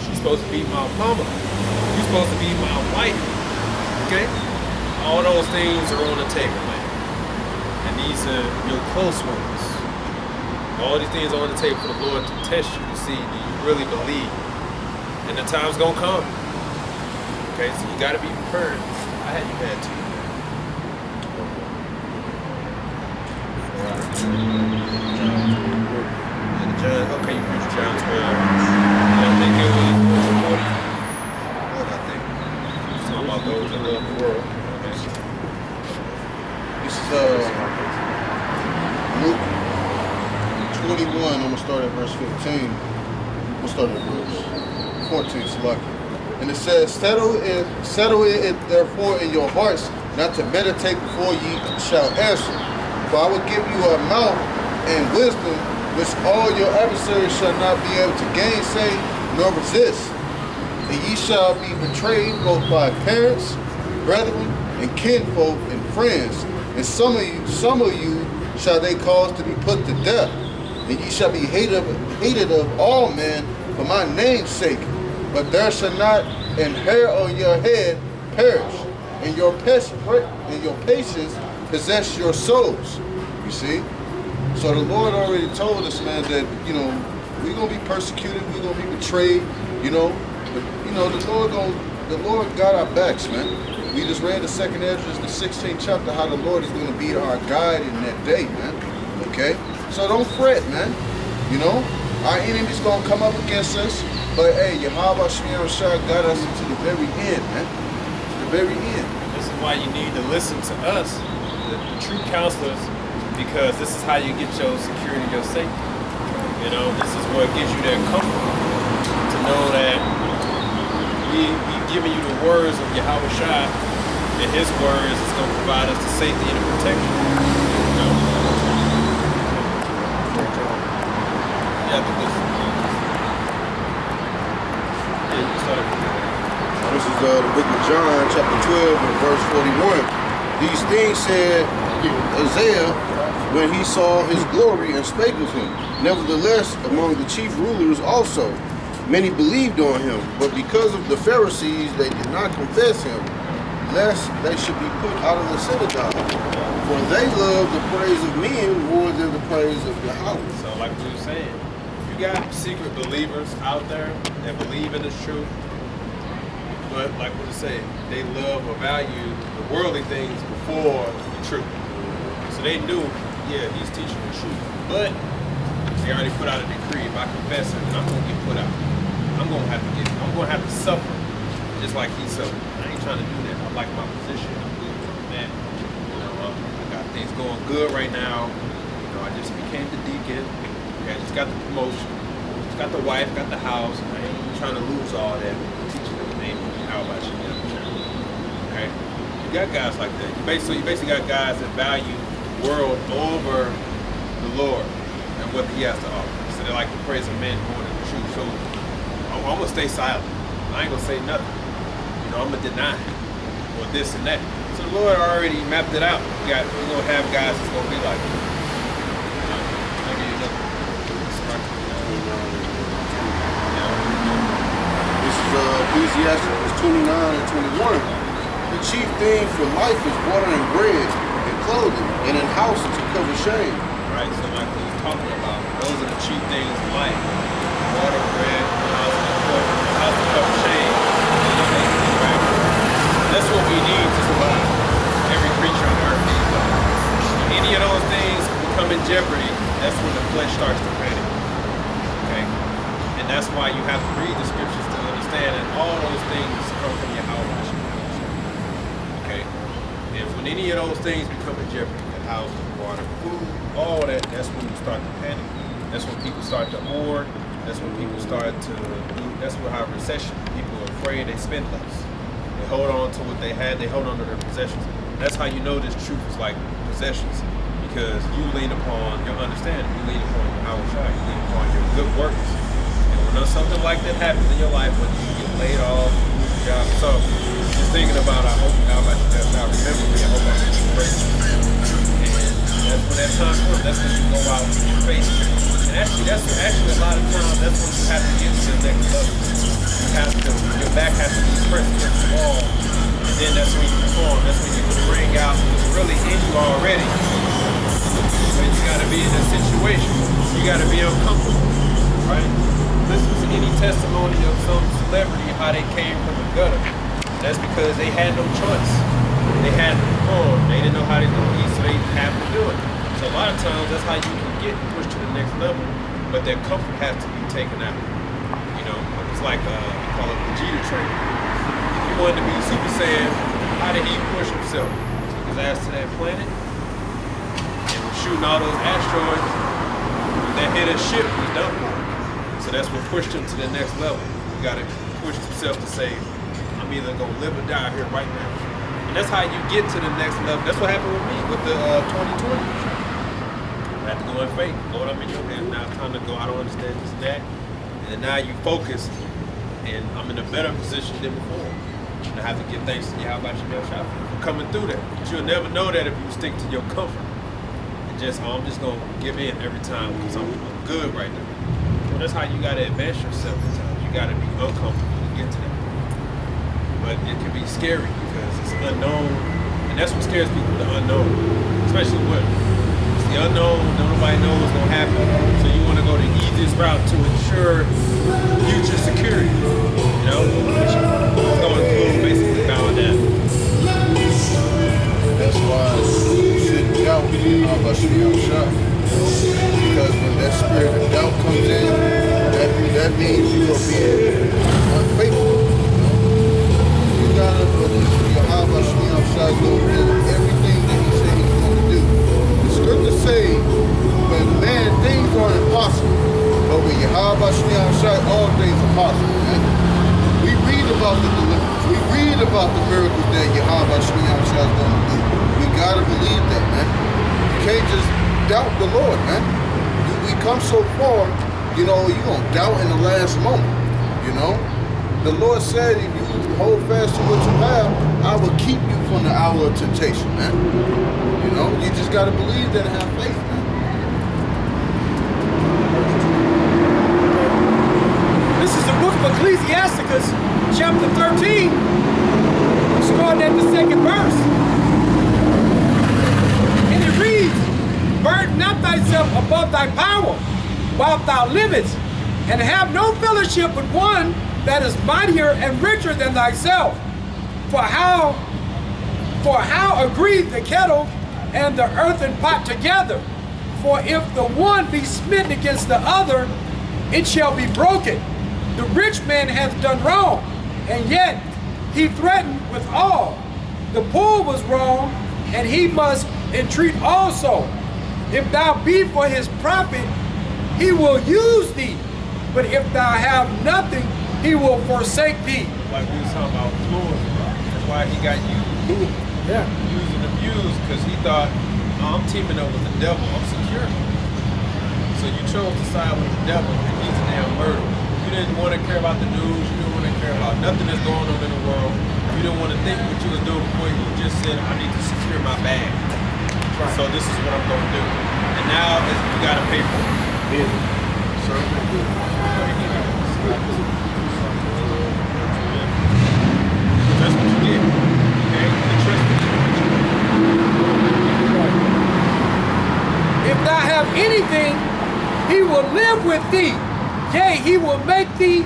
She's supposed to be my mama. You're supposed to be my wife. Okay? All those things are on the table, man. And these are your close ones. All these things are on the table for the Lord to test you to see, do you really believe? And the time's gonna come. Okay, so you gotta be prepared. I had you had to. John, okay, you preached John 12. I think it was 40. What I think? It's talking about those in the world. This is Luke 21. I'm gonna start at verse 15. We'll start at verse 14. Select. And it says, settle it therefore in your hearts, not to meditate before ye shall answer. For I will give you a mouth and wisdom, which all your adversaries shall not be able to gainsay nor resist. And ye shall be betrayed both by parents, brethren, and kinfolk, and friends. And some of you shall they cause to be put to death. And ye shall be hated of all men for my name's sake. But there shall not an hair on your head perish, and your patience possess your souls. You see? So the Lord already told us, man, that, you know, we're gonna be persecuted, we're gonna be betrayed, you know. But you know, the Lord got our backs, man. We just read the 2nd Ezra, the 16th chapter, how the Lord is gonna be our guide in that day, man. Okay? So don't fret, man. You know, our enemies gonna come up against us, but hey, Yahweh Shemir Shah got us into the very end, man. The very end. This is why you need to listen to us, the true counselors, because this is how you get your security, your safety. You know, this is what gives you that comfort to know that we've given you the words of Yahweh Shai, and his words is going to provide us the safety and the protection. You know? Yeah, but this. Yeah, you started. This is the book of John, chapter 12, and verse 41. These things said Isaiah when he saw his glory and spake of him. Nevertheless, among the chief rulers also, many believed on him, but because of the Pharisees, they did not confess him, lest they should be put out of the synagogue. For they love the praise of men more than the praise of Yahweh. So like we were saying, you got secret believers out there that believe in the truth, but like we were saying, they love or value the worldly things before the truth. So they knew, yeah, he's teaching the truth, but they already put out a decree. If I confess it, I'm gonna get put out. I'm gonna have to suffer, just like he suffered. I ain't trying to do that. I like my position. I'm good with that. You know, I got things going good right now. You know, I just became the deacon. Okay, I just got the promotion. Just got the wife, got the house. I ain't trying to lose all that. Teaching them the name of how about you? Okay, you got guys like that. You basically got guys that value the world over the Lord and what he has to offer. So they like to praise a man more than the truth. So I'm gonna stay silent. I ain't gonna say nothing. You know, I'm gonna deny or this and that. So the Lord already mapped it out. We're gonna have guys that's gonna be like, This is Ecclesiastes 29 and 21. The chief thing for life is water and bread and clothing, and in houses to cover shame. Right, so like we was talking about, those are the cheap things in life. Water, bread, house to cover shame. Right? That's what we need to survive. Every creature on earth needs that. When any of those things become in jeopardy, that's when the flesh starts to panic. Okay? And that's why you have to read the scriptures to understand that all those things come from Yahweh. Okay? And when any of those things become in jeopardy, the house, the water, food, all that, that's when you start to panic. That's when people start to hoard. That's when people start to do, that's what how recession, people are afraid, they spend less. They hold on to what they had, they hold on to their possessions. That's how you know this truth is like possessions, because you lean upon your understanding, you lean upon your Howard Shai, you lean upon your good works. And when something like that happens in your life, when you get laid off, lose your job, so just thinking about, I hope God remember me, I hope I can be grateful. That's when that time comes. That's when you go out and you face it. And that's actually a lot of times, that's when you have to get to the next level. You have to, your back has to be pressed against the wall. And then that's when you perform. That's when you can bring out what's really in you already. But you gotta be in a situation. You gotta be uncomfortable, right? Listen to any testimony of some celebrity, how they came from the gutter. That's because they had no choice. They had to perform. They didn't know how they could eat, so they have to do it. So a lot of times, that's how you can get pushed to the next level. But that comfort has to be taken out. You know, it's like we call it Vegeta training. If he wanted to be Super Saiyan, how did he push himself? Took his ass to that planet and was shooting all those asteroids. That hit his ship, he's done for it. So that's what pushed him to the next level. You got to push yourself to say, I'm either going to live or die here right now. And that's how you get to the next level. That's what happened with me with the 2020. I had to go in faith. Lord, I'm in your hands now. It's time to go. I don't understand this and that. And then now you focus, and I'm in a better position than before. And I have to give thanks to Yahweh for coming through that. But you'll never know that if you stick to your comfort. And just, I'm just going to give in every time because I'm good right now. So that's how you got to advance yourself at times. You got to be uncomfortable to get to that. But it can be scary because it's unknown, and that's what scares people, the unknown, especially women. It's the unknown, nobody knows what's gonna happen, so you wanna go the easiest route to ensure future security, you know, which is going through basically bowing down. That's why you shouldn't doubt how much you shot. Because when that spirit of doubt comes in, that means you are being unfaithful. You gotta believe Yahweh Shai will do everything that he said he's going to do. The scriptures say, when man, things are impossible, but with Yahweh Shai, all things are possible. Man. We read about the deliverance. We read about the miracles that Yahweh Shai is going to do. We gotta believe that, man. You can't just doubt the Lord, man. We come so far, you know, you're gonna doubt in the last moment, you know. The Lord said, if you hold fast to what you have, I will keep you from the hour of temptation, man. You know, you just got to believe that and have faith, man. This is the book of Ecclesiasticus, chapter 13, starting at the 2nd verse. And it reads, burden not thyself above thy power, while thou livest, and have no fellowship with one that is mightier and richer than thyself. For how agree the kettle and the earthen pot together? For if the one be smitten against the other, it shall be broken. The rich man hath done wrong, and yet he threatened with all. The poor was wrong, and he must entreat also. If thou be for his profit, he will use thee. But if thou have nothing, he will forsake thee. Like we was talking about Floyd, that's why he got used. Yeah. Used and abused, because he thought, oh, I'm teaming up with the devil, I'm secure. So you chose to side with the devil, and he's a damn murderer. You didn't want to care about the news, you didn't want to care about nothing that's going on in the world. You didn't want to think what you was doing before. You just said, I need to secure my bag. Right. So this is what I'm going to do. And now you got to pay for it. That's what you get. Okay? If thou have anything, he will live with thee. Yea, he will make thee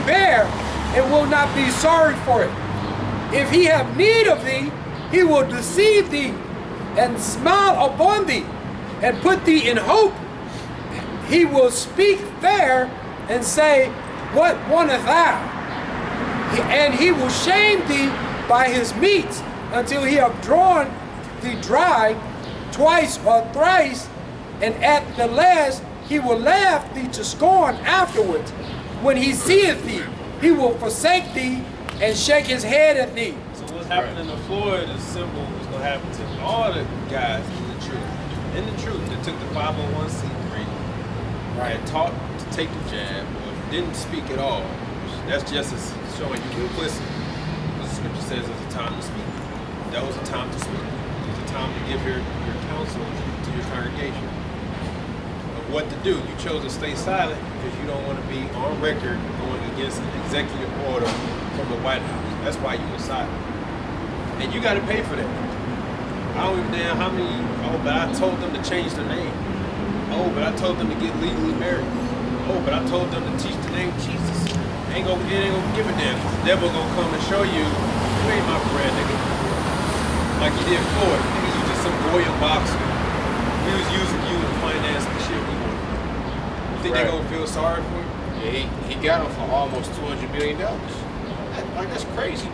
bear, and will not be sorry for it. If he have need of thee, he will deceive thee, and smile upon thee, and put thee in hope. He will speak fair, and say, what wanteth thou? And he will shame thee by his meats, until he have drawn thee dry twice or thrice, and at the last he will laugh thee to scorn afterwards. When he seeth thee, he will forsake thee and shake his head at thee. So what's happening to Floyd is simple. What's going to happen to all the guys in the truth. In the truth, that took the 501c3, and taught to take the jab, or didn't speak at all. That's just as showing you complicit. Because the scripture says there's a time to speak. That was a time to speak. There's a time to give your counsel to your congregation of what to do. You chose to stay silent because you don't want to be on record going against an executive order from the White House. That's why you were silent. And you got to pay for that. I don't even know how many, oh, but I told them to change their name. Oh, but I told them to get legally married. Oh, but I told them to teach the name Jesus. It ain't gonna give a damn. The devil gonna come and show you, you ain't my friend, nigga. Like he did Floyd. Nigga, you just some boy in boxer. We was using you to finance the shit we wanted. You think they gonna feel sorry for you? Yeah, he got him for almost $200 million. That's crazy.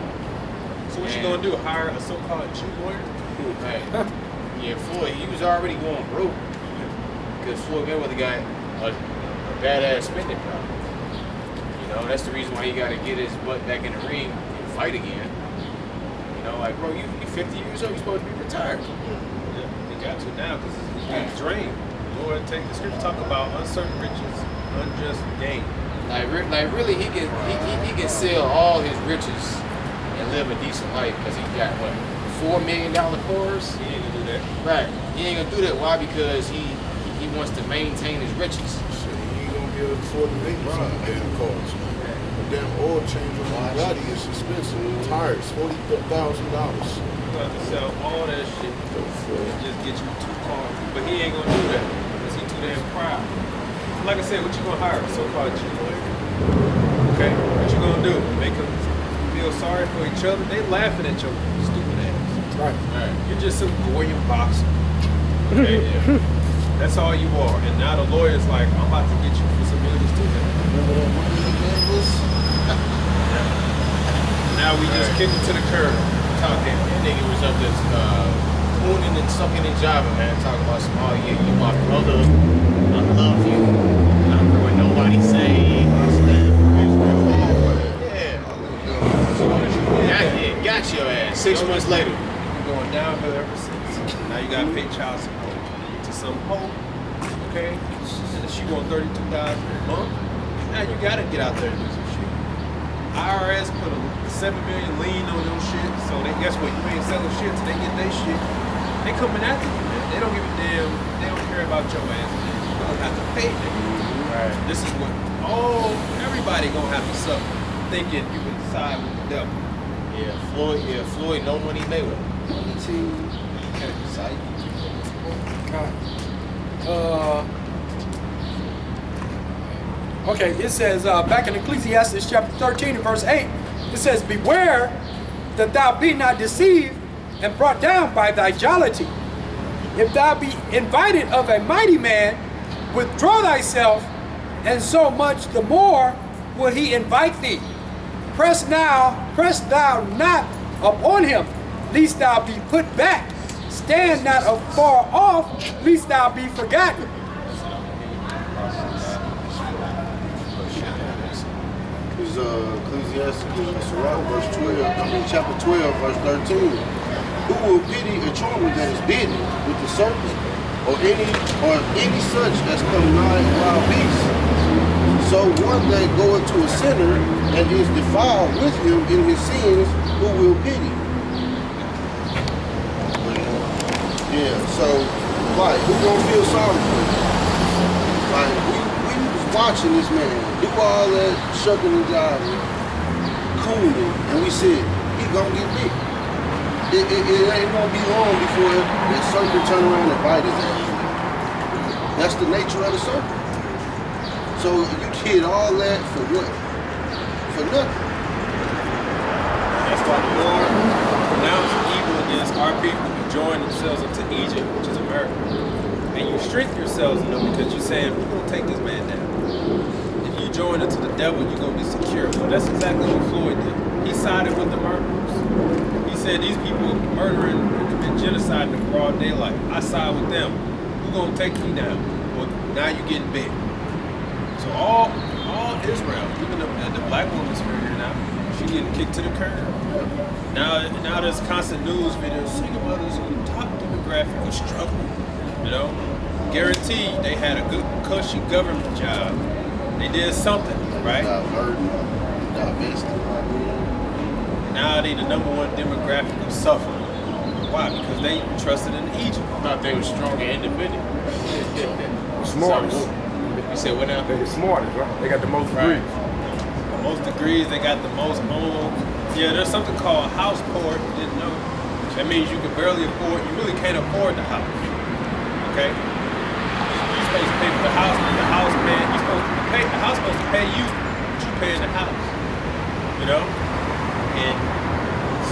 So what you gonna do? Hire a so-called Jew lawyer? Hey, yeah, Floyd, he was already going broke. Because Floyd Mayweather got a badass spending problem. You know, that's the reason why he got to get his butt back in the ring and fight again. You know, like, bro, you're 50 years old, you're supposed to be retired. Yeah, he got to now because he's getting drained. Lord, take the scripture talk about uncertain riches, unjust gain. Like really, he can sell all his riches and live a decent life because he got what, $4 million cars? He ain't gonna do that. Right. He ain't gonna do that. Why? Because he wants to maintain his riches. Shit, he ain't gonna be able to afford to make some damn cars, man. A damn oil change on my body is expensive. Tires, $40,000. You have to sell all that shit and just get you 2 cars. But he ain't gonna do that because he too damn proud. Like I said, what you gonna hire? A so-called Jew lawyer? Okay, what you gonna do? Make them feel sorry for each other? They laughing at your stupid ass. Right. You're just some Goyim boxer. Okay, yeah. That's all you are. And now the lawyer's like, I'm about to get you for some millions too. Remember that money again was? Now we just kick him to the curb. Talking, that nigga was up there mooning and sucking and jiving, man. Talking about some, oh yeah, you my brother, I love you. I don't care what nobody say. Yeah. Got your ass. 6 months later. You're going downhill ever since. Now you gotta pay child support to some hoe, okay? And she want $32,000 a month. now you gotta get out there and do some shit. IRS put a 7 million lien on your shit, so they guess what? You ain't selling shit till they get their shit. They coming after you, man. They don't give a damn. They don't care about your ass. You gonna have to pay, nigga. Right. This is what everybody gonna have to suffer, thinking you can side with the devil. Floyd, no money Mayweather. Okay, it says back in Ecclesiastes chapter 13 and verse 8, it says, beware that thou be not deceived and brought down by thy jollity. If thou be invited of a mighty man, withdraw thyself, and so much the more will he invite thee. Press thou not upon him, lest thou be put back. Stand not afar off, lest thou be forgotten. Ecclesiastes, verse 12, chapter 12, verse 13. Who will pity a charmer that is bitten with the serpent, or any such as come nigh a wild beast? So one that goeth to a sinner and is defiled with him in his sins, who will pity? Yeah, so like, who gonna feel sorry for him? Like, we was watching this man do all that shucking and jiving, cooning, and we said, he gonna get bit. It ain't gonna be long before the serpent turn around and bite his ass. That's the nature of the serpent. So you did all that for what? For nothing. That's why the Lord pronounced evil against our people who join themselves into Egypt, which is America. And you strengthen yourselves in them because you're saying, we're going to take this man down. If you join into the devil, you're going to be secure. Well, that's exactly what Floyd did. He sided with the murderers. He said, these people are murdering and genocide in broad daylight. I side with them. Who's going to take me down? Well, now you're getting big. So all Israel, even the black woman's here now, she getting kicked to the curb. Now there's constant news videos. Single mothers in the top demographic of struggle. You know, guaranteed they had a good, cushy government job. They did something, right? Got murdered, got vested. Now they the #1 demographic of suffering. Why? Because they trusted in Egypt. I thought they were strong and independent. Smartest. You said what now? They're the smartest, right? They got the most degrees. The most degrees, they got the most homes. Yeah, there's something called house poor. You didn't know. That means you can barely afford. You really can't afford the house. Okay. You're supposed to pay for the house, but the house paying. You're supposed to pay. The house supposed to pay you, but you paying the house. You know. And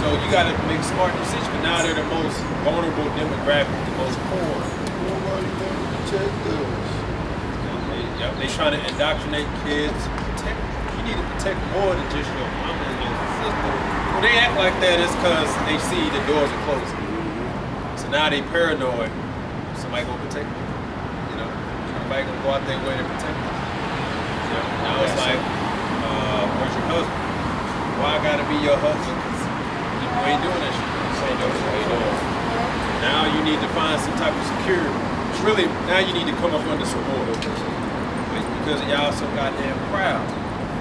so you got to make smart decisions. But now they're the most vulnerable demographic, the most poor. Nobody gonna protect us. They trying to indoctrinate kids. You need to protect more than just your mama and your sister. When they act like that, it's because they see the doors are closing. So now they paranoid. Somebody gonna protect them. You know, somebody gonna go out their way to protect them. You know, now it's like, where's your husband? Why I gotta be your husband? You ain't doing that shit. Now you need to find some type of security. It's really, now you need to come up under some order. Because y'all so goddamn proud.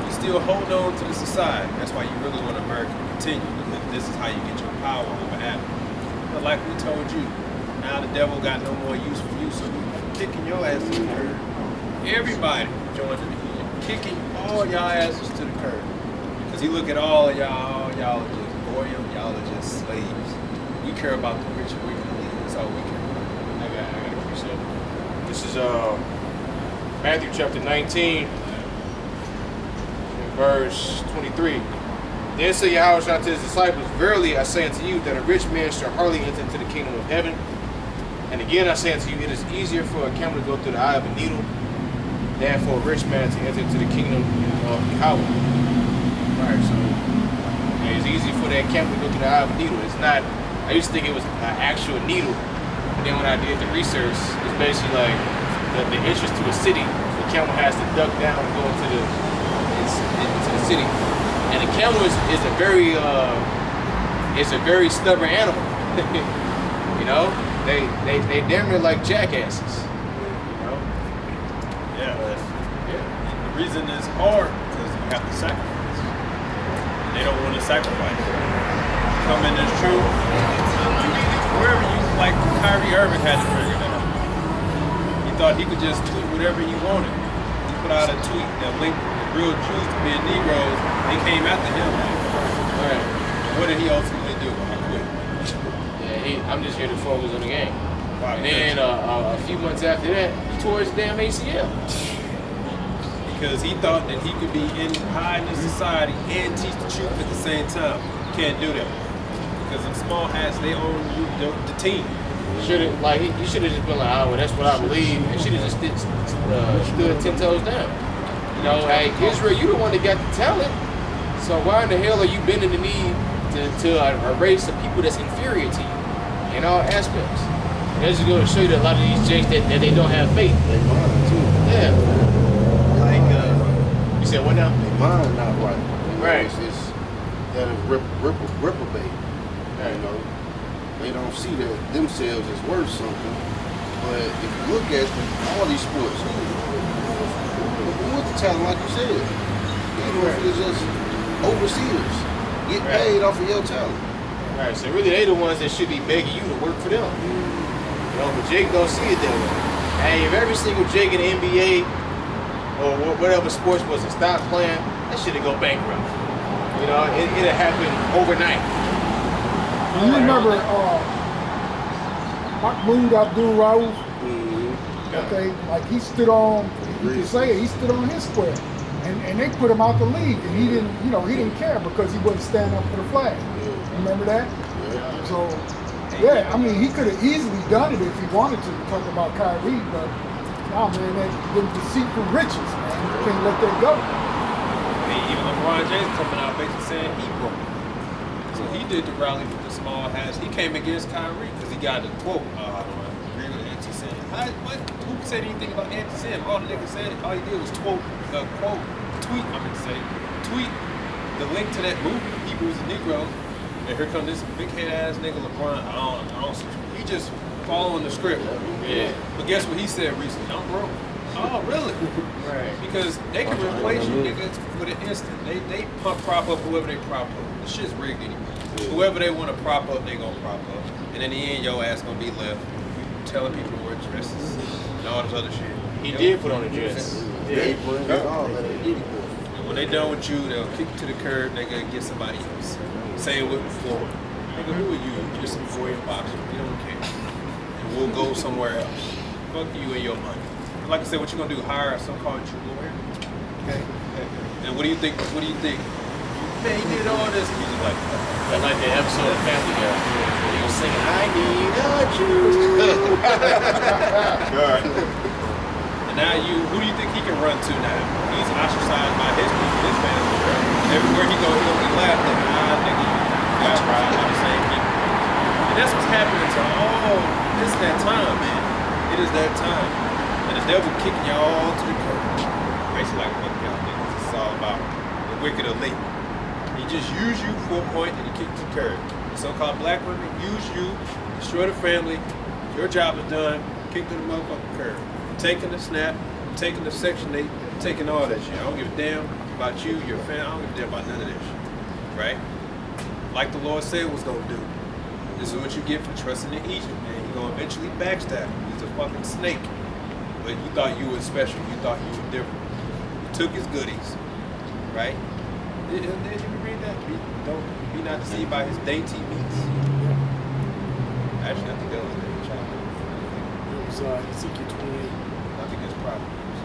You still hold on to the society. That's why you really want America to continue, because this is how you get your power over Adam. But like we told you, now the devil got no more use for you, so he's kicking your ass to the curb. Everybody joined the kicking all y'all asses to the curb. Because he look at all of y'all are just loyal, y'all are just slaves. We care about the rich and we can lead. That's all we care about. I got a precept. This is Matthew chapter 19, verse 23. Then said Yahushua to his disciples, verily I say unto you that a rich man shall hardly enter into the kingdom of heaven. And again I say unto you, it is easier for a camel to go through the eye of a needle than for a rich man to enter into the kingdom of Yahweh. Right, so it's easy for that camel to go through the eye of a needle. It's not, I used to think it was an actual needle. And then when I did the research, it's basically like the entrance to a city, the camel has to duck down and go into the city. And the camel is a very stubborn animal. You know, they damn near like jackasses. You know. Yeah. reason it's hard because you have to sacrifice. And they don't want to sacrifice. Come in as truth. Wherever you, like Kyrie Irving had to figure that out. He thought he could just tweet whatever he wanted. He put out a tweet that linked real Jews to being Negroes. They came after him. Right. What did he ultimately do? I quit. Yeah, I'm just here to focus on the game. Wow, And then a few months after that, he tore his damn ACL. Because he thought that he could be high in the society and teach the truth at the same time. Can't do that. Because them small hats, they own the team. Should've he should have just been like, oh, well, that's what I believe, and should have just stood 10 toes down. You know, hey, Israel, you the one that got the talent. So why in the hell are you bending the knee to a race of people that's inferior to you in all aspects? And that's just going to show you that a lot of these jakes that they don't have faith. They mind too. Yeah. Like, you said what now? They mind not right. Right. It's that is reprobate. You know, they don't see that themselves as worth something. But if you look at all these sports, who with the talent, like you said, even if it's just overseers, get paid off of your talent. Right. So really, they the ones that should be begging you to work for them. You know, but Jake don't see it that way. Hey, if every single Jake in the NBA or whatever sports was to stop playing, that shit'd go bankrupt. You know, it'd happen overnight. You remember Mahmoud Abdul Rauf? Okay, like he stood on, you can say it, he stood on his square. And they put him out the league, and he didn't, you know, he didn't care because he wasn't standing up for the flag. Remember that? So, yeah, I mean, he could have easily done it if he wanted to talk about Kyrie, but nah, man, that them deceitful riches, man, you can't let that go. Hey, even LeBron James coming out basically saying he broke. So he did the rally with the small hats. He came against Kyrie because he got the quote. I don't agree with anti-Sem. What? Who said anything about anti-Sem? All the niggas said, all he did was tweet the link to that movie, Hebrews and Negroes. And here come this big head ass nigga LeBron. I don't. He just following the script. Yeah. But guess what he said recently? I'm broke. Oh, really? Right. Because they can replace you niggas with an instant. They prop up whoever they prop up. The shit's rigged anyway. Whoever they want to prop up, they gonna prop up. And in the end, your ass gonna be left telling people to wear dresses and all this other shit. He did put on a dress. They bring it all that they did. And when they done with you, they'll kick you to the curb. They gonna get somebody else. Same with Floyd. Nigga, who are you? Just some boy boxer. We don't care. And we'll go somewhere else. Fuck you and your money. And like I said, what you gonna do? Hire a so-called true lawyer? Okay. And what do you think? What do you think? Man, he did all this. He's like, I like the episode of Family Guy. He was singing, I need a Jew. and now who do you think he can run to now? He's ostracized by his people, his family. Everywhere he goes, he's gonna be laughed at. Nigga, you got right by the same people. And that's what's happening to all. It's that time, man. It is that time. And the devil kicking y'all to the curb. Basically like what y'all niggas. It's all about the wicked elite. He just use you for a point and he kicked the curb. The so-called black women use you, destroy the family. Your job is done. Kick to the motherfucking curb. Taking the snap, taking the Section 8, taking all that shit. I don't give a damn about you, your family. I don't give a damn about none of that shit. Right? Like the Lord said was gonna do. This is what you get for trusting in Egypt, man. You're gonna eventually backstab him. He's a fucking snake. But you thought you were special. You thought you were different. You took his goodies. Right? Did you read that? Be not deceived by his dainty meats. Actually, I think that was in the chapter. It was Ezekiel 28. I think it's Proverbs.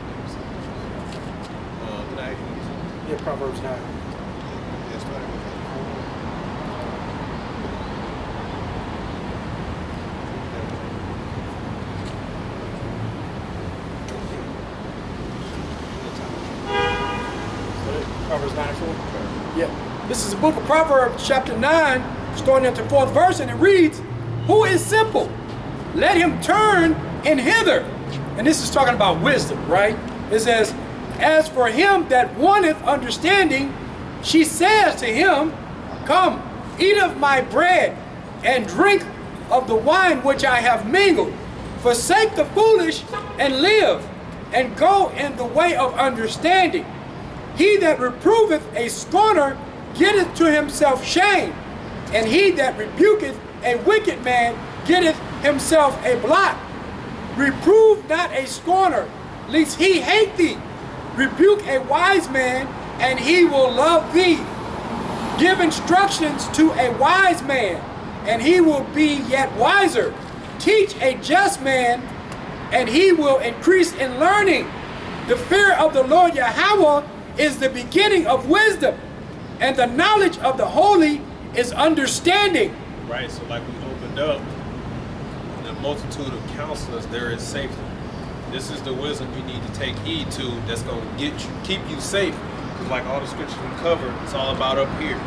Did I actually get something? Yeah, Proverbs 9. Yeah, started with that. Proverbs 9:4. Yeah. This is the book of Proverbs, chapter 9, starting at the 4th verse, and it reads, who is simple? Let him turn in hither. And this is talking about wisdom, right? It says, as for him that wanteth understanding, she says to him, come, eat of my bread, and drink of the wine which I have mingled. Forsake the foolish and live. and go in the way of understanding. He that reproveth a scorner getteth to himself shame, and he that rebuketh a wicked man getteth himself a blot. Reprove not a scorner, lest he hate thee. Rebuke a wise man, and he will love thee. Give instructions to a wise man, and he will be yet wiser. Teach a just man, and he will increase in learning. The fear of the Lord Yahweh is the beginning of wisdom, and the knowledge of the holy is understanding. Right, so like we opened up, in the multitude of counselors, there is safety. This is the wisdom you need to take heed to that's going to keep you safe. Because like all the scriptures we covered, it's all about up here.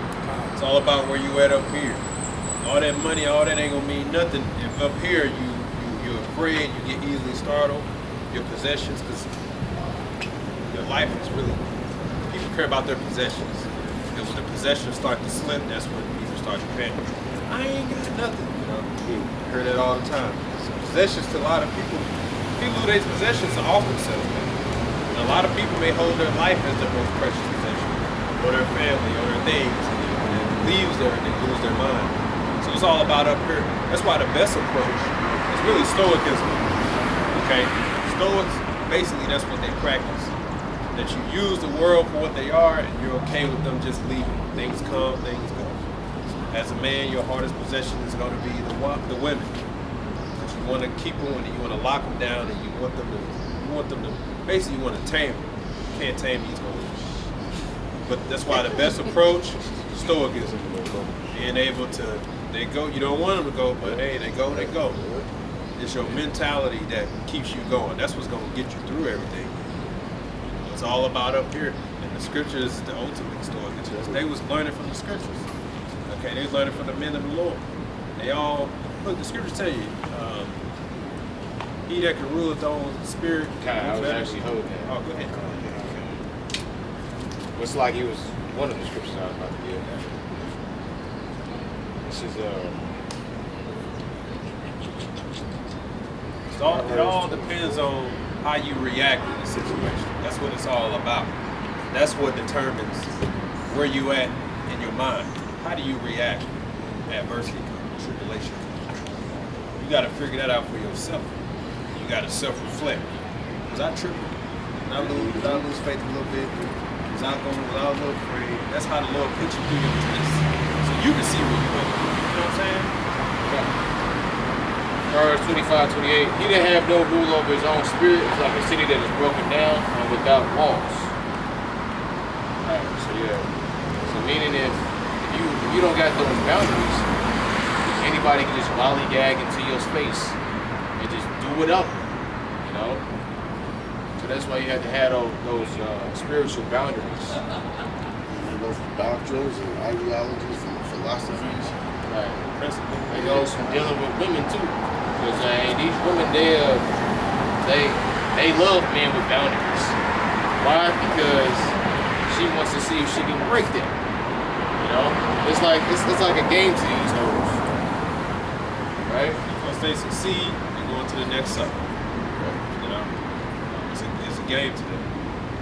It's all about where you at up here. All that money, all that ain't going to mean nothing if up here you're afraid, you get easily startled, your possessions, because your life is really, people care about their possessions. And when the possessions start to slip, that's when people start to panic. I ain't got nothing, you know. You hear that all the time. So possessions to a lot of people lose their possessions to off themselves, man. And a lot of people may hold their life as their most precious possession, or their family, or their things, and it leaves there and they lose their mind. So it's all about up here. That's why the best approach is really Stoicism. Okay? Stoics, basically that's what they practice. That you use the world for what they are, and you're okay with them just leaving. Things come, things go. As a man, your hardest possession is going to be the women. Because you want to keep them, and you want to lock them down, and you want them to, basically you want to tame them. You can't tame these hoes. But that's why the best approach, Stoicism. Being able to, they go, you don't want them to go, but hey, they go, they go. It's your mentality that keeps you going. That's what's going to get you through everything. It's all about up here. And the scriptures is the ultimate Stoicism. They was learning from the scriptures. Okay, they was learning from the men of the Lord. They all, look, the scriptures tell you, he that can rule his own spirit. I was actually holding that. Oh, go ahead. It's like he was one of the scriptures I was about to give. This is it all depends on how you react in the situation. That's what it's all about. That's what determines where you at in your mind. How do you react to adversity, tribulation? You got to figure that out for yourself. You got to self-reflect. Was I tripping? Did I lose faith a little bit? Was I a little afraid? That's how the Lord put you through your test. So you can see where you're at. You know what I'm saying? Yeah. Proverbs 25:28. He that have no rule over his own spirit is like a city that is broken down and without walls. Alright, so yeah. So meaning if you don't got those boundaries, anybody can just lollygag into your space and just do whatever, you know? So that's why you have to have those spiritual boundaries. Those doctrines and ideologies and philosophies. Right. It goes from dealing with women too. Because these women, they love men with boundaries. Why? Because she wants to see if she can break them. You know, it's like a game to these hoes, right? Once they succeed, they go into the next cycle. You know, it's a game to them.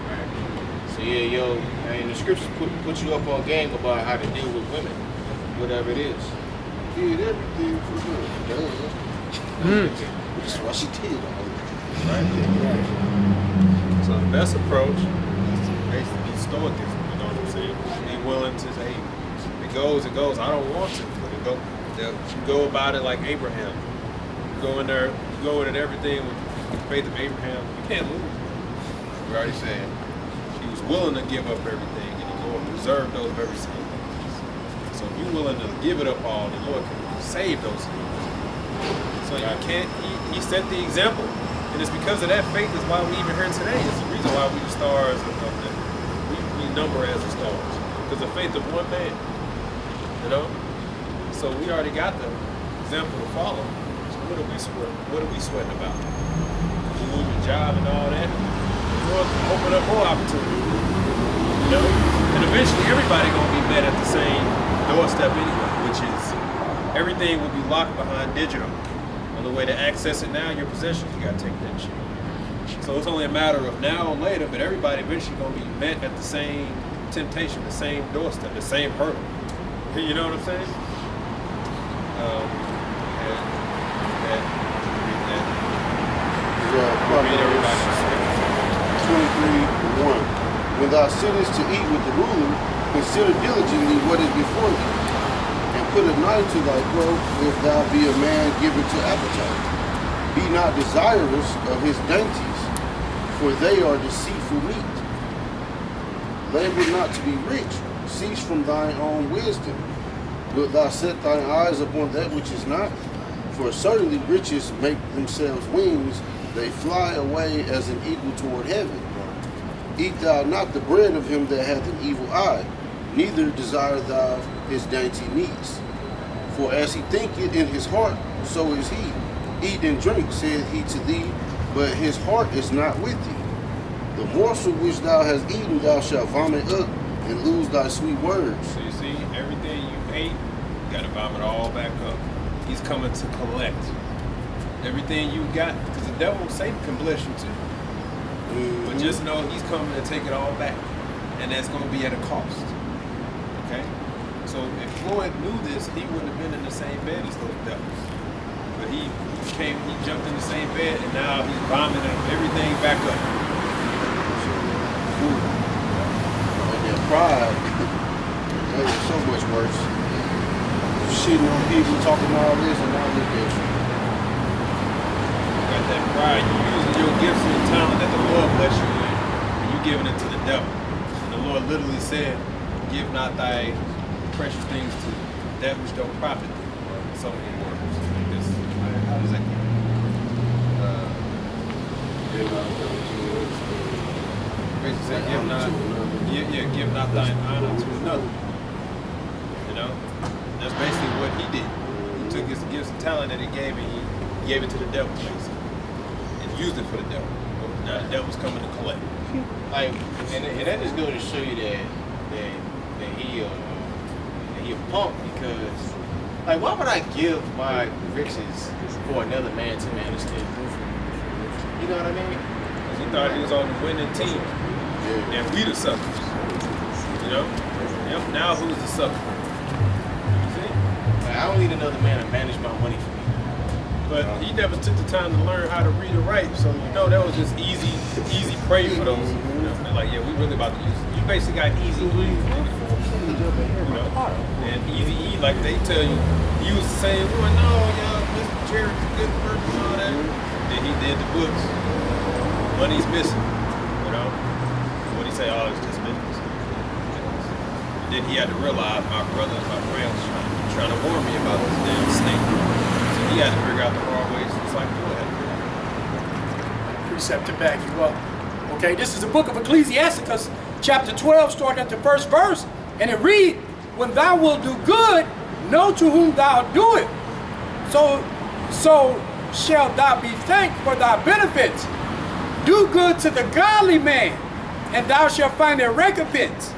Right. So yeah, and the scriptures put you up on game about how to deal with women, whatever it is. Did everything for her. That's why she did all Right. So the best approach is to basically be Stoicism. You know what I'm saying? Be willing to say, it goes. I don't want to, but it go. You go about it like Abraham. You go in there, you go in everything with the faith of Abraham. You can't lose. We already said he was willing to give up everything, and the Lord preserved those very same things. So if you're willing to give it up all, the Lord can save those things. So you can't. He set the example, and it's because of that faith is why we even here today. It's the reason why we the stars we number as the stars, because the faith of one man. You know. So we already got the example to follow. So what are we sweating? What are we sweating about? We losing a job and all that. Lord, open up more opportunity. You know. And eventually everybody gonna be met at the same doorstep anyway, which is everything will be locked behind digital. And the way to access it now, your possessions, you gotta take that shit. So it's only a matter of now or later, but everybody eventually gonna be met at the same temptation, the same doorstep, the same hurdle. You know what I'm saying? Proverbs 23:1. When thou sittest to eat with the ruler, consider diligently what is before thee, and put a knife to thy throat if thou be a man given to appetite. Be not desirous of his dainties, for they are deceitful meat. Labor not to be rich, cease from thine own wisdom. Wilt thou set thine eyes upon that which is not? For certainly riches make themselves wings, they fly away as an eagle toward heaven. Eat thou not the bread of him that hath an evil eye, neither desire thou his dainty meats. For as he thinketh in his heart, so is he. Eat and drink, saith he to thee, but his heart is not with thee. The morsel which thou hast eaten thou shalt vomit up, and lose thy sweet words. So you see, everything you ate, you gotta vomit all back up. He's coming to collect everything you got, because the devil, Satan, can bless you too. But just know he's coming to take it all back, and that's going to be at a cost. Okay? So if Floyd knew this, he wouldn't have been in the same bed as those devils. But he jumped in the same bed, and now he's vomiting everything back up. And their pride, that is so much worse. Shitting on people, talking all this, and now look at you. Got that pride. You using your gifts and talent that the Lord bless you with, and you giving it to the devil. And the Lord literally said, "Give not thy precious things to that which don't profit thee." So many words. Like this. How does that go? Basically say, give not thine honor to another. You know, that's basically what he did. He took his gifts and talent that he gave, and he gave it to the devil, basically, and used it for the devil. Now the devil's coming to collect. Like, and that just goes to show you that he a punk, because, like, why would I give my riches for another man to manage them? You know what I mean? Because he thought he was on the winning team, and we the suckers. You know? Yep. Now who's the sucker? See? Like, I don't need another man to manage my money for me. But he never took the time to learn how to read and write, so you know that was just easy prey for those. You know, they're like, yeah, we really about to use it. You basically got easy E, you know, and easy E, like they tell you, he was saying, well, no, Mr. Jared's a good person and all that. Then he did the books. Money's missing, you know. What he say? Oh, it's just business. Then he had to realize my brothers, my friends, trying to warn me about this damn snake. He had to figure out the wrong ways. It's like, go ahead. Precept to back you up. Okay, this is the book of Ecclesiasticus, chapter 12, starting at the first verse, and it reads, when thou wilt do good, know to whom thou do it. So shalt thou be thanked for thy benefits. Do good to the godly man, and thou shalt find a recompense.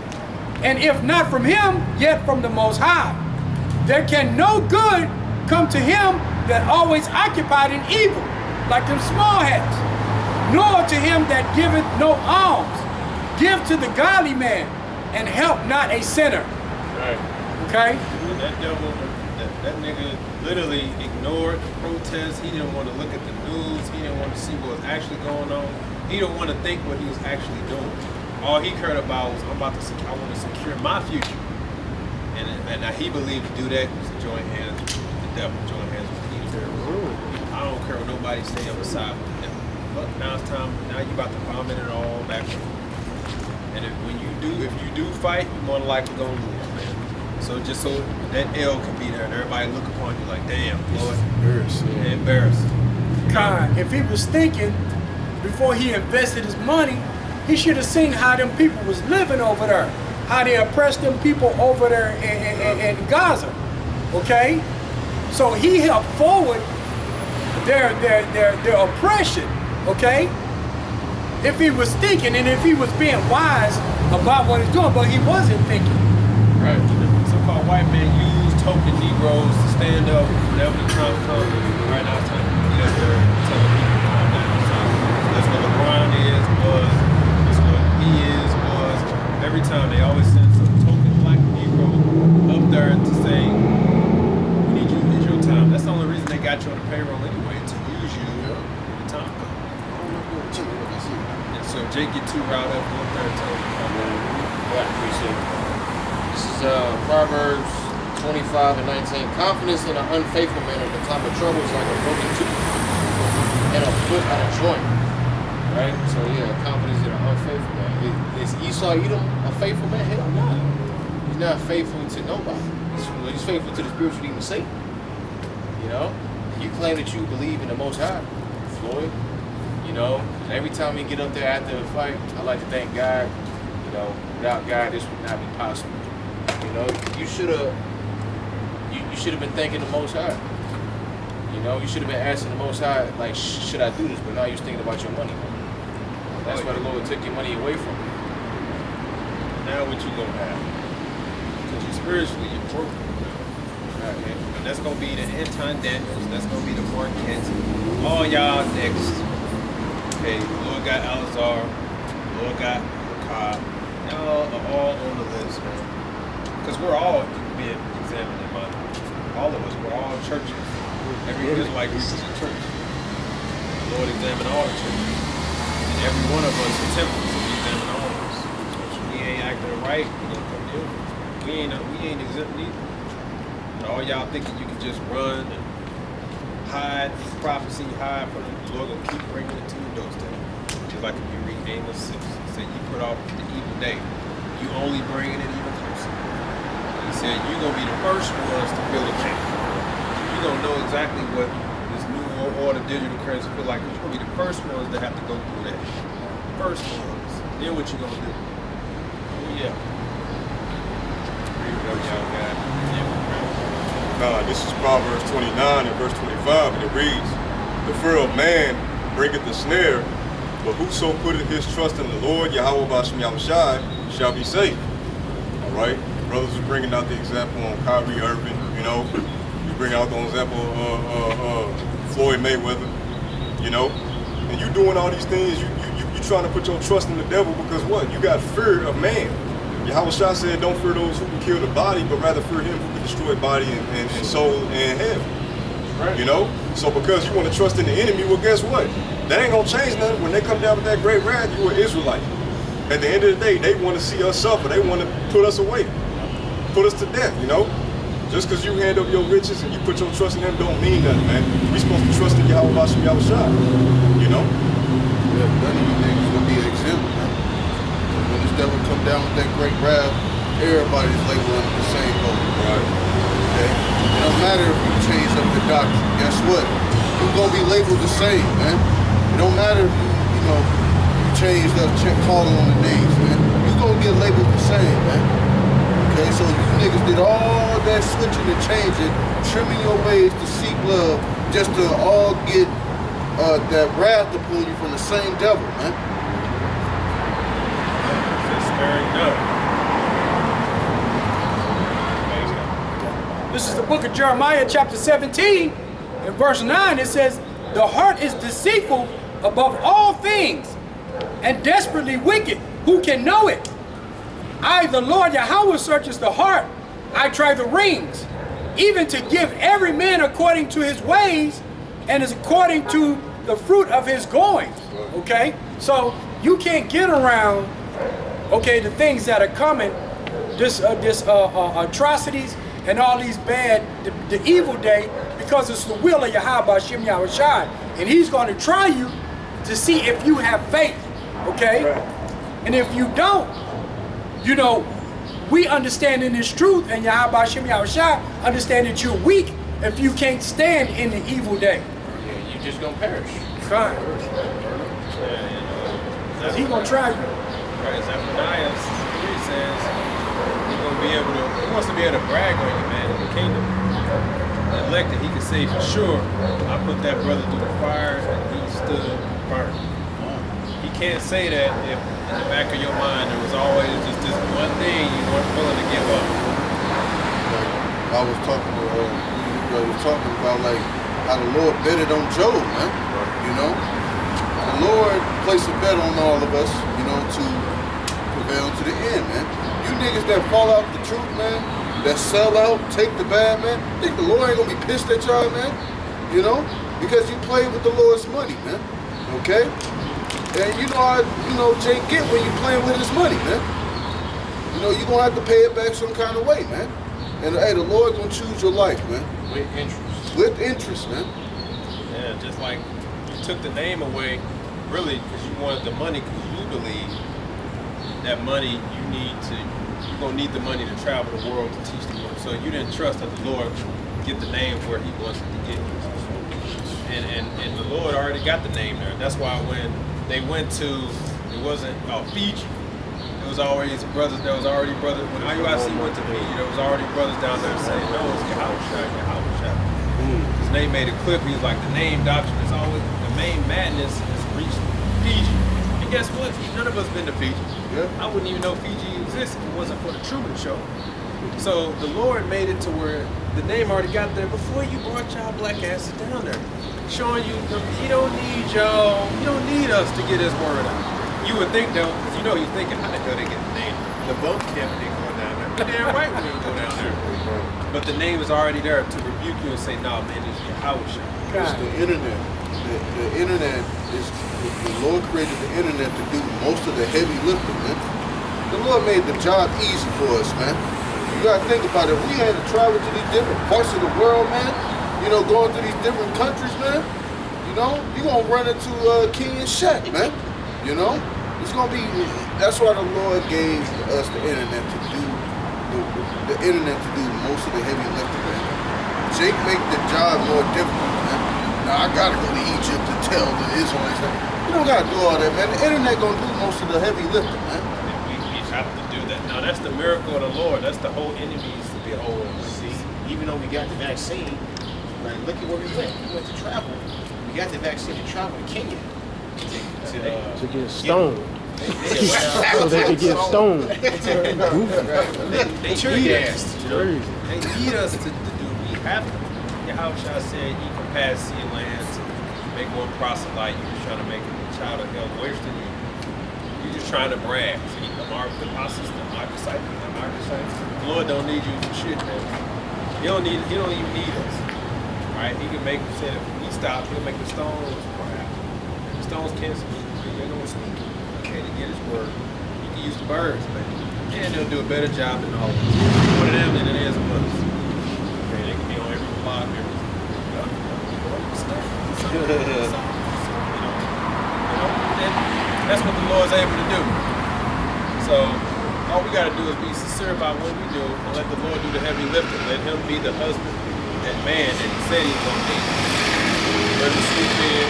And if not from him, yet from the Most High. There can no good come to him that always occupied in evil, like them small hats, nor to him that giveth no alms. Give to the godly man, and help not a sinner. Right. Okay? That devil, that nigga literally ignored the protests. He didn't want to look at the news. He didn't want to see what was actually going on. He didn't want to think what he was actually doing. All he cared about was, I want to secure my future. And he believed to do that was to join hands with the devil, join hands with Peter. I don't care what nobody say, I'm beside with the devil. Look, now it's time, now you about to vomit it all back up. And if you do fight, you're more than likely gonna lose, man. So just so that L can be there and everybody look upon you like, damn, Lord. Embarrassing. If he was thinking before he invested his money, he should have seen how them people was living over there, how they oppressed them people over there in Gaza. Okay, so he helped forward their oppression. Okay, if he was thinking and if he was being wise about what he's doing, but he wasn't thinking. Right. So-called white man use token Negroes to stand up whenever the time comes. Right now, it's time to get up there and tell the people calm down. So That's what LeBron is, was. That's what he is, was. Every time they always send some token black Negro up there to say, we need you to use your time. That's the only reason they got you on the payroll anyway, to use you when the time comes. And so if Jake get too riled up, go up there and tell him to come on. I appreciate it. This is Proverbs 25 and 19. Confidence in an unfaithful man at the time of trouble is like a broken tooth and a foot out of joint. Right? So yeah, confidence in an unfaithful man. Is Esau Edom a faithful man? Hell no. He's not faithful to nobody. He's faithful to the spiritual demon Satan. You know? You claim that you believe in the Most High, Floyd. You know? And every time we get up there after the fight, I like to thank God. You know, without God, this would not be possible. You know, you should have been thanking the Most High. You know, you should have been asking the Most High, like, should I do this? But now you're thinking about your money. That's why the Lord took your money away from you. Now what you gonna have? Because you spiritually, you're broken. Right, man. And that's gonna be the Anton Daniels. That's gonna be the Marquettes. All y'all next. Okay, Lord got Alazar. Lord got Macabre. Y'all are all on the list, man. Because we're all being examined in mind. All of us, we're all churches. Every Israelite group is a church. The Lord examined all the churches. And every one of us is temples, so he examined all of us. If we ain't acting right, we gonna come deal with it. We ain't exempt either. And all y'all thinking you can just run and hide prophecy, hide from it. The Lord gonna keep bringing it to your doorstep. Just like if you read Amos 6, he said you put off the evil day. You only bringing it even closer. He said you're gonna be the first ones to feel the change. You're gonna know exactly what this new world order digital currency feel like. You're gonna be the first ones that have to go through that. First ones. Then what you gonna do? Oh yeah. Read what y'all got. This is Proverbs 29 and verse 25, and it reads, "The fear of man bringeth the snare, but whoso putteth his trust in the Lord, Yahweh Bashem Yahushai, shall be safe." All right? Brothers are bringing out the example on Kyrie Irving, you know. You bring out the example of Floyd Mayweather, you know. And you doing all these things, you trying to put your trust in the devil because what? You got fear of man. Yahushua said, don't fear those who can kill the body, but rather fear him who can destroy body and soul and head. Right. You know? So because you want to trust in the enemy, well, guess what? That ain't going to change nothing. When they come down with that great wrath, you are Israelite. At the end of the day, they want to see us suffer. They want to put us away, put us to death, you know? Just because you hand over your riches and you put your trust in them don't mean nothing, man. We supposed to trust in Yahweh Bashem Yahushua, you know? Yeah, none of you niggas will be exempt, man. When this devil come down with that great wrath, everybody's labeled under the same boat. Right. Okay? It don't matter if you change up the doctrine. Guess what? You're gonna be labeled the same, man. It don't matter if you changed up, calling on the names, man. You're gonna get labeled the same, man. Okay, so you niggas did all that switching and changing, trimming your ways to seek love, just to all get that wrath upon you from the same devil, man. This is the book of Jeremiah chapter 17 and verse 9. It says, the heart is deceitful above all things and desperately wicked. Who can know it? I, the Lord Yahweh, searches the heart. I try the reins, even to give every man according to his ways and is according to the fruit of his goings. Okay? So you can't get around, okay, the things that are coming, this atrocities and all these bad, the evil day, because it's the will of Yahweh Bashem Yahushai. And he's going to try you to see if you have faith. Okay? Right. And if you don't, you know, we understand in this truth, and Yahweh Bashem Yahushai understand that you're weak if you can't stand in the evil day. Yeah, you're just gonna perish. Fine. Because he's gonna try you. Right, Zephaniah 3 says he's gonna be able to, he wants to be able to brag on you, man, in the kingdom. The elected, he can say for sure, I put that brother through the fire and he stood firm. He can't say that if in the back of your mind there was always just this one thing you weren't willing to give up. I was talking to was talking about like how the Lord betted on Job, man. You know? the Lord placed a bet on all of us, you know, to prevail to the end, man. You niggas that fall out the truth, man, that sell out, take the bad, man, think the Lord ain't gonna be pissed at y'all, man? You know? Because you play with the Lord's money, man. Okay? And you know how, you know, Jake get when you playing with his money, man. You know, you're gonna have to pay it back some kind of way, man. And hey, the Lord gonna choose your life, man. With interest. With interest, man. Yeah, just like you took the name away, really, because you wanted the money, because you believe that money you're gonna need the money to travel the world to teach the world. So you didn't trust that the Lord would get the name where He wants it to get. And the Lord already got the name there. That's why when they went to, it wasn't Fiji. It was always brothers. There was already brothers. When IUIC went to Fiji, there was already brothers down there saying, "No, it's Yahweh." His name made a clip. He was like, the name doctrine is always the main madness has reached Fiji. And guess what? None of us been to Fiji. Yeah. I wouldn't even know Fiji exists if it wasn't for the Truman Show. So the Lord made it to where the name already got there before you brought y'all black asses down there, showing you He don't need y'all. He don't need us to get His word out. You would think though, because you know He's thinking, how the hell they get the name? The boat captain ain't going down there. You're damn right we ain't go down there. But the name is already there to rebuke you and say, nah, man, it's Yahweh. It's the internet. The internet is, the Lord created the internet to do most of the heavy lifting, man. The Lord made the job easy for us, man. You gotta think about it. We had to travel to these different parts of the world, man. You know, going to these different countries, man. You know, you gonna run into King and Shaq, man. You know, it's gonna be. That's why the Lord gave us the internet to do the internet to do most of the heavy lifting, man. Jake make the job more difficult, man. Now I gotta go to Egypt to tell the Israelites. You don't gotta do all that, man. The internet gonna do most of the heavy lifting, man. We have to do that. Now that's the miracle of the Lord. That's the whole enemies to behold. See, even though we got the vaccine, like, look at where we went. We went to travel. We got the vaccine to travel to Kenya. To get stoned. So they could get stoned. They need us. They need us to do. We have to. Yahweh said, "Ye can pass sea and land to make one proselyte. You're just trying to make a child of hell worse than you. You're just trying to brag. See, I'm our apostles, I'm our disciples, I'm our disciples. The Lord don't need you for shit, man. He don't even need us. Right? He can make. Said if we stop, He'll make the stones cry out. The stones can't speak. They're gonna speak. Okay, to get His word. You can use the birds, man. And they'll do a better job than all of us. One of them than it is of us. Okay, they can be on every blog, every that's what the Lord's able to do. So all we gotta do is be sincere about what we do and let the Lord do the heavy lifting. Let Him be the husband, that man that He said He's gonna be. Let Him swoop in,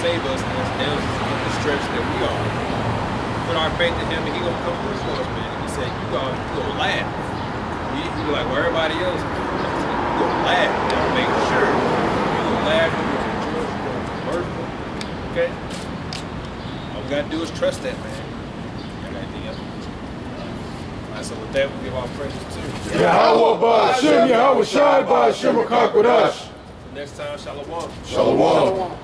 save us, and us down in the stretch that we are. Put our faith in Him, and He gonna come through for us, man. And He said, you gonna laugh. You be like, well, everybody else, you gonna laugh. Now make sure you gonna laugh, you gonna rejoice, you gonna be mirthful. Okay? All we gotta do is trust that, man. You got anything else? All right, so with that, we give our praises to Yahweh Ba'Shem, Yahweh Shai Ba'Shem HaKakwadash. Next time, Shalom. Shalom.